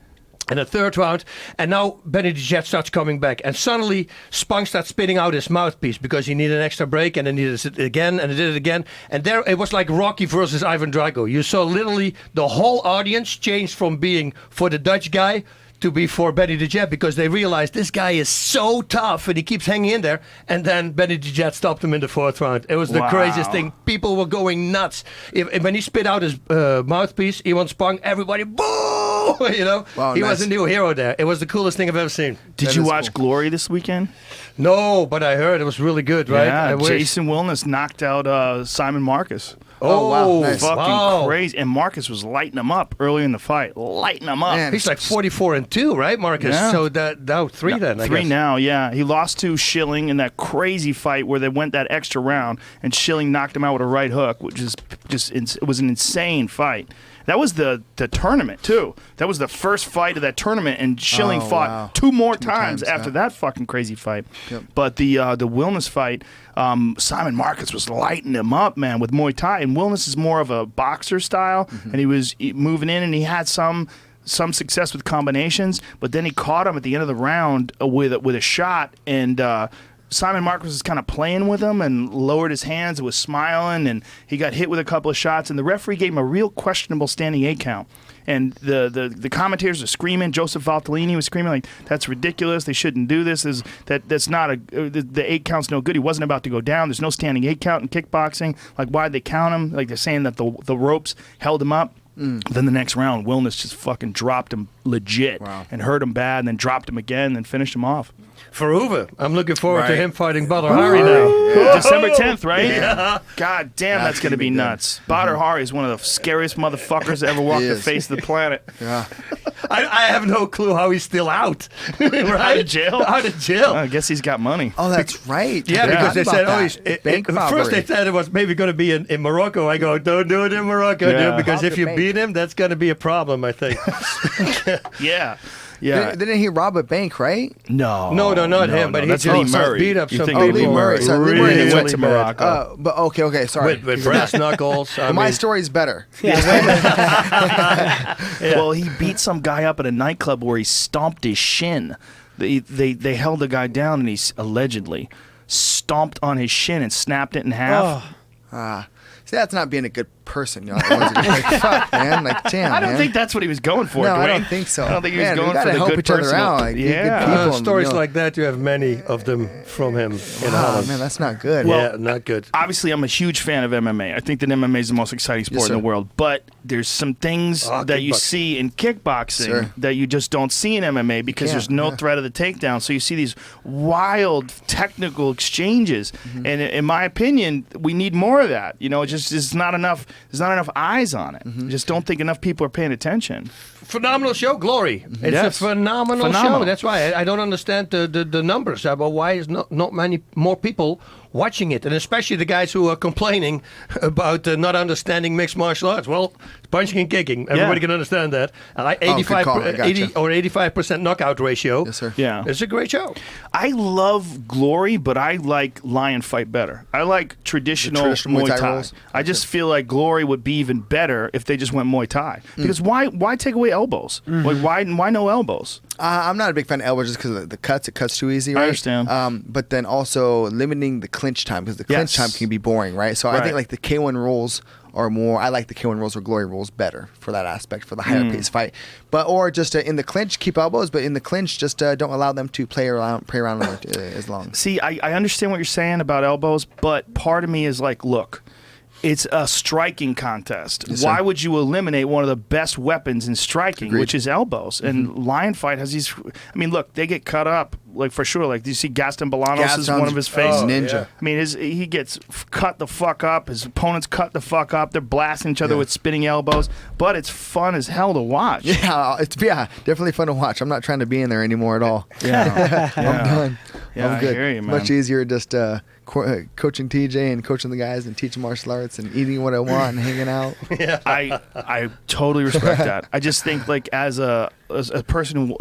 And the third round, and now Benny the Jet starts coming back. And suddenly, Spang starts spitting out his mouthpiece because he needed an extra break, and then he did it again, and he did it again. And there, it was like Rocky versus Ivan Drago. You saw literally the whole audience change from being for the Dutch guy to be for Benny the Jet because they realized this guy is so tough and he keeps hanging in there. And then Benny the Jet stopped him in the fourth round. It was the craziest thing. People were going nuts. When he spit out his mouthpiece, Iwan Spang, everybody, boo! You know, Wow, he nice. was a new hero there. It was the coolest thing I've ever seen. Did you watch Glory this weekend? No, but I heard it was really good, right? Yeah, I wish. Jason Wilness knocked out Simon Marcus. Oh, wow. Nice. Fucking crazy. And Marcus was lighting him up early in the fight. Lighting him up. Man. He's like 44-2, right, Marcus? Yeah. So now 3 then, I 3 guess. now, yeah. He lost to Schilling in that crazy fight where they went that extra round, and Schilling knocked him out with a right hook, which is it was an insane fight. That was the tournament, too. That was the first fight of that tournament, and Schilling fought 2 more times after that fucking crazy fight. Yep. But the Wilness fight, Simon Marcus was lighting him up, man, with Muay Thai. And Wilness is more of a boxer style, and he was moving in, and he had some success with combinations, but then he caught him at the end of the round with a shot, and Simon Marcus was kind of playing with him and lowered his hands and was smiling, and he got hit with a couple of shots, and the referee gave him a real questionable standing 8 count. And the commentators are screaming. Joseph Valtellini was screaming like, "That's ridiculous. They shouldn't do this. That's not the 8 count's no good. He wasn't about to go down. There's no standing 8 count in kickboxing. Like, why'd they count him? Like, they're saying that the ropes held him up." Then the next round, Wilness just fucking dropped him legit and hurt him bad, and then dropped him again, and then finished him off. For Uwe, I'm looking forward to him fighting Badr Hari now. Yeah. December 10th, right? Yeah. God damn, that's going to be nuts. Badr Hari is one of the scariest motherfuckers to ever walk the face of the planet. Yeah. I have no clue how he's still out. Right? Out of jail? Out of jail. I guess he's got money. Oh, that's right. Yeah, because they said, he's bank robbery. first they said it was maybe going to be in Morocco. I go, don't do it in Morocco, dude, because Rob if you the beat him, that's going to be a problem, I think. Yeah. Yeah. Didn't he rob a bank, right? No, not him, but he that's just Lee Murray. beat up You some think people. Lee Murray. Sorry, Lee really Murray went to really bad. Morocco. But okay, sorry. With brass knuckles. I My mean, story's better. Well, he beat some guy up at a nightclub where he stomped his shin. They held the guy down, and he allegedly stomped on his shin and snapped it in half. See, that's not being a good person. You know, like, fuck, man. Like, damn, I don't man. think that's what he was going for, No, Dwayne. I don't think so. I don't think he was Man, we going gotta for the help good each other personal. out, like, be good yeah. people. stories you know. like that, you have many of them from him in Wow, Holland. man, that's not good. Yeah, not good. Obviously, I'm a huge fan of MMA. I think that MMA is the most exciting sport in the world. But there's some things that you kickboxing. see in kickboxing that you just don't see in MMA because there's no threat of the takedown. So you see these wild technical exchanges, and in my opinion, we need more of that. You know, it's not enough. There's not enough eyes on it. I just don't think enough people are paying attention. Phenomenal show, Glory. It's a phenomenal show. That's why I don't understand the numbers about why is not many more people watching it, and especially the guys who are complaining about not understanding mixed martial arts. Well, punching and kicking, everybody can understand that. 85% knockout ratio. Yes, sir. Yeah, it's a great show. I love Glory, but I like Lion Fight better. I like traditional Muay Thai. rules. I just feel like Glory would be even better if they just went Muay Thai. Because why take away elbows? Like why no elbows? I'm not a big fan of elbows just because of the cuts. It cuts too easy, right? I understand. But then also limiting the clinch time because the clinch time can be boring, right? So I think like the K1 rules are more. I like the K1 rules or Glory rules better for that aspect for the higher pace fight. But or just in the clinch keep elbows, but in the clinch just don't allow them to play around as long. See, I understand what you're saying about elbows, but part of me is like, look. It's a striking contest. Yes, why sir. would you eliminate one of the best weapons in striking, which is elbows? And Lion Fight has these. I mean, look, they get cut up, like for sure. Like, do you see Gaston Bolanos is one of his faces? Ninja. Yeah. I mean, he gets cut the fuck up. His opponents cut the fuck up. They're blasting each other with spinning elbows. But it's fun as hell to watch. Yeah, it's definitely fun to watch. I'm not trying to be in there anymore at all. Yeah. I'm done. Yeah, I'm good. I hear you, man. Much easier just coaching TJ and coaching the guys and teaching martial arts and eating what I want and hanging out. I totally respect that. I just think, like, as a person who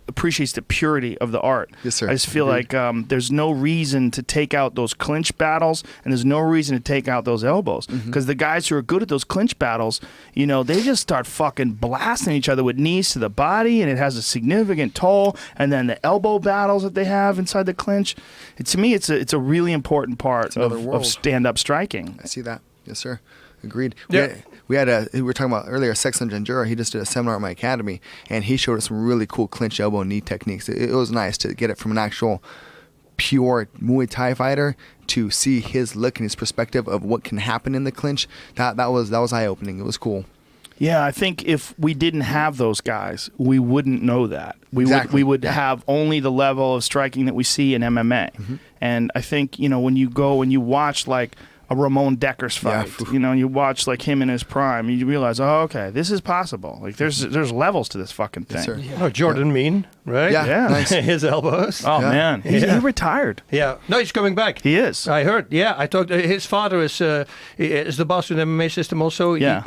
appreciates the purity of the art. Yes, sir. I just feel like there's no reason to take out those clinch battles, and there's no reason to take out those elbows. Because the guys who are good at those clinch battles, you know, they just start fucking blasting each other with knees to the body, and it has a significant toll. And then the elbow battles that they have inside the clinch, to me, it's a really important part of stand-up striking. I see that. Yes, sir. Agreed. Yeah. We were talking about earlier, Sexton Janjura. He just did a seminar at my academy, and he showed us some really cool clinch elbow knee techniques. It was nice to get it from an actual pure Muay Thai fighter to see his look and his perspective of what can happen in the clinch. That was eye-opening. It was cool. Yeah, I think if we didn't have those guys, we wouldn't know that. We would have only the level of striking that we see in MMA. And I think, you know, when you watch like a Ramon Decker's fight. Yeah. You know, you watch like him in his prime, you realize, oh, okay, this is possible. Like there's levels to this fucking thing. Yes, sir. Oh, Jordan Mean, right? Yeah. Nice. His elbows. Oh man, he retired. Yeah. No, he's coming back. He is. I heard. Yeah, I talked. His father is the boss of the MMA system also. Yeah.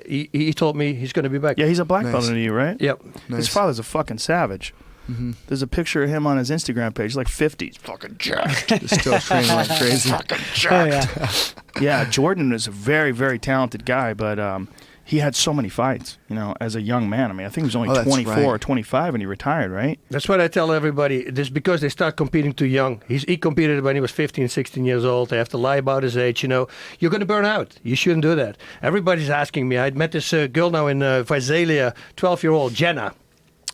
He told me he's going to be back. Yeah, he's a black belt Nice. in the EU, right? Yep. Nice. His father's a fucking savage. Mm-hmm. There's a picture of him on his Instagram page, like 50. He's fucking jacked. Just still training like crazy. Oh, yeah. Yeah, Jordan is a very, very talented guy, but he had so many fights, you know, as a young man. I mean, I think he was only that's 24 right. or 25 when he retired, right? That's what I tell everybody. This because they start competing too young. He competed when he was 15, 16 years old. They have to lie about his age. You know, you're going to burn out. You shouldn't do that. Everybody's asking me. I met this girl now in Visalia, 12-year-old Jenna.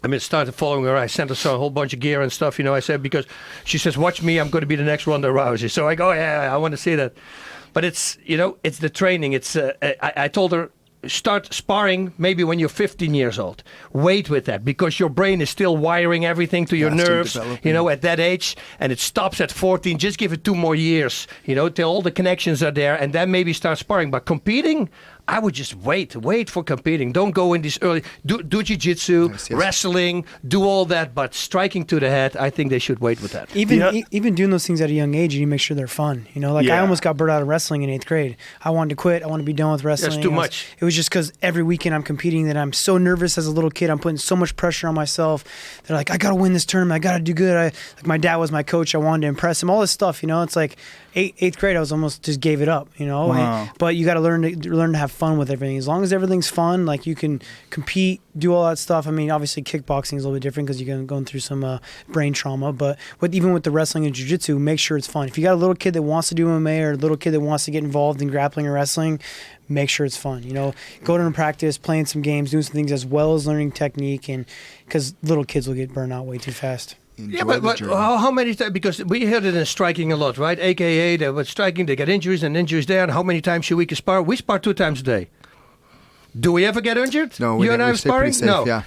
I mean, started following her. I sent her a whole bunch of gear and stuff, you know. I said, because she says, watch me, I'm going to be the next Ronda Rousey. So I go, yeah, I want to see that. But it's, you know, it's the training. It's I told her, start sparring maybe when you're 15 years old. Wait with that because your brain is still wiring everything to your Yeah, still nerves, developing. you know, at that age. And it stops at 14. Just give it 2 more years, you know, till all the connections are there. And then maybe start sparring. But competing, I would just wait for competing. Don't go in this early. Do jiu-jitsu, Nice, yes. wrestling, do all that. But striking to the head, I think they should wait with that. Even doing those things at a young age, you need to make sure they're fun. You know, like I Yeah. almost got burnt out of wrestling in 8th grade. I wanted to quit. I wanted to be done with wrestling. That's too much. It was just because every weekend I'm competing that I'm so nervous as a little kid. I'm putting so much pressure on myself. They're like, I got to win this tournament. I got to do good. Like my dad was my coach. I wanted to impress him. All this stuff, you know. It's like 8th grade, I was almost just gave it up, you know. Wow. But you got to learn to have fun with everything. As long as everything's fun, like you can compete, do all that stuff. I mean, obviously kickboxing is a little bit different because you're going through some brain trauma. But even with the wrestling and jiu-jitsu, make sure it's fun. If you got a little kid that wants to do MMA or a little kid that wants to get involved in grappling or wrestling, make sure it's fun. You know, go to practice, playing some games, doing some things as well as learning technique, and because little kids will get burned out way too fast. Enjoy Yeah, but the journey. how many times? Because we heard it in striking a lot, right? AKA, they were striking, they get injuries and injuries there. And how many times a week you spar? We spar 2 times a day. Do we ever get injured? No, we you and I we are stay sparring? pretty safe, No. yeah.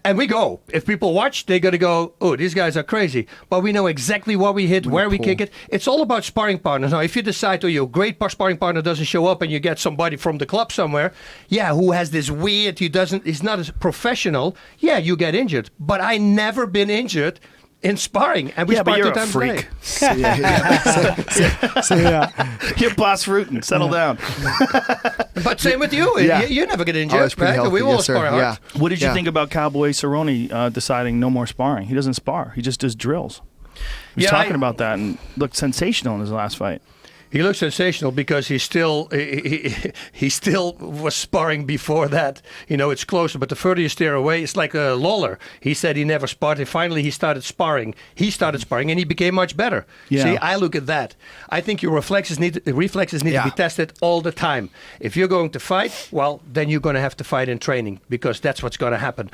And we go. If people watch, they're going to go, oh, these guys are crazy. But we know exactly what we hit, where we pull. kick it. It's all about sparring partners. Now, if you decide, oh, your great sparring partner doesn't show up and you get somebody from the club somewhere, yeah, who has this weird, he's not as professional, yeah, you get injured. But I never been injured in sparring. And we Yeah, but spar you're 2 a times freak. a day. You're Bas Rutten. Settle down. But same with you. Yeah. You never get injured, Always pretty right? healthy, We all yes, sir. spar hard. Yeah. What did you Yeah. think about Cowboy Cerrone deciding no more sparring? He doesn't spar. He just does drills. He was Yeah, talking about that and looked sensational in his last fight. He looks sensational because he still was sparring before that. You know, it's closer, but the further you steer away, it's like a Lawler. He said he never sparred, and finally he started sparring. And he became much better. Yeah. See, I look at that. I think your reflexes need to Yeah. be tested all the time. If you're going to fight, well, then you're going to have to fight in training because that's what's going to happen.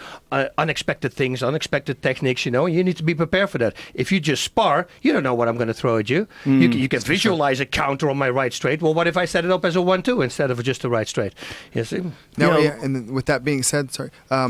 Unexpected things, unexpected techniques, you know, you need to be prepared for that. If you just spar, you don't know what I'm going to throw at you. You can visualize a counter on my right straight. Well, what if I set it up as a 1-2 instead of just a right straight? You see? Now, You know- yeah, and then with that being said, sorry, so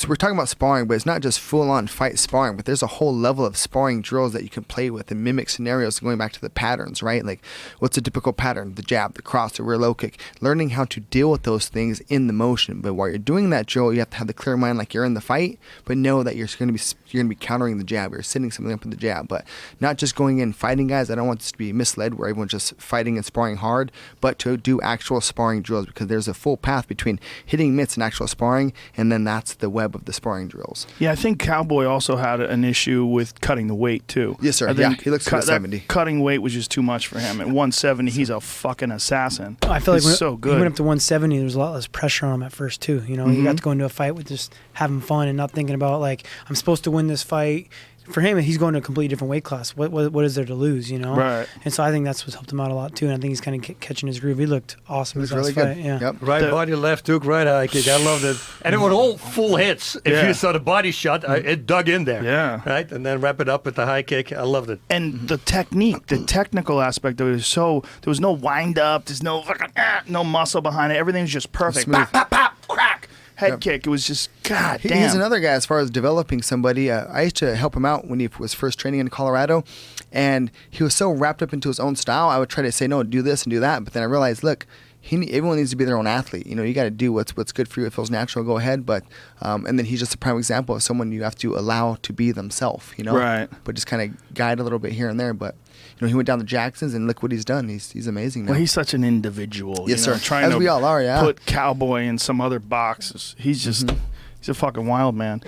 we're talking about sparring, but it's not just full-on fight sparring, but there's a whole level of sparring drills that you can play with and mimic scenarios going back to the patterns, right? Like, what's a typical pattern? The jab, the cross, the rear low kick. Learning how to deal with those things in the motion. But while you're doing that drill, you have to have the clear mind like you're in the fight, but know that you're going to be countering the jab. You're setting something up with the jab, but not just going in fighting guys. I don't want this to be misled where everyone's just fighting and sparring hard, but to do actual sparring drills because there's a full path between hitting mitts and actual sparring, and then that's the web of the sparring drills. Yeah, I think Cowboy also had an issue with cutting the weight too. Yes, sir. I think Yeah, he looks good at 70. Cutting weight was just too much for him. At 170, he's a fucking assassin. I feel like he's so he good. went up to 170. There was a lot less pressure on him at first too. You know, you got to go into a fight with just having fun and not thinking about like I'm supposed to win this fight. For him, he's going to a completely different weight class. What is there to lose? You know, Right. And so I think that's what's helped him out a lot too. And I think he's kind of catching his groove. He looked awesome. It was in his really last good. fight. Yeah. Yep. Right body, left hook, right high kick. I loved it. And it was all full hits. If Yeah. you saw the body shot, it dug in there. Yeah. Right? And then wrap it up with the high kick. I loved it. And the technique, the technical aspect of it is so. There was no wind up. There's no fucking no muscle behind it. Everything's just perfect. Smooth. Pop, pop, pop, crack. head kick. It was just, God damn. He's another guy as far as developing somebody. I used to help him out when he was first training in Colorado, and he was so wrapped up into his own style. I would try to say, no, do this and do that. But then I realized, look, everyone needs to be their own athlete. You know, you got to do what's good for you. If it feels natural, go ahead. But and then he's just a prime example of someone you have to allow to be themselves. You know, right? But just kind of guide a little bit here and there. But you know, he went down to Jackson's and look what he's done. He's amazing now. Well, he's such an individual. Yes, you know, sir. Trying As to we all are. Yeah. put Cowboy in some other boxes. He's just. He's a fucking wild man.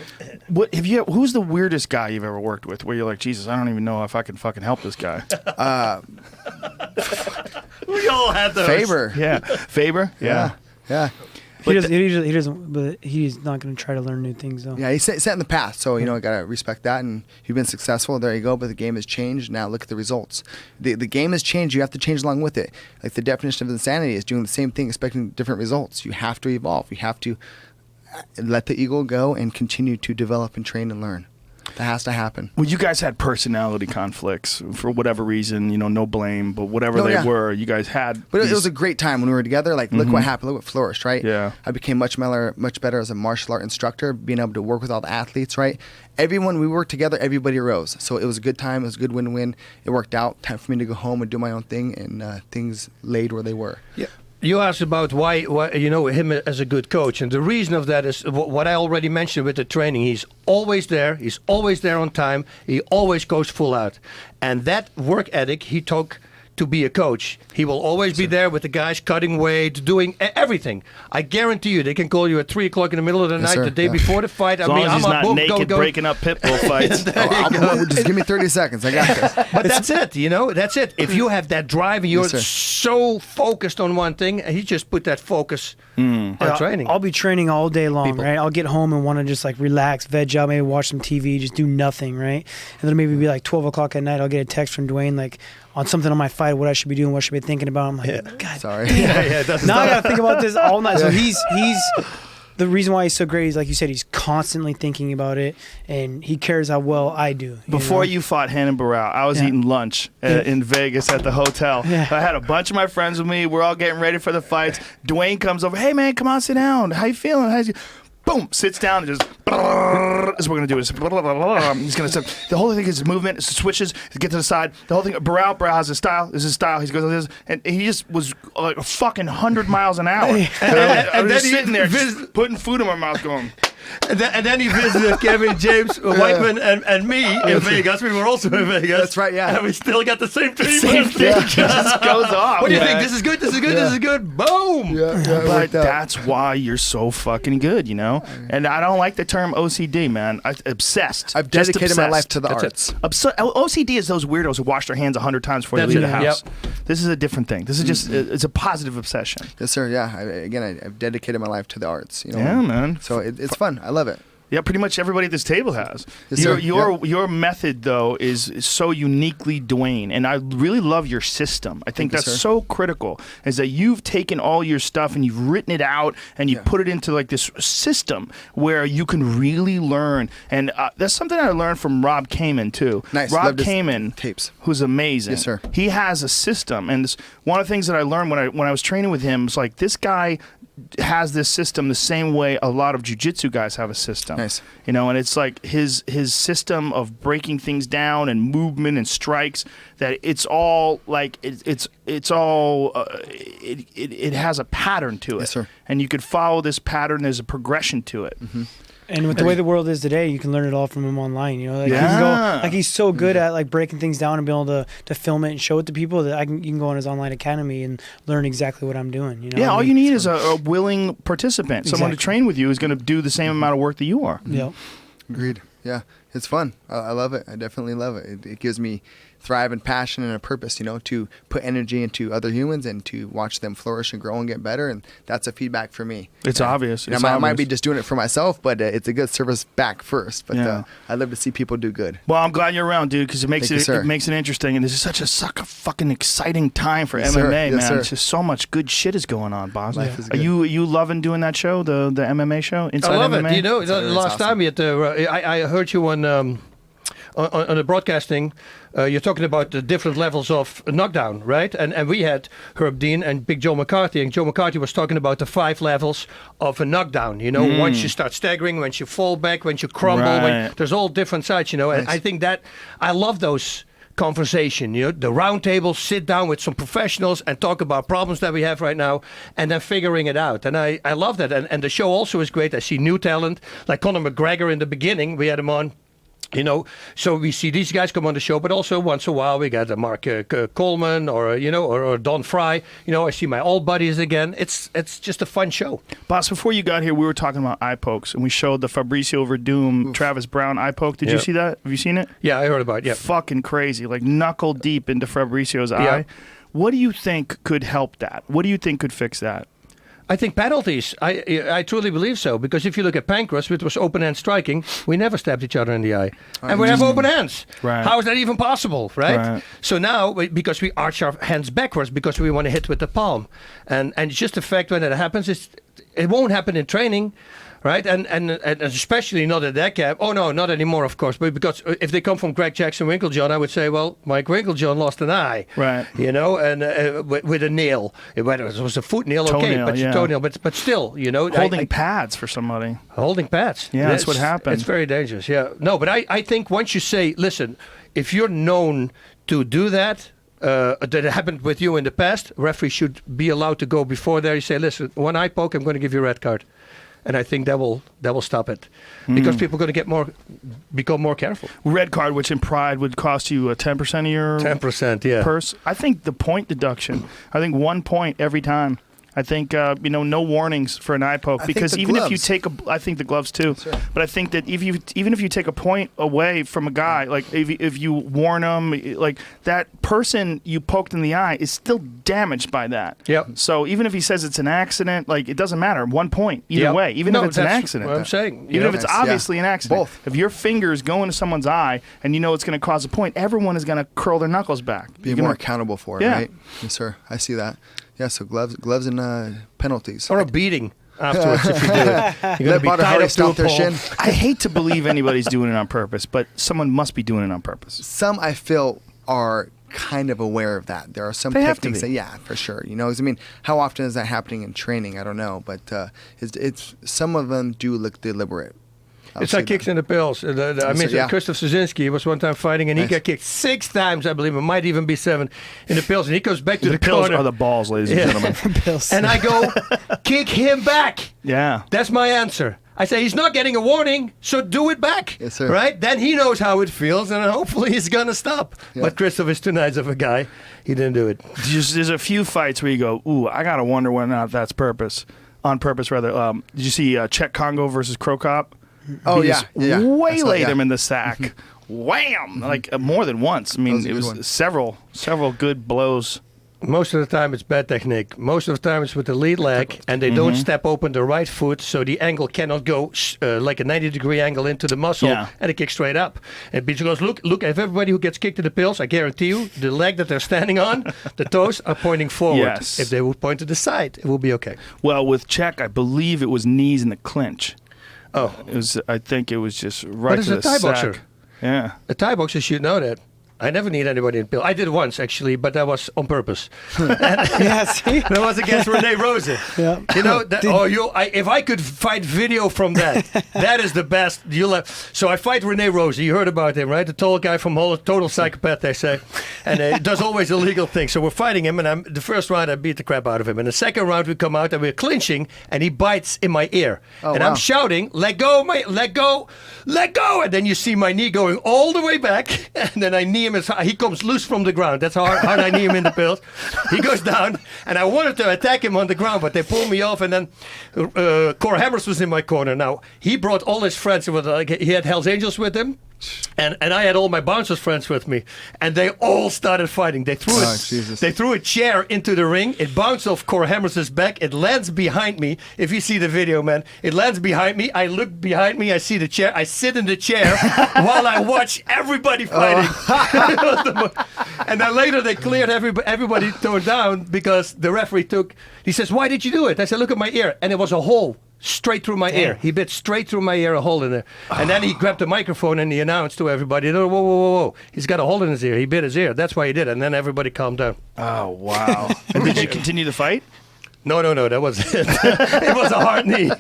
Who's the weirdest guy you've ever worked with? Where you're like, Jesus, I don't even know if I can fucking help this guy. We all had those. Faber. Yeah, Faber. Yeah. He doesn't. But he's not going to try to learn new things though. Yeah, he's set in the past, so you know, I gotta respect that. And you've been successful. There you go. But the game has changed. Now look at the results. The game has changed. You have to change along with it. Like the definition of insanity is doing the same thing, expecting different results. You have to evolve. You have to let the ego go and continue to develop and train and learn. That has to happen. Well, you guys had personality conflicts for whatever reason, you know, no blame, but whatever were, you guys had. But it was a great time when we were together. Like, look what happened. Look what flourished, right? Yeah. I became much better as a martial art instructor, being able to work with all the athletes, right? Everyone, we worked together, everybody rose. So it was a good time. It was a good win-win. It worked out. Time for me to go home and do my own thing, and things laid where they were. Yeah. You asked about why you know him as a good coach, and the reason of that is what I already mentioned with the training. He's always there. He's always there on time. He always goes full out, and that work ethic he took to be a coach. He will always be there with the guys cutting weight, doing everything. I guarantee you, they can call you at 3 o'clock in the middle of the night, the day before the fight. As long as he's not naked breaking up pit bull fights. Just give me 30 seconds. I got this. But that's it, you know. That's it. If you have that drive and you're so focused on one thing, he just put that focus on training. I'll be training all day long, right? I'll get home and want to just like relax, veg out, maybe watch some TV, just do nothing, right? And then maybe be like 12 o'clock at night, I'll get a text from Duane like on something on my fight, what I should be doing, what I should be thinking about. I'm like, God. Sorry. Now I got to think about this all night. So he's the reason why he's so great is, like you said, he's constantly thinking about it, and he cares how well I do. Before you fought Hannon Barral, I was eating lunch in Vegas at the hotel. Yeah. I had a bunch of my friends with me. We're all getting ready for the fights. Duane comes over. Hey, man, come on, sit down. How you feeling? Boom, sits down and just, this is what we're going to do. He's going to, the whole thing is movement, switches, get to the side. The whole thing, Barral has his style. This is his style. He goes like this. And he just was like a fucking 100 miles an hour. and then sitting there just putting food in my mouth going. And then he visited Kevin James Whiteman and me in Vegas. We were also in Vegas. That's right, yeah. And we still got the same treatment. Same thing just goes off. What do you think? This is good, this is good, this is good. Boom! But that's why you're so fucking good, you know? And I don't like the term OCD, man. Obsessed. I've dedicated my life to the arts. OCD is those weirdos who wash their hands 100 times before they leave the house. This is a different thing. This is just, it's a positive obsession. Yes, sir, yeah. I've dedicated my life to the arts. You know? Yeah, man. So it's fun. I love it. Yeah, pretty much everybody at this table has. Yes, your method, though, is so uniquely Duane, and I really love your system. I think that's so critical, is that you've taken all your stuff and you've written it out and you put it into like this system where you can really learn. And that's something I learned from Rob Kamen, too. Nice. Rob Kamen, tapes. Who's amazing. Yes, sir. He has a system, and one of the things that I learned when I was training with him was like, this guy has this system the same way a lot of jiu-jitsu guys have a system. Nice. You know, and it's like his system of breaking things down and movement and strikes, that it's all like it has a pattern to it. Yes, sir. And you could follow this pattern. There's a progression to it. Mm-hmm. And with the way the world is today, you can learn it all from him online. You know, like he's so good at like breaking things down and being able to film it and show it to people that you can go on his online academy and learn exactly what I'm doing. You know, all you need is a willing participant, someone to train with you who's going to do the same amount of work that you are. Yeah, agreed. Yeah, it's fun. I love it. I definitely love it. It gives me thrive and passion and a purpose, you know, to put energy into other humans and to watch them flourish and grow and get better. And that's a feedback for me. It's obvious. I might be just doing it for myself, but it's a good service back first. But I love to see people do good. Well, I'm glad you're around, dude, because it makes it interesting. And this is such a fucking exciting time for MMA, man. Sir. It's just so much good shit is going on, Bas. Are you loving doing that show, the MMA show? Inside I love MMA? it. You know, last time I heard you on on the broadcasting, you're talking about the different levels of knockdown, right? And we had Herb Dean and Big Joe McCarthy, and Joe McCarthy was talking about the 5 levels of a knockdown. You know, once you start staggering, once you fall back, once you crumble, there's all different sides. You know, and I think that I love those conversation, you know, the round table, sit down with some professionals and talk about problems that we have right now and then figuring it out. And I love that. And the show also is great. I see new talent like Conor McGregor in the beginning. We had him on. You know, so we see these guys come on the show, but also once in a while we got Mark Coleman or Don Fry. You know, I see my old buddies again. It's just a fun show. Boss, before you got here, we were talking about eye pokes, and we showed the Fabricio Verdum, Travis Brown eye poke. Did you see that? Have you seen it? Yeah, I heard about it. Yeah, fucking crazy, like knuckle deep into Fabricio's eye. What do you think could help that? What do you think could fix that? I think penalties. I truly believe so, because if you look at Pancras, which was open hand striking, we never stabbed each other in the eye, and we have open hands. Right. How is that even possible, right? So now, because we arch our hands backwards because we want to hit with the palm, and just the fact when it happens, it won't happen in training. Right, and especially not at that camp. Oh no, not anymore, of course. But because if they come from Greg Jackson Winklejohn, I would say, well, Mike Winklejohn lost an eye, right? You know, and with a nail, whether it was a foot nail, toenail, but still, you know, holding pads for somebody. Holding pads, yeah, that's what happened. It's very dangerous. Yeah, no, but I think once you say, listen, if you're known to do that. That happened with you in the past, referee should be allowed to go before there. You say, listen, one eye poke, I'm going to give you a red card. And I think that will stop it, because people are going to become more careful. Red card, which in Pride would cost you 10% of your 10%, purse. I think the point deduction. I think 1 point every time. I think no warnings for an eye poke, because even if you take I think the gloves too. Right. But I think that even if you take a point away from a guy, like if you warn him, like that person you poked in the eye is still damaged by that. Yep. So even if he says it's an accident, like it doesn't matter. 1 point either way. Even if it's an accident. What I'm saying. Even if it's obviously an accident. Both. If your finger is going to someone's eye and you know it's going to cause a point, everyone is going to curl their knuckles back. Be more accountable for it, right? Yes, sir. I see that. Yeah, so gloves and penalties. Or a beating afterwards if you do it. You're going to be tied up to a pole. I hate to believe anybody's doing it on purpose, but someone must be doing it on purpose. Some, I feel, are kind of aware of that. There are some techniques that, yeah, for sure. You know, I mean, how often is that happening in training? I don't know, but it's some of them do look deliberate. It's like kicks in the pills. Christoph Szynski was one time fighting, and he got kicked 6 times, I believe. It might even be 7 in the pills. And he goes back to the pills corner. are the balls, ladies and gentlemen. And I go, kick him back. Yeah. That's my answer. I say, he's not getting a warning, so do it back. Yes, sir. Right? Then he knows how it feels, and hopefully he's going to stop. Yeah. But Christoph is too nice of a guy. He didn't do it. There's a few fights where you go, ooh, I got to wonder whether or not that's on purpose, rather. Did you see Czech Congo versus Krokop? Oh, he yeah. Waylaid him in the sack. Wham! Like more than once. I mean, it was several good blows. Most of the time it's bad technique. Most of the time it's with the lead leg, and they don't step open the right foot, so the angle cannot go like a 90-degree angle into the muscle, and it kicks straight up. And because look, if everybody who gets kicked in the pills, I guarantee you, the leg that they're standing on, the toes are pointing forward. Yes. If they would point to the side, it will be okay. Well, with Czech, I believe it was knees in the clinch. Oh, I think it was just right to the sack. But as a Thai boxer, yeah, a Thai boxer should know that. I never need anybody in pill. I did once actually, but that was on purpose. Yeah, see, that was against Rene Rose. Yeah. You know, if I could find video from that, that is the best. So I fight Rene Rose. You heard about him, right? The tall guy from Holland, total psychopath, they say, and he does always illegal things. So we're fighting him, and the first round I beat the crap out of him. And the second round we come out and we're clinching, and he bites in my ear, I'm shouting, "Let go, mate! Let go! Let go!" And then you see my knee going all the way back, and then I knee him. He comes loose from the ground. That's how hard I knee him in the pills. He goes down, and I wanted to attack him on the ground, but they pulled me off. And then Cor Hammers was in my corner. Now he brought all his friends. It was like he had Hell's Angels with him, and I had all my bouncers friends with me, and they all started fighting. They threw a chair into the ring. It bounced off Cor Hammers' back. It lands behind me. If you see the video, man, it lands behind me. I look behind me. I see the chair. I sit in the chair while I watch everybody fighting. And then later they cleared everybody toned down because the referee he says, "Why did you do it?" I said, "Look at my ear." And it was a hole straight through my ear. He bit straight through my ear, a hole in there. And then he grabbed the microphone and he announced to everybody, whoa, whoa, whoa, whoa. He's got a hole in his ear. He bit his ear. That's why he did it. And then everybody calmed down. Oh, wow. And did you continue the fight? No, that was it. It was a hard knee.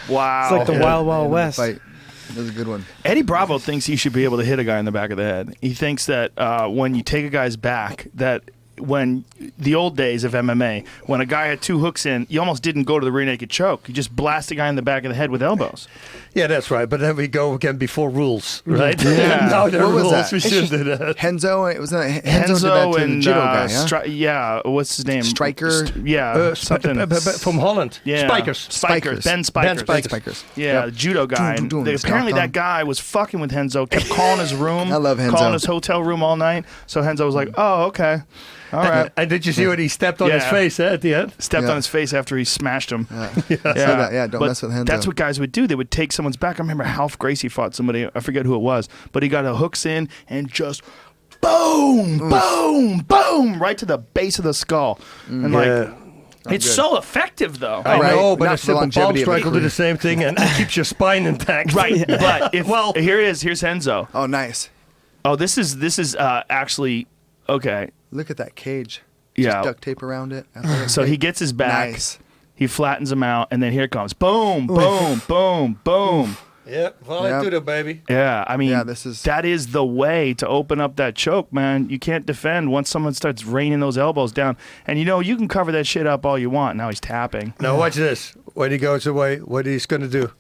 Wow. It's like the Wild Wild West. Fight. That was a good one. Eddie Bravo thinks he should be able to hit a guy in the back of the head. He thinks that when you take a guy's back, that when the old days of MMA, when a guy had 2 hooks in, you almost didn't go to the rear naked choke. You just blast a guy in the back of the head with elbows. Yeah, that's right. But then we go again before rules, right? Yeah. Now there are What was rules. that? We shouldn't do that. Henzo, it was Henzo did that Enzo to the and judo guy, huh? what's his name? Striker? Something From Holland. Yeah. Spikers. Ben Spikers. Ben Spikers. Yeah, the judo guy. And apparently that guy was fucking with Henzo, kept calling his room. I love Henzo. Calling his hotel room all night. So Henzo was like, oh, okay. All right. And did you see when he stepped on his face at the end? Stepped on his face after he smashed him. Don't mess with Henzo. That's what guys would do. They would take someone's back. I remember Ralph Gracie fought somebody. I forget who it was. But he got a hooks in and just boom, boom, boom, right to the base of the skull. And it's so effective, though. I know, but Not a for simple palm longevity of strike will do career. the same thing and keeps your spine intact. Right. But here's Henzo. Oh, nice. Oh, this is actually okay. Look at that cage. Yeah. Just duct tape around it. So he gets his back. Nice. He flattens him out, and then here it comes. Boom, boom, boom, boom. Yep, Vale baby. Yeah, I mean, this that is the way to open up that choke, man. You can't defend once someone starts raining those elbows down. And, you can cover that shit up all you want. Now he's tapping. Now watch this. When he goes away, what he's going to do?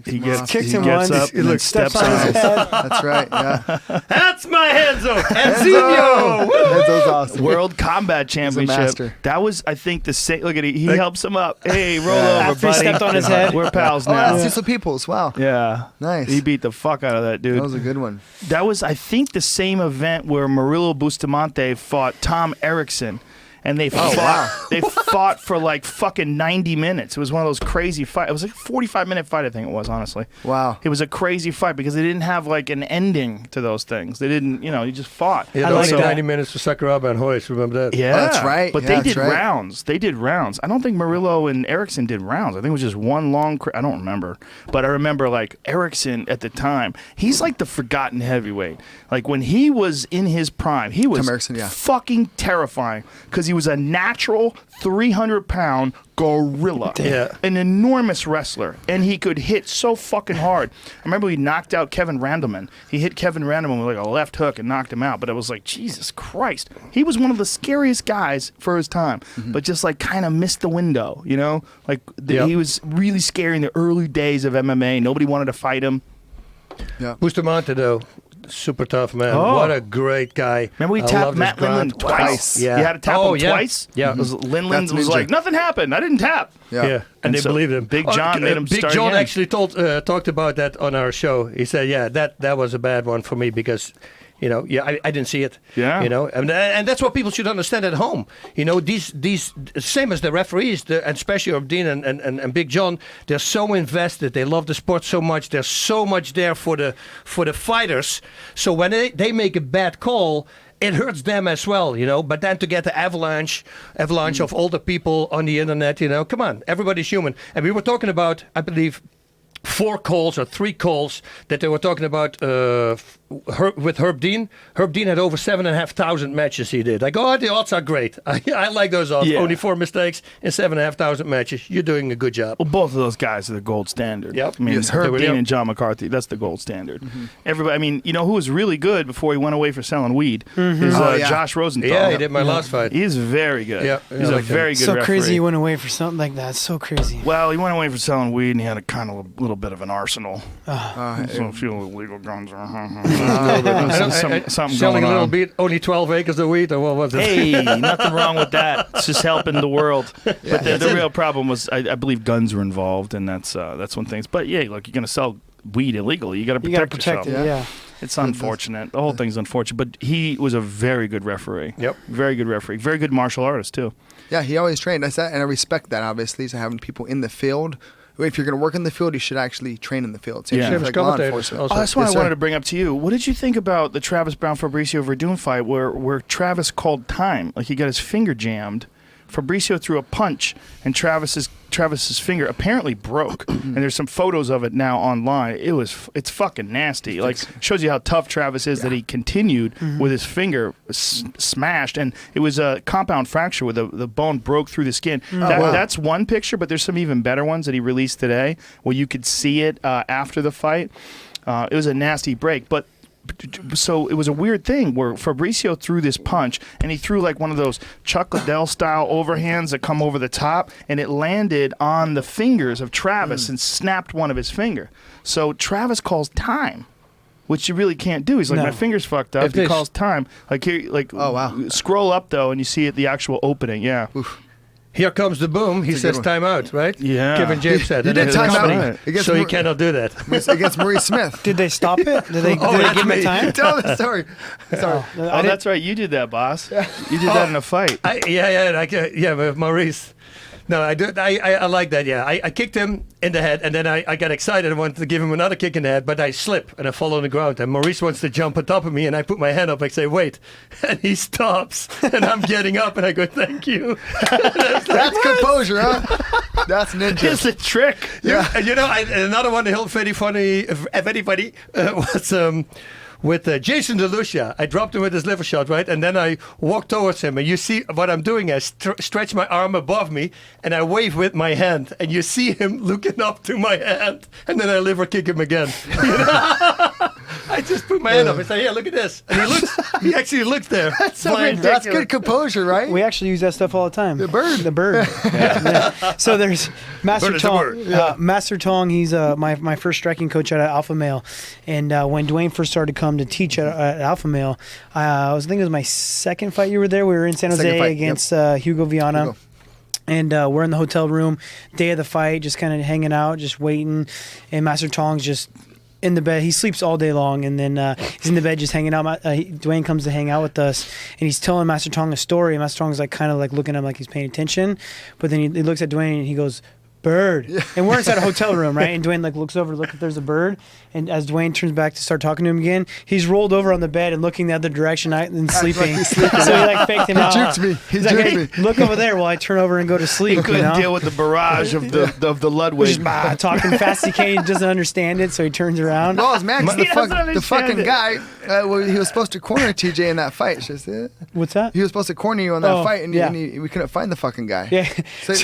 He gets Kicks him up once. and then steps on his That's right. Yeah. That's my Henzo! Enzo! Henzo's awesome. World Combat Championship. master. That was, I think, the same. Look at it. He helps him up. Hey, roll over, After he buddy. stepped on his head. We're pals Oh, now. that's Cecil Peoples. Wow. Yeah. Nice. He beat the fuck out of that dude. That was a good one. That was, I think, the same event where Murillo Bustamante fought Tom Erickson. And they fought for like fucking 90 minutes. It was one of those crazy fights. It was like a 45-minute fight, I think it was, honestly. Wow. It was a crazy fight because they didn't have like an ending to those things. They didn't, you just fought. He had only 90 minutes for Sakuraba and Hoist, remember that? Yeah. Oh, that's right. But Yeah, they that's did right. rounds. They did rounds. I don't think Murillo and Erickson did rounds. I think it was just one long, I don't remember. But I remember like Erickson at the time, he's like the forgotten heavyweight. Like when he was in his prime, he was Tom Erickson, yeah. fucking terrifying because he was a natural 300-pound gorilla. Yeah. An enormous wrestler. And he could hit so fucking hard. I remember he knocked out Kevin Randleman. He hit Kevin Randleman with like a left hook and knocked him out. But it was like, Jesus Christ. He was one of the scariest guys for his time. But just like kind of missed the window, Like he was really scary in the early days of MMA. Nobody wanted to fight him. Yeah. Bustamante, though, super tough man. Oh. What a great guy. Remember we tapped Matt Lindland twice? Yeah. You had to tap him twice? Yeah. Lindland That's was ninja. like, nothing happened. I didn't tap. Yeah. And they so believed him. Big John made him Big start John again. actually talked about that on our show. He said, yeah, that was a bad one for me because, I didn't see it. Yeah. And that's what people should understand at home. These same as the referees, and especially Dean and Big John, they're so invested. They love the sport so much. There's so much there for the fighters. So when they make a bad call, it hurts them as well, But then to get the avalanche of older people on the internet, come on, everybody's human. And we were talking about, I believe, 4 calls or 3 calls that they were talking about with Herb Dean. Herb Dean had over 7,500 matches he did. I go, the odds are great. I like those odds. Yeah. Only 4 mistakes in 7,500 matches. You're doing a good job. Well, both of those guys are the gold standard. Yep. I mean, Yes, Herb they Dean were. and John McCarthy, that's the gold standard. Everybody, I mean, who was really good before he went away for selling weed is yeah. Josh Rosenthal. Yeah, he did my last fight. He's very good. Yeah, He's I a like him. very good So referee. crazy he went away for something like that. So crazy. Well, he went away for selling weed, and he had a little bit of an arsenal. So a few illegal guns. Something Selling going a little on. bit, only 12 acres of wheat, or what was it? Hey, nothing wrong with that. It's just helping the world. But the real problem was, I believe guns were involved, and that's one thing. But yeah, look, you're going to sell weed illegally. You got to You got to protect protect yourself. it, yeah. It's unfortunate. The whole thing's unfortunate. But he was a very good referee. Yep. Very good referee. Very good martial artist, too. Yeah, he always trained. And I respect that, obviously, so having people in the field. If you're going to work in the field, you should actually train in the field. Same Yeah. thing Same as like law commentators enforcement. also. Oh, that's what Yes, I sir. wanted to bring up to you. What did you think about the Travis Brown Fabricio Verdun fight where Travis called time? Like he got his finger jammed Fabricio threw a punch, and Travis's finger apparently broke. And there's some photos of it now online. It's fucking nasty. Like, shows you how tough Travis is that he continued with his finger smashed, and it was a compound fracture where the bone broke through the skin. That's one picture, but there's some even better ones that he released today where you could see it after the fight. It was a nasty break, but so it was a weird thing where Fabricio threw this punch, and he threw like one of those Chuck Liddell style overhands that come over the top, and it landed on the fingers of Travis and snapped one of his finger. So Travis calls time, which you really can't do. He's like, my finger's fucked up. He calls time. Like here, like, oh wow. Scroll up though, and you see it, the actual opening. Yeah. Oof. Here comes the boom. He says time out, right? Yeah. Kevin James said. He did time out. So he cannot do that. Against Maurice Smith. Did they stop it? Did they give him time? Tell the story. Sorry. Oh, that's right. You did that, boss. You did that in a fight. With Maurice. No, I do. I like that. Yeah, I kicked him in the head, and then I got excited. I wanted to give him another kick in the head, but I slip and I fall on the ground. And Maurice wants to jump on top of me, and I put my hand up. I say, "Wait," and he stops, and I'm getting up, and I go, "Thank you." That's composure, huh? That's ninja. It's a trick. Yeah, and another one that held very funny. If anybody was. With Jason DeLucia, I dropped him with his liver shot, right? And then I walked towards him. And you see what I'm doing. I stretch my arm above me, and I wave with my hand. And you see him looking up to my hand. And then I liver kick him again. I just put my hand up and say, "Yeah, look at this." And he actually looked there. That's good composure, right? We actually use that stuff all the time. The bird. Yeah. So there's Master Bird is Tong. Master Tong, he's my first striking coach at Alpha Male. And when Duane first started to come to teach at Alpha Male, I think it was my second fight you were there. We were in San Jose against Hugo Viana. And we're in the hotel room, day of the fight, just kind of hanging out, just waiting. And Master Tong's just in the bed. He sleeps all day long, and then he's in the bed just hanging out. Duane comes to hang out with us, and he's telling Master Tong a story. And Master Tong's like kind of like looking at him like he's paying attention, but then he looks at Duane and he goes, "Bird." And we're inside a hotel room, right? And Duane like looks over to look if there's a bird. And as Duane turns back to start talking to him again, he's rolled over on the bed and looking the other direction and sleeping. So he like faked him out. He juked me. Look over there while I turn over and go to sleep. He couldn't deal with the barrage of the Ludwig. Just talking fast as he can. He doesn't understand it, so he turns around. Well, it's Max, the fucking guy. He was supposed to corner TJ in that fight. What's that? He was supposed to corner you on that fight, and we couldn't find the fucking guy. Yeah. So,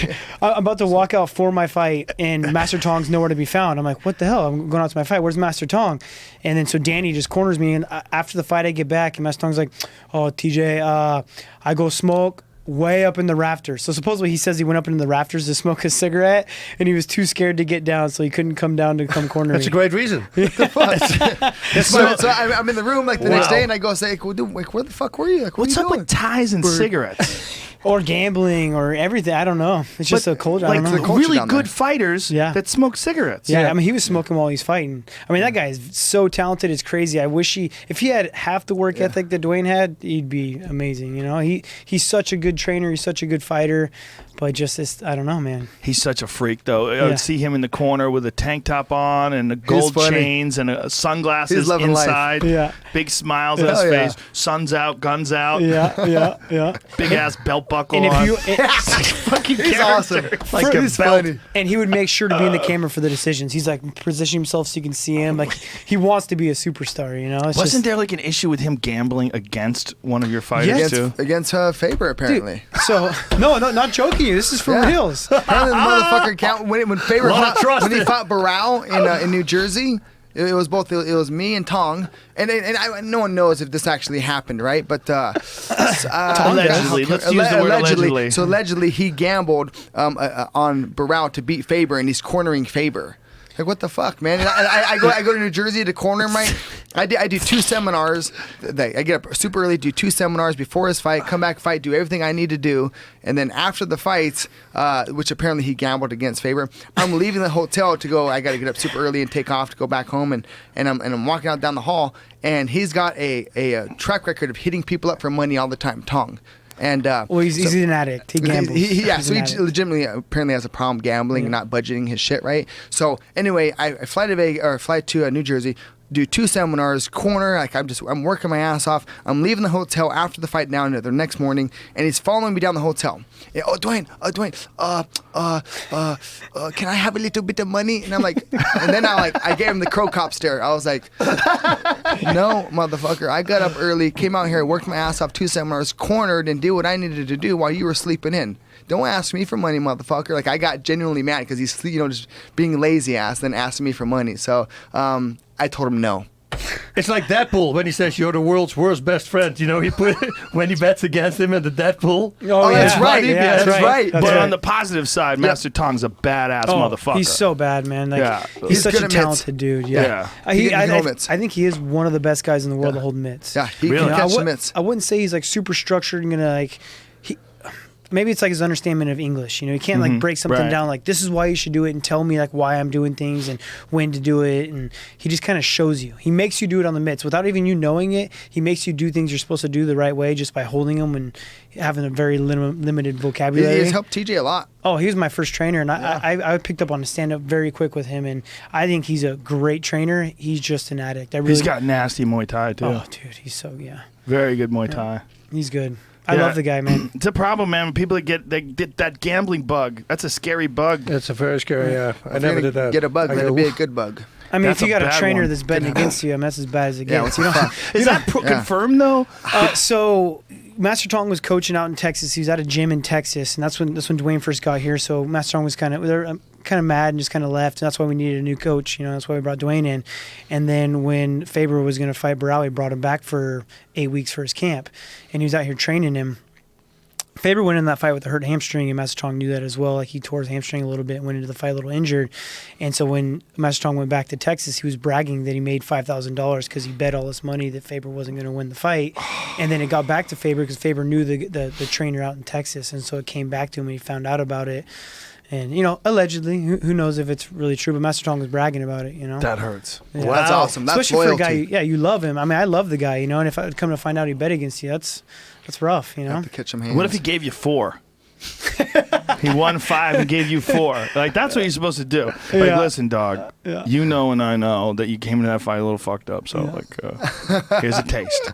I'm about to walk out for my fight, and Master Tong's nowhere to be found. I'm like, what the hell? I'm going out to my fight. Where's Master Tong? And then so Danny just corners me, and after the fight I get back, and Master Tong's like, "Oh, TJ, I go smoke way up in the rafters." So supposedly he says he went up into the rafters to smoke a cigarette, and he was too scared to get down, so he couldn't come down to come corner That's me. a great reason. So I'm in the room like the next day, and I go say, "Where the fuck were you? Like, what's up with ties and cigarettes?" Or gambling or everything. I don't know. It's just a culture. Like I don't know. really good fighters that smoke cigarettes. Yeah, I mean, he was smoking while he's fighting. I mean, that guy is so talented. It's crazy. I wish if he had half the work ethic that Duane had, he'd be amazing. He's such a good trainer. He's such a good fighter. But just I don't know, man. He's such a freak, though. I would see him in the corner with a tank top on and the gold chains and sunglasses inside. Yeah. Big smiles on his face. Sun's out, guns out. Yeah. Big ass belt buckle and on. He's awesome. Like a belt. And he would make sure to be in the camera for the decisions. He's like positioning himself so you can see him. Like he wants to be a superstar. Wasn't there like an issue with him gambling against one of your fighters too? Against Faber, apparently. Dude, so no, not joking. This is for reals. Apparently, the motherfucker count when Faber when he fought Barao in New Jersey. It was both. It was me and Tong, and no one knows if this actually happened, right? But allegedly, let's use the word allegedly. So allegedly, he gambled on Barao to beat Faber, and he's cornering Faber. Like, what the fuck, man? And I go to New Jersey to corner him, right? I do 2 seminars. I get up super early, do 2 seminars before his fight, come back, fight, do everything I need to do. And then after the fights, which apparently he gambled against Faber, I'm leaving the hotel to go. I got to get up super early and take off to go back home. And I'm walking out down the hall, and he's got a track record of hitting people up for money all the time, Tong. And he's an addict. He gambles. He legitimately apparently has a problem gambling and not budgeting his shit, right? So anyway, I fly to New Jersey. do 2 seminars, corner. Like I'm working my ass off. I'm leaving the hotel after the fight down there the next morning, and he's following me down the hotel. And, Duane, can I have a little bit of money? And I'm like, and then I gave him the crow cop stare. I was like, no, motherfucker. I got up early, came out here, worked my ass off, 2 seminars, cornered, and did what I needed to do while you were sleeping in. Don't ask me for money, motherfucker. Like, I got genuinely mad because he's, just being lazy ass, then asking me for money. So I told him no. It's like Deadpool when he says you're the world's worst best friend. He put when he bets against him in the Deadpool. Oh, yeah. That's right. Yeah, that's right. But on the positive side, Master Tong's a badass motherfucker. He's so bad, man. Like, he's such a talented dude. Yeah. I think he is one of the best guys in the world to hold mitts. Yeah, he can catch the mitts. I wouldn't say he's like super structured and gonna maybe it's like his understanding of English. He can't like break something down like this is why you should do it and tell me like why I'm doing things and when to do it. And he just kind of shows you. He makes you do it on the mitts without even you knowing it. He makes you do things you're supposed to do the right way just by holding them and having a very limited vocabulary. He's helped TJ a lot. Oh, he was my first trainer, and I picked up on the stand-up very quick with him, and I think he's a great trainer. He's just an addict. He's got nasty Muay Thai, too. Oh, dude, he's so, very good Muay Thai. He's good. I love the guy, man. It's a problem, man. When people get that gambling bug. That's a scary bug. It's a very scary. I never did that. Get a bug, let it be a good bug. I mean, if you got a trainer that's betting against you, that's as bad as it gets. Is that confirmed though? So Master Tong was coaching out in Texas. He was at a gym in Texas, and that's when Duane first got here. So Master Tong was kind of mad and just kind of left, and that's why we needed a new coach. That's why we brought Duane in. And then when Faber was going to fight Barao, we brought him back for 8 weeks for his camp, and he was out here training him. Faber went in that fight with a hurt hamstring, and Master Tong knew that as well. Like, he tore his hamstring a little bit and went into the fight a little injured. And so when Master Tong went back to Texas, he was bragging that he made $5,000 because he bet all this money that Faber wasn't going to win the fight. And then it got back to Faber because Faber knew the trainer out in Texas, and so it came back to him and he found out about it. And, allegedly, who knows if it's really true, but Master Tong was bragging about it, That hurts. Yeah. Wow. That's awesome. That's especially loyalty. For a guy, you love him. I mean, I love the guy, and if I would come to find out he bet against you, that's rough, Have to catch some hands. What if he gave you 4? He won 5 and gave you 4. Like, that's what you're supposed to do. Like, listen, dog, you know and I know that you came into that fight a little fucked up, so, here's a taste.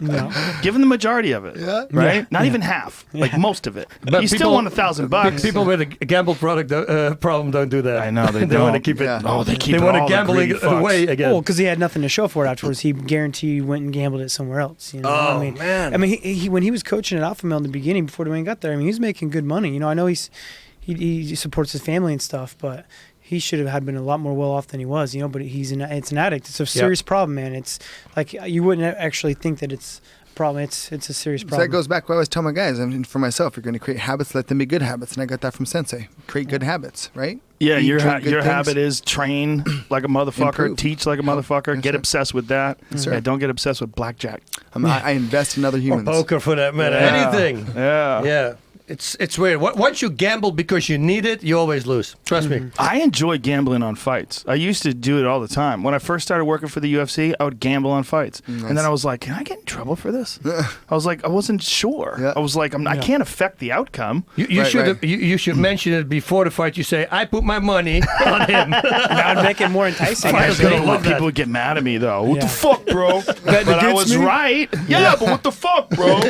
Give him the majority of it, right? Not even half, like most of it. But you still won $1,000. People with a gamble problem don't do that. I know, they want to keep it. Oh, they keep it want all to gamble it away again. Well, because he had nothing to show for it afterwards. He guaranteed went and gambled it somewhere else. Oh, man. I mean, he when he was coaching at Alpha Male in the beginning, before Duane got there, I mean, he was making good money. I know he supports his family and stuff, but he should have been a lot more well off than he was. But it's an addict. It's a serious problem, man. It's like you wouldn't actually think that it's a problem. It's a serious problem. So that goes back to what I always tell my guys. I mean, for myself, you're going to create habits, let them be good habits, and I got that from Sensei. Create good habits, right? Yeah, your habit is train like a motherfucker, teach like a motherfucker, Yes, get sir. obsessed with that. Yes, sir. Yeah, don't get obsessed with blackjack. I invest in other humans. Or poker, for that matter. Anything. Yeah. It's weird. Once you gamble because you need it, you always lose. Trust me. I enjoy gambling on fights. I used to do it all the time. When I first started working for the UFC, I would gamble on fights. Nice. And then I was like, can I get in trouble for this? I was like, I wasn't sure. Yeah. I was like, I can't affect the outcome. You should mention it before the fight. You say, I put my money on him. That would make it more enticing. People would get mad at me, though. What the fuck, bro? But I was right. Yeah, but what the fuck, bro?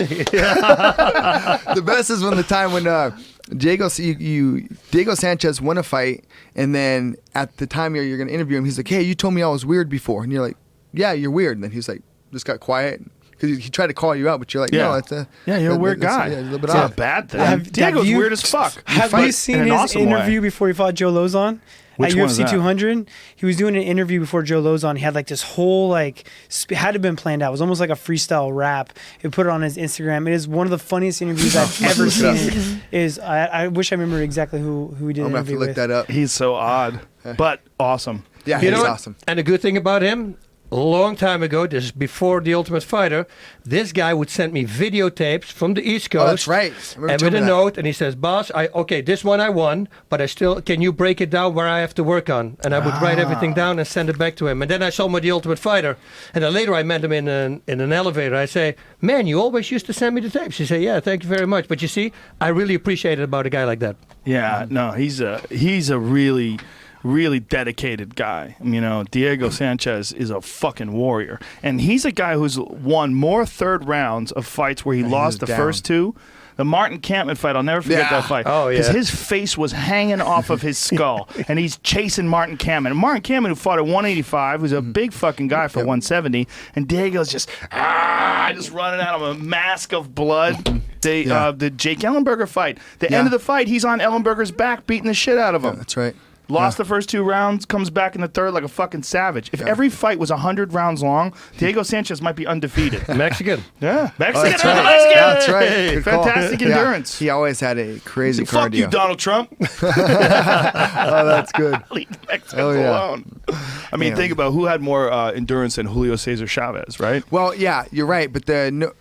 The best is when the time when Diego Sanchez won a fight, and then at the time you're going to interview him, he's like, hey, you told me I was weird before. And you're like, yeah, you're weird. And then he's like, just got quiet. Because he tried to call you out, but you're like, no, it's a... Yeah, you're a weird guy. A little bit it's odd. not a bad thing. Diego's weird as fuck. Have you seen his interview before he fought Joe Lozon? Which at one is UFC that? 200, he was doing an interview before Joe Lozon. He had like this whole had to have been planned out. It was almost like a freestyle rap. He put it on his Instagram. It is one of the funniest interviews I've ever seen. I wish I remember exactly who he did. I'm gonna have to look that up. He's so odd, but awesome. Yeah, You know he's what? awesome. And the good thing about him, a long time ago, this is before The Ultimate Fighter, this guy would send me videotapes from the East Coast. Oh, that's right. And with a note, and he says, Bas, this one I won, but can you break it down where I have to work on? And I would write everything down and send it back to him. And then I saw him with The Ultimate Fighter. And then later I met him in an elevator. I say, man, you always used to send me the tapes. He said, yeah, thank you very much. But you see, I really appreciate it about a guy like that. Yeah, no, he's a really really dedicated guy. You know, Diego Sanchez is a fucking warrior. And he's a guy who's won more third rounds of fights where he lost the first two. The Martin Kampmann fight, I'll never forget that fight. Oh, yeah. Because his face was hanging off of his skull, and he's chasing Martin Kampmann. And Martin Kampmann, who fought at 185, who's a big fucking guy for 170, and Diego's just running out of a mask of blood. The Jake Ellenberger fight. The end of the fight, he's on Ellenberger's back beating the shit out of him. Yeah, that's right. Lost the first 2 rounds, comes back in the third like a fucking savage. If every fight was 100 rounds long, Diego Sanchez might be undefeated. Mexican. Yeah. Mexican. That's right. Mexican. That's right. Good call. Fantastic endurance. He always had a crazy cardio. Fuck you, Donald Trump. Oh, that's good. Leave Mexicans alone. I mean, think about who had more endurance than Julio Cesar Chavez, right? Well, yeah, you're right. But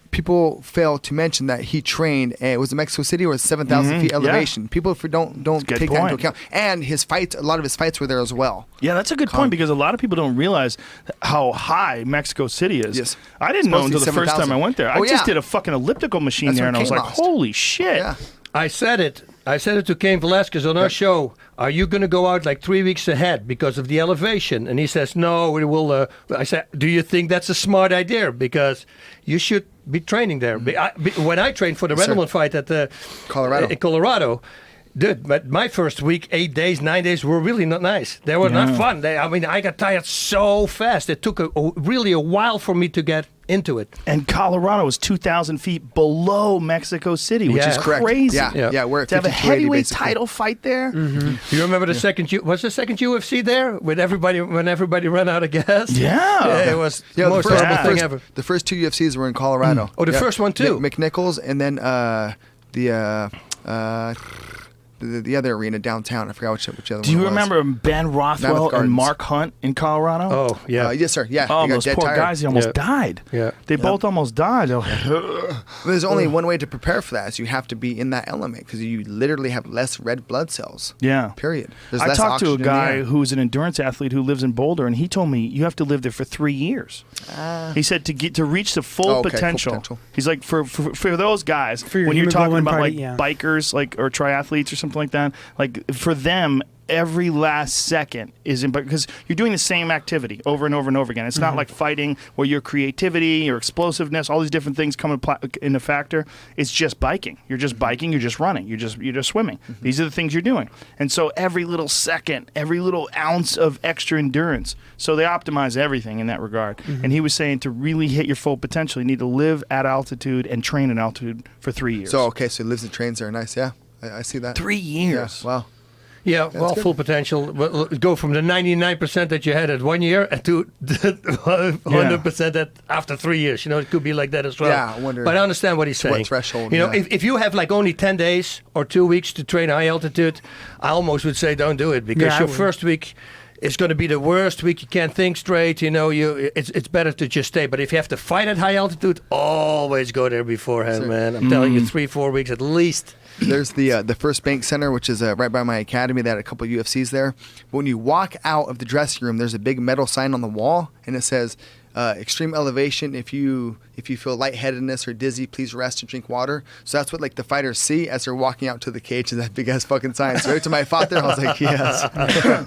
people fail to mention that he trained. It was in Mexico City, where it's 7,000 feet elevation. Yeah. People don't take that into account. And his fights, a lot of his fights were there as well. Yeah, that's a good point, because a lot of people don't realize how high Mexico City is. Yes. I didn't know until the first time I went there. I just did a fucking elliptical machine there, and I was like, holy shit. Yeah. I said it to Cain Velasquez on our show. Are you going to go out like 3 weeks ahead because of the elevation? And he says, no, we will. I said, do you think that's a smart idea? Because you should be training there. When I trained for the Redelman fight at Colorado, dude, but my first week, 8 days, 9 days were really not nice. They were not fun. I got tired so fast. It took really a while for me to get into it. And Colorado is 2,000 feet below Mexico City, which is crazy. Yeah, we're at to have a 5280 heavyweight basically. title fight there. You remember the second UFC there when everybody ran out of gas? Yeah, it was the most horrible thing ever. The first 2 UFCs were in Colorado. Oh, the first one too. McNichols, and then the other arena downtown. I forgot which other one. Do you remember Ben Rothwell and Mark Hunt in Colorado? Oh, yeah. Yes, sir. Yeah. Oh, those poor guys, they almost died. Yeah. They both almost died. There's only one way to prepare for that, is you have to be in that element, because you literally have less red blood cells. Yeah. Period. There's I less talked to a oxygen in the guy air. who's an endurance athlete who lives in Boulder, and he told me you have to live there for 3 years. He said to reach the full potential. He's like, for those guys, when you're talking about bikers or triathletes or something like that, like for them, every last second is because you're doing the same activity over and over and over again. It's not like fighting where your creativity, your explosiveness, all these different things come into factor. It's just biking. You're just biking. You're just running. You're just swimming. These are the things you're doing. And so every little second, every little ounce of extra endurance. So they optimize everything in that regard. And he was saying to really hit your full potential, you need to live at altitude and train at altitude for 3 years. So he lives and trains there. Nice. Yeah, I see that. 3 years. Yeah. Wow. Yeah, good. full potential. Go from the 99% that you had at 1 year to 100% after 3 years. You know, it could be like that as well. Yeah, I wonder. But I understand what he's saying. What threshold? You know, if you have like only 10 days or 2 weeks to train high altitude, I almost would say don't do it, because your first week is going to be the worst week. You can't think straight. You know, it's better to just stay. But if you have to fight at high altitude, always go there beforehand, man. I'm telling you, 3-4 weeks at least. There's the First Bank Center, which is right by my academy. They had a couple of UFCs there. But when you walk out of the dressing room, there's a big metal sign on the wall, and it says, extreme elevation. If you feel lightheadedness or dizzy, please rest and drink water. So that's what like the fighters see as they're walking out to the cage, is that big ass fucking sign. So every time I fought there, I was like, yes.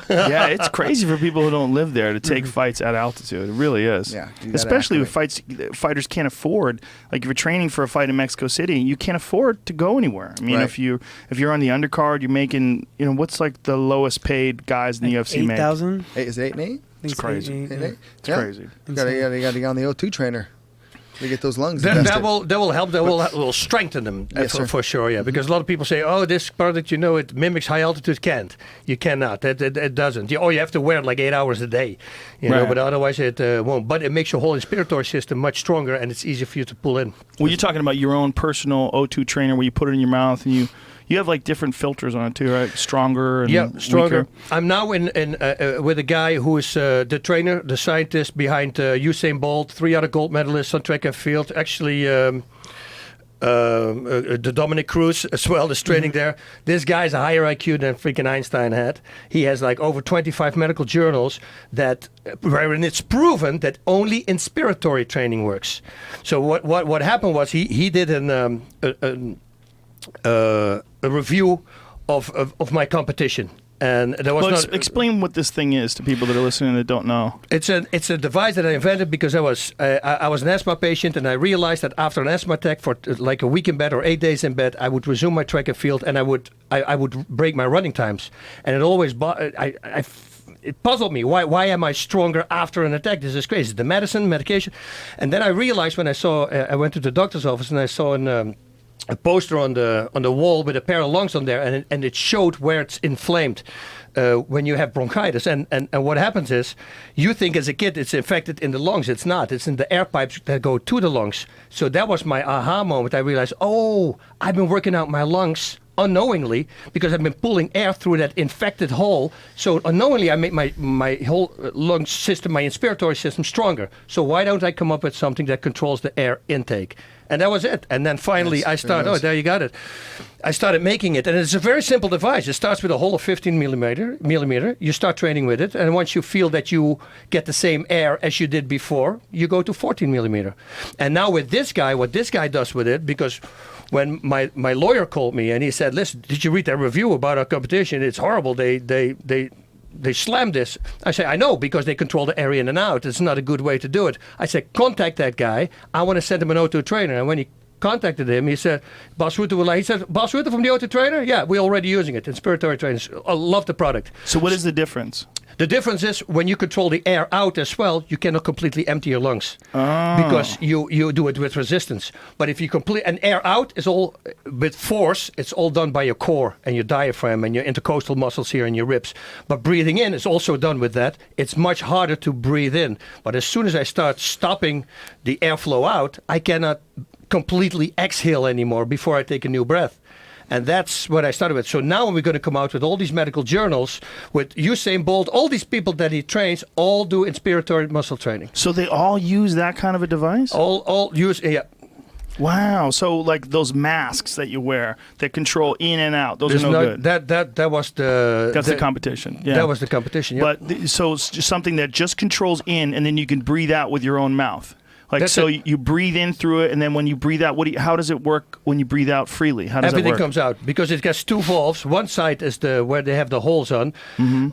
Yeah, it's crazy for people who don't live there to take fights at altitude. It really is. Yeah, especially with fighters can't afford. Like if you're training for a fight in Mexico City, you can't afford to go anywhere. I mean, if you're on the undercard, you're making what's like the lowest paid guys in the UFC make? 8,000. Is it 8 and 8? It's crazy. It's crazy. You gotta get on the O2 trainer to get those lungs. That will help. That will strengthen them for sure. Yeah, because a lot of people say, "Oh, this product, it mimics high altitude." Can't. You cannot. It doesn't. You have to wear it like 8 hours a day, but otherwise it won't. But it makes your whole respiratory system much stronger, and it's easier for you to pull in. Well, you're talking about your own personal O2 trainer where you put it in your mouth and you have like different filters on it too, right? Stronger and stronger. weaker. I'm now with a guy who is the trainer, the scientist behind Usain Bolt, 3 other gold medalists on track and field. Actually, the Dominick Cruz as well is training there. This guy's a higher IQ than freaking Einstein had. He has like over 25 medical journals wherein it's proven that only inspiratory training works. So what happened was he did a review of my competition. And there was not. Explain what this thing is to people that are listening that don't know. It's a device that I invented because I was an asthma patient, and I realized that after an asthma attack, for like a week in bed or 8 days in bed, I would resume my track and field, and I would break my running times, and it always it puzzled me. Why am I stronger after an attack? This is crazy. The medication, and then I realized when I went to the doctor's office and I saw a poster on the wall with a pair of lungs on there, and it showed where it's inflamed when you have bronchitis. And what happens is, you think as a kid it's infected in the lungs. It's not. It's in the air pipes that go to the lungs. So that was my aha moment. I realized, I've been working out my lungs unknowingly because I've been pulling air through that infected hole. So unknowingly I made my whole lung system, my inspiratory system stronger. So why don't I come up with something that controls the air intake? And that was it. And then finally I started, there you got it. I started making it. And it's a very simple device. It starts with a hole of 15 millimeter. You start training with it. And once you feel that you get the same air as you did before, you go to 14 millimeter. And now with this guy, what this guy does with it, because when my lawyer called me and he said, listen, did you read that review about our competition? It's horrible. They slammed this. I say, I know, because they control the area in and out. It's not a good way to do it. I said, contact that guy. I want to send him an O2 trainer. And when he contacted him, he said, Bas Rutten, he said, Bas Rutten from the O2 trainer? Yeah, we're already using it. Inspiratory trainers. I love the product. So what is the difference? The difference is when you control the air out as well, you cannot completely empty your lungs because you do it with resistance. But if you and air out is all with force, it's all done by your core and your diaphragm and your intercostal muscles here in your ribs. But breathing in is also done with that. It's much harder to breathe in. But as soon as I start stopping the airflow out, I cannot completely exhale anymore before I take a new breath. And that's what I started with. So now we're going to come out with all these medical journals with Usain Bolt, all these people that he trains, all do inspiratory muscle training. So they all use that kind of a device? All use, yeah. Wow. So like those masks that you wear that control in and out, those are no good. That was the... That's the competition. Yeah. That was the competition, yeah. But so it's just something that just controls in, and then you can breathe out with your own mouth. Like, that's so you breathe in through it, and then when you breathe out, how does it work when you breathe out freely? How does Everything it work? Comes out because it gets two valves. One side is where they have the holes on, and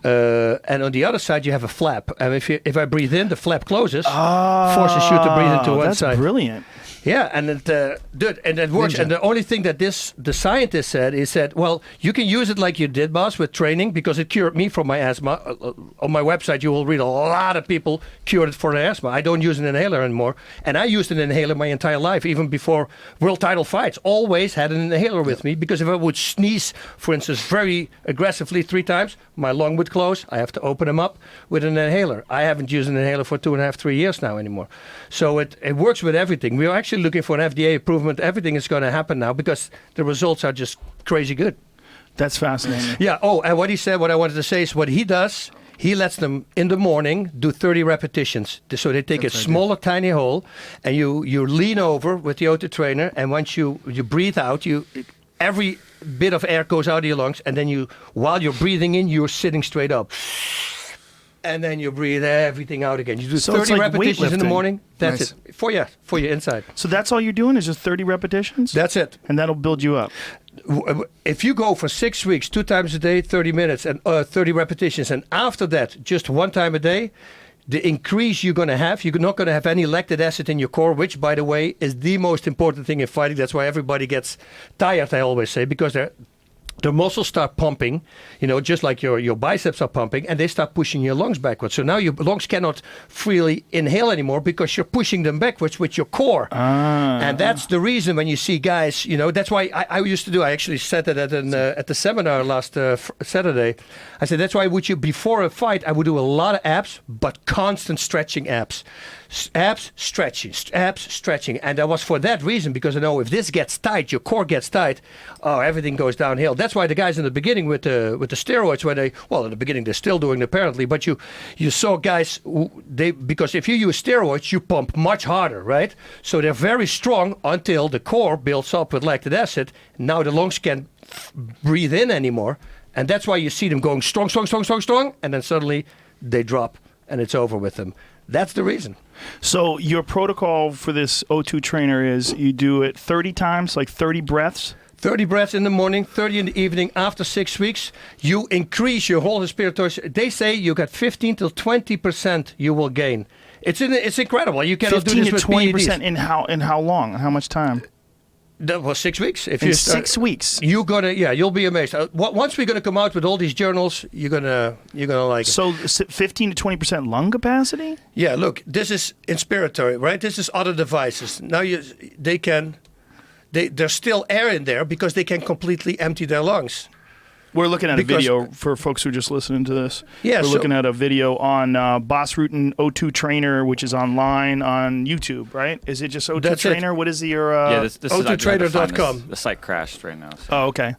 on the other side you have a flap. And if I breathe in, the flap closes, forces you to breathe into one side. That's brilliant. Yeah, and it works. Ninja. And the only thing that the scientist said, he said, well, you can use it like you did, Bas, with training, because it cured me from my asthma. On my website, you will read a lot of people cured for their asthma. I don't use an inhaler anymore, and I used an inhaler my entire life, even before world title fights. Always had an inhaler with me, because if I would sneeze, for instance, very aggressively 3 times, my lung would close. I have to open them up with an inhaler. I haven't used an inhaler for 2.5, 3 years now anymore. So it works with everything. We are actually looking for an FDA approval. Everything is going to happen now because the results are just crazy good. That's fascinating. Yeah. Oh, and what he said, what I wanted to say is what he does, he lets them in the morning do 30 repetitions. So they take a smaller, tiny hole, and you lean over with the O2 trainer, and once you breathe out, every bit of air goes out of your lungs, and then while you're breathing in, you're sitting straight up. And then you breathe everything out again. You do 30 repetitions in the morning. That's it. For your inside. So that's all you're doing is just 30 repetitions? That's it. And that'll build you up. If you go for 6 weeks, 2 times a day, 30 minutes, and 30 repetitions, and after that, just 1 time a day, the increase you're not going to have any lactic acid in your core, which, by the way, is the most important thing in fighting. That's why everybody gets tired, I always say, because the muscles start pumping, just like your biceps are pumping, and they start pushing your lungs backwards. So now your lungs cannot freely inhale anymore because you're pushing them backwards with your core. And that's the reason when you see guys, that's why I used to do, I actually said that at the seminar last Saturday. I said, that's why before a fight, I would do a lot of abs, but constant stretching abs. Abs, stretching. And that was for that reason, because I know if this gets tight, your core gets tight, everything goes downhill. That's why the guys in the beginning with the steroids, in the beginning they're still doing it apparently, but you saw guys, because if you use steroids, you pump much harder, right? So they're very strong until the core builds up with lactic acid. Now the lungs can't breathe in anymore. And that's why you see them going strong, and then suddenly they drop and it's over with them. That's the reason. So your protocol for this O2 trainer is you do it 30 times, like 30 breaths? 30 breaths in the morning, 30 in the evening. After 6 weeks, you increase your whole respiratory. They say you got 15 to 20% you will gain. It's incredible. You cannot do 15 this to with 20% PEDs. in how long? How much time? That was 6 weeks. If In you start, 6 weeks. you'll be amazed. Once we're gonna come out with all these journals, you're gonna like it. So 15 to 20% lung capacity? Yeah, look, this is inspiratory, right? This is other devices. Now there's still air in there because they can completely empty their lungs. We're looking at a video for folks who are just listening to this. Yeah, we're looking at a video on Bas Rutten O2 Trainer, which is online on YouTube, right? Is it just O2 That's Trainer? it. What is your... this is O2trainer.com. The site crashed right now. So. Oh, okay.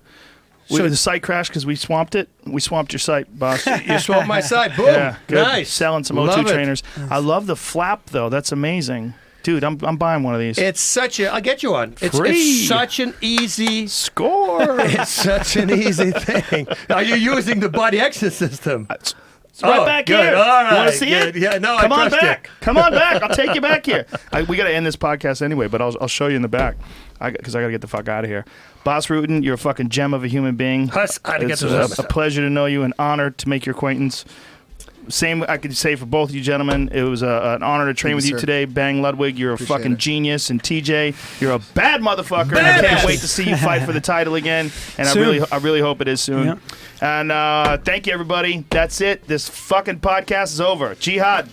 So the site crashed because we swamped it? We swamped your site, Bas. You swamped my site. Boom. Yeah, good. Nice. Selling some Love O2 it. trainers. I love the flap, though. That's amazing. Dude, I'm buying one of these. It's such a... I'll get you one. Free. It's such an easy... Score! It's such an easy thing. Are you using the body action system? It's right back good. here. All right. You want to see it? Yeah, no, Come I on trust back. Come on back. I'll take you back here. We got to end this podcast anyway, but I'll show you in the back because I got to get the fuck out of here. Bas Rutten, you're a fucking gem of a human being. It's a pleasure to know you, an honor to make your acquaintance. Same I could say for both of you gentlemen. It was an honor to train with you today. Bang Ludwig, you're a fucking genius. And TJ, you're a bad motherfucker. And I can't wait to see you fight for the title again. And I really hope it is soon. Yep. And thank you, everybody. That's it. This fucking podcast is over. Jihad.